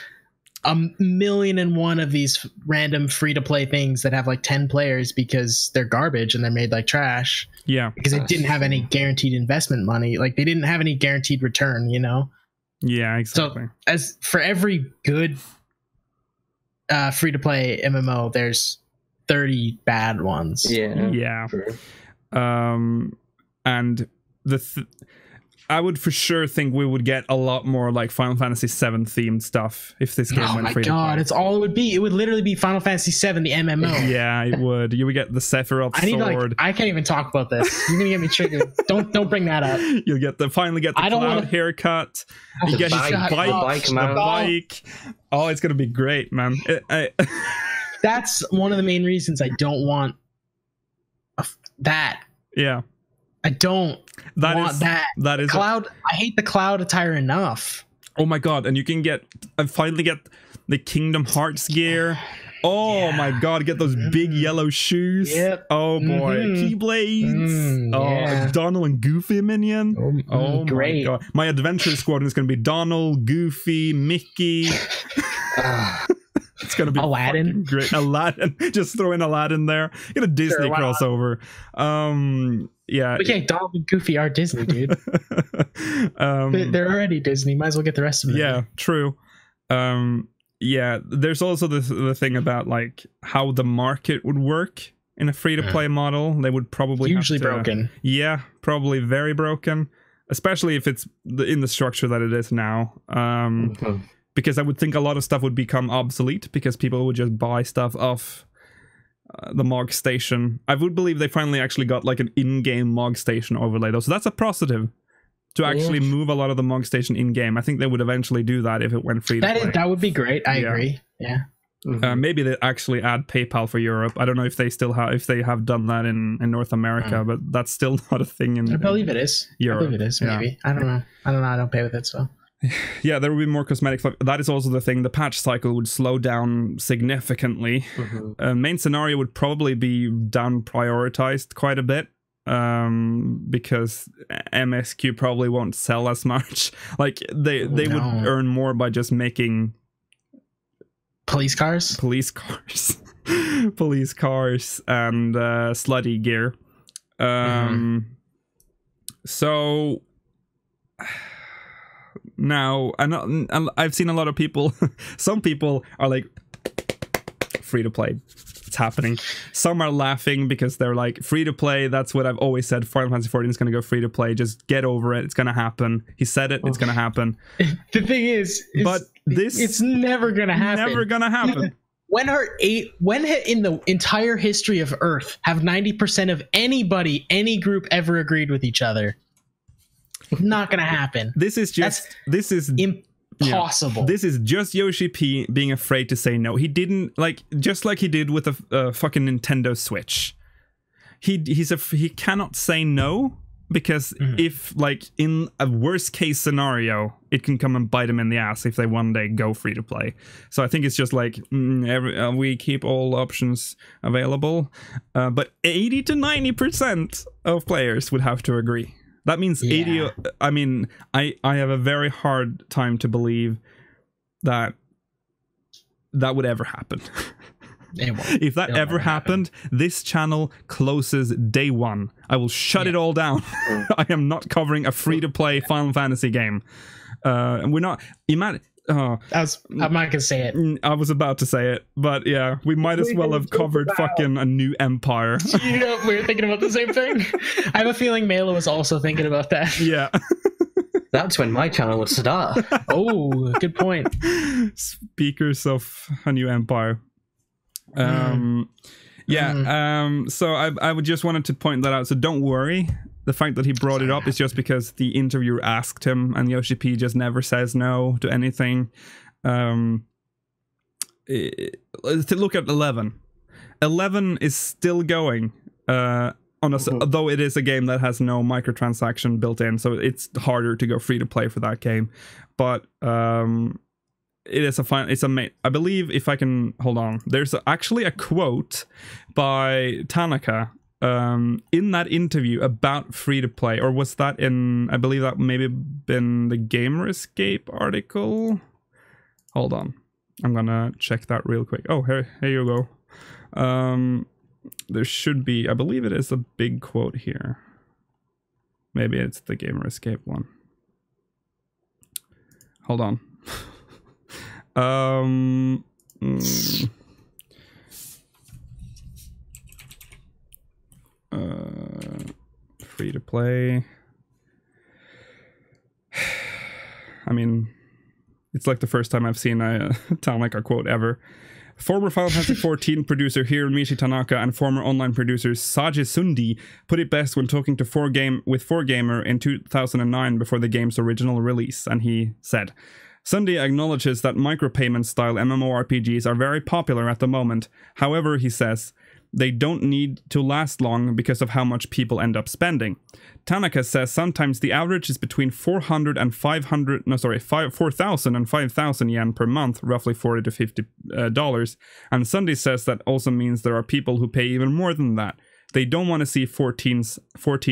1,000,001 of these random free-to-play things that have like 10 players because they're garbage and they're made like trash. Yeah. Because it didn't have any guaranteed investment money. Like, they didn't have any guaranteed return, you know? Yeah, exactly. So, as for every good free-to-play MMO, there's 30 bad ones. Yeah. True. And I would for sure think we would get a lot more like Final Fantasy VII themed stuff if this game went free to play. Oh my god, it's all it would be. It would literally be Final Fantasy VII, the MMO. Yeah, it would. You would get the Sephiroth sword. I can't even talk about this. You're gonna get me triggered. Don't bring that up. You'll finally get the Cloud haircut. You get his bike. Oh, it's gonna be great, man. That's one of the main reasons I don't want that. Yeah. I don't want that. That is Cloud. I hate the Cloud attire enough. Oh my god! And you can finally get the Kingdom Hearts gear. Oh my god! Get those big yellow shoes. Yep. Oh boy! Keyblades. Donald and Goofy minion. Oh great. My god! My adventure squadron is going to be Donald, Goofy, Mickey. It's gonna be Aladdin. great. Aladdin, just throw in Aladdin there. Get a Disney crossover. Yeah. Okay, Donald and Goofy are Disney, dude. They're already Disney. Might as well get the rest of them. Yeah, true. Yeah, there's also the thing about like how the market would work in a free-to-play model. They would probably usually broken. Yeah, probably very broken, especially if it's in the structure that it is now. Because I would think a lot of stuff would become obsolete because people would just buy stuff off the Mog Station. I would believe they finally actually got like an in-game Mog Station overlay though, so that's a positive. To actually move a lot of the Mog Station in-game. I think they would eventually do that if it went free to play. That would be great. I agree. Yeah. Maybe they actually add PayPal for Europe. I don't know if they still have, if they have done that in North America, but that's still not a thing in I believe it is. Europe. I believe it is, maybe. Yeah. I don't know. I don't pay with it, so. Yeah, there will be more cosmetic stuff. That is also the thing. The patch cycle would slow down significantly. Main scenario would probably be down prioritized quite a bit. Because MSQ probably won't sell as much. Like they would earn more by just making police cars and slutty gear. So now I've seen a lot of people. Some people are like, free to play. It's happening. Some are laughing because they're like, free to play, that's what I've always said. Final Fantasy XIV is going to go free to play. Just get over it. It's going to happen. He said it. It's going to happen. The thing is, it's never going to happen. Never going to happen. When in the entire history of Earth have 90% of any group ever agreed with each other? Not going to happen. This is impossible. This is just Yoshi-P being afraid to say no. He didn't, like, just like he did with the fucking Nintendo Switch. He cannot say no because if, like, in a worst case scenario, it can come and bite him in the ass if they one day go free to play. So I think it's just like we keep all options available, but 80 to 90% of players would have to agree. That means 80. I mean, I have a very hard time to believe that would ever happen. If that ever happened, this channel closes day one. I will shut it all down. I am not covering a free-to-play Final Fantasy game. And we're not. I'm not gonna say it. I was about to say it, but yeah, we might as well have covered fucking a new empire. Yeah, we were thinking about the same thing. I have a feeling Mela was also thinking about that. Yeah. That's when my channel would start. Oh, good point. Speakers of a new empire. So I would just wanted to point that out. So don't worry. The fact that he brought it up is just because the interviewer asked him, and Yoshi-P just never says no to anything. To look at 11. 11 is still going, though it is a game that has no microtransaction built in, so it's harder to go free to play for that game. But it is I believe, if I can hold on, there's actually a quote by Tanaka in that interview about free to play, or was that in, I believe that maybe been the Gamer Escape article. Hold on, I'm gonna check that real quick. Oh, here you go. There should be, I believe it is a big quote here. Maybe it's the Gamer Escape one. Hold on. Free to play. I mean, it's like the first time I've seen a Tanaka quote ever. Former Final Fantasy XIV producer Hiromichi Tanaka and former online producer Saji Sundi put it best when talking to 4Gamer in 2009 before the game's original release, and he said, Sundi acknowledges that micropayment-style MMORPGs are very popular at the moment. However, he says, they don't need to last long because of how much people end up spending. Tanaka says sometimes the average is between 4,000 and 5,000 yen per month, roughly $40 to $50. And Sundi says that also means there are people who pay even more than that. They don't want to see 14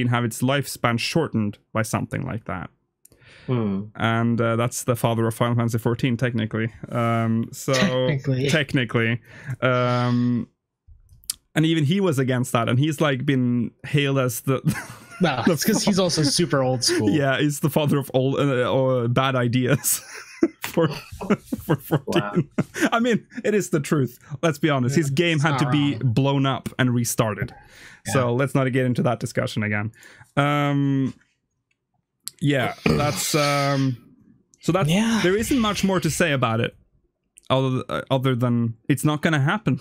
have its lifespan shortened by something like that. and that's the father of Final Fantasy 14 technically. Technically. And even he was against that, and he's like been hailed as the no, it's because he's also super old school. Yeah, he's the father of old bad ideas for 14. Wow. I mean, it is the truth. Let's be honest. His game had to be blown up and restarted. Yeah. So let's not get into that discussion again. Yeah, that's there isn't much more to say about it, other than it's not going to happen.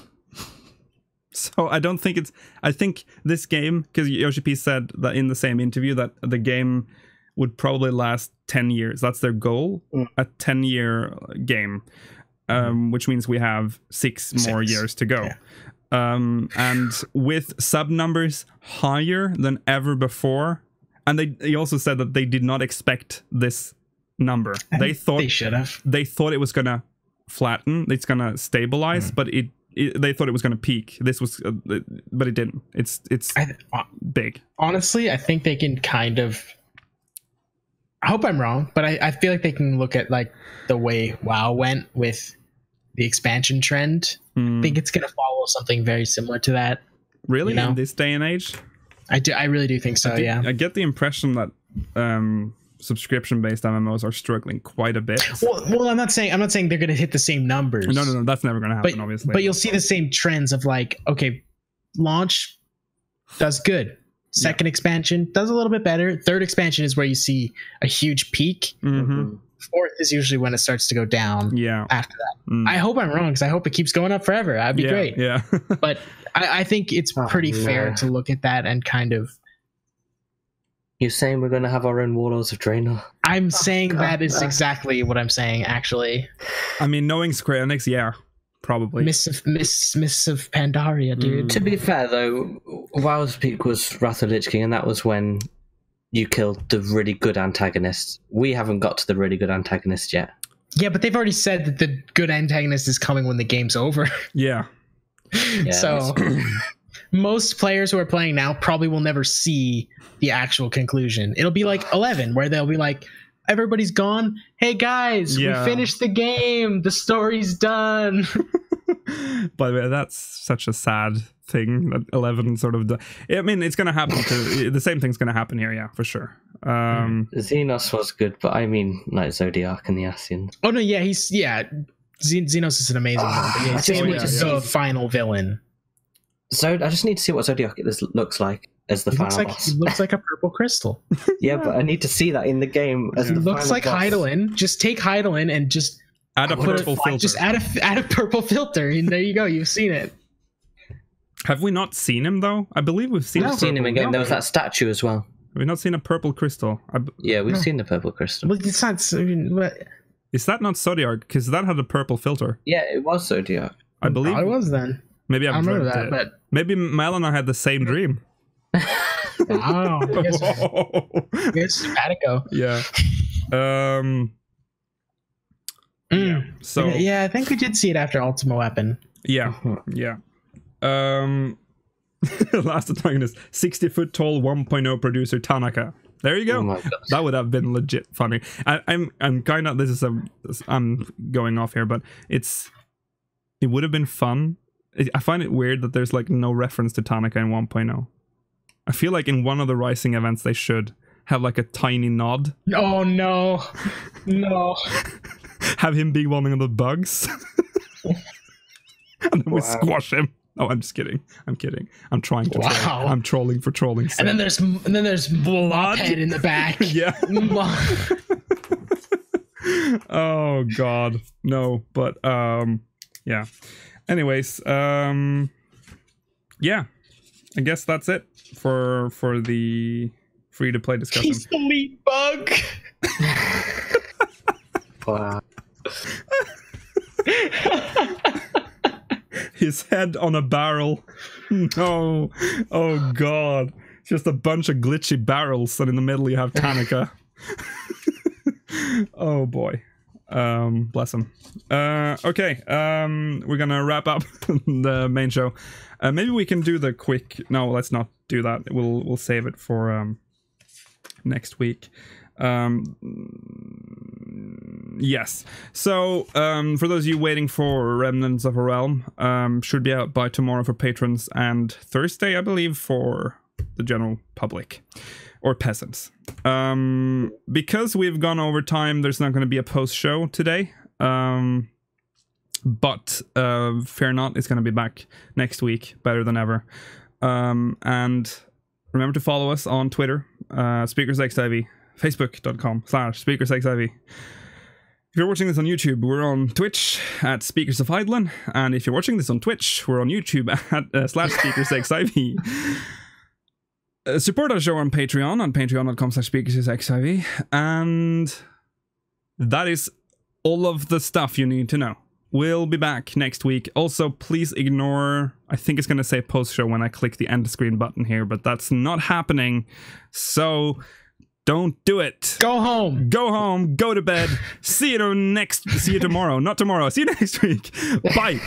So I don't think I think this game, because Yoshi-P said that in the same interview that the game would probably last 10 years. That's their goal, a 10-year game, which means we have 6 more years to go. Yeah. And with sub numbers higher than ever before, and he also said that they did not expect this number. They thought they should have. They thought it was going to flatten, it's going to stabilize, but they thought it was going to peak. This was, but it didn't. It's big. Honestly, I think they can kind of. I hope I'm wrong, but I feel like they can look at like the way WoW went with the expansion trend. I think it's going to follow something very similar to that. Really, in this day and age, I really do think so. I get the impression that subscription-based MMOs are struggling quite a bit. Well, I'm not saying they're going to hit the same numbers. No, that's never going to happen, obviously. But you'll see the same trends of like, okay, launch does good. Second expansion does a little bit better. Third expansion is where you see a huge peak. Fourth is usually when it starts to go down. Yeah. After that, I hope I'm wrong, because I hope it keeps going up forever. That'd be great. Yeah. But I think it's pretty fair to look at that and kind of. You're saying we're going to have our own Warlords of Draenor? I'm saying that is exactly what I'm saying, actually. I mean, knowing Square Enix, yeah, probably. Miss of Pandaria, dude. To be fair, though, WoW's peak was Wrath of Lich King, and that was when you killed the really good antagonist. We haven't got to the really good antagonist yet. Yeah, but they've already said that the good antagonist is coming when the game's over. Yeah. So most players who are playing now probably will never see the actual conclusion. It'll be like 11, where they'll be like, everybody's gone. Hey guys, we finished the game. The story's done. By the way, that's such a sad thing that 11 sort of. I mean, it's going to happen. The same thing's going to happen here, yeah, for sure. Xenos was good, but I mean, like Zodiac and the Ascians. Oh no, yeah, Xenos is an amazing one. But yeah, the final villain. So I just need to see what Zodiac looks like as the final boss. He looks like a purple crystal. Yeah, but I need to see that in the game as the final boss. He looks like Hydaelyn. Just take Hydaelyn and just add a purple filter. Just add a purple filter, and there you go. You've seen it. Have we not seen him though? I believe we've seen. We've seen him again. There was that statue as well. Have we not seen a purple crystal? Yeah, we've seen the purple crystal. Well, it's not. I mean, what? Is that not Zodiac? Because that had a purple filter. Yeah, it was Zodiac. I believe it was then. Maybe I remember that, but maybe Mel and I had the same dream. Wow. It's simpatico. Yeah. So yeah, I think we did see it after Ultima Weapon. Yeah. Yeah. Last antagonist, 60-foot tall 1.0 producer Tanaka. There you go. Oh that would have been legit funny. I'm kind of I'm going off here, but it would have been fun. I find it weird that there's like no reference to Tanaka in 1.0. I feel like in one of the Rising events they should have like a tiny nod. Oh no. Have him be one of the bugs. And then we squash him. Oh, I'm just kidding. I'm kidding. I'm trying to troll. I'm trolling for trolling. And then there's blood in the back. Yeah. Oh god. No, but yeah. Anyways, yeah. I guess that's it for the free to play discussion. He's the lead bug. Wow. His head on a barrel. No. Oh god. Just a bunch of glitchy barrels, and in the middle you have Tanaka. Oh boy. Bless him. Okay. We're gonna wrap up the main show. Maybe we can do the quick. No, let's not do that. We'll save it for next week. Yes. So, for those of you waiting for Remnants of a Realm, should be out by tomorrow for patrons and Thursday, I believe, for the general public or peasants. Because we've gone over time, there's not going to be a post show today. But fear not, it's going to be back next week, better than ever. And remember to follow us on Twitter, SpeakersXIV, facebook.com/SpeakersXIV. If you're watching this on YouTube, we're on Twitch at Speakers of Eidolon, and if you're watching this on Twitch, we're on YouTube at /SpeakersXIV. Support our show on patreon.com/SpeakersXIV, and that is all of the stuff you need to know. We'll be back next week. Also, please ignore, I think it's going to say post-show when I click the end screen button here, but that's not happening, so don't do it. Go home. Go home, go to bed. See you tomorrow. Not tomorrow. See you next week. Bye.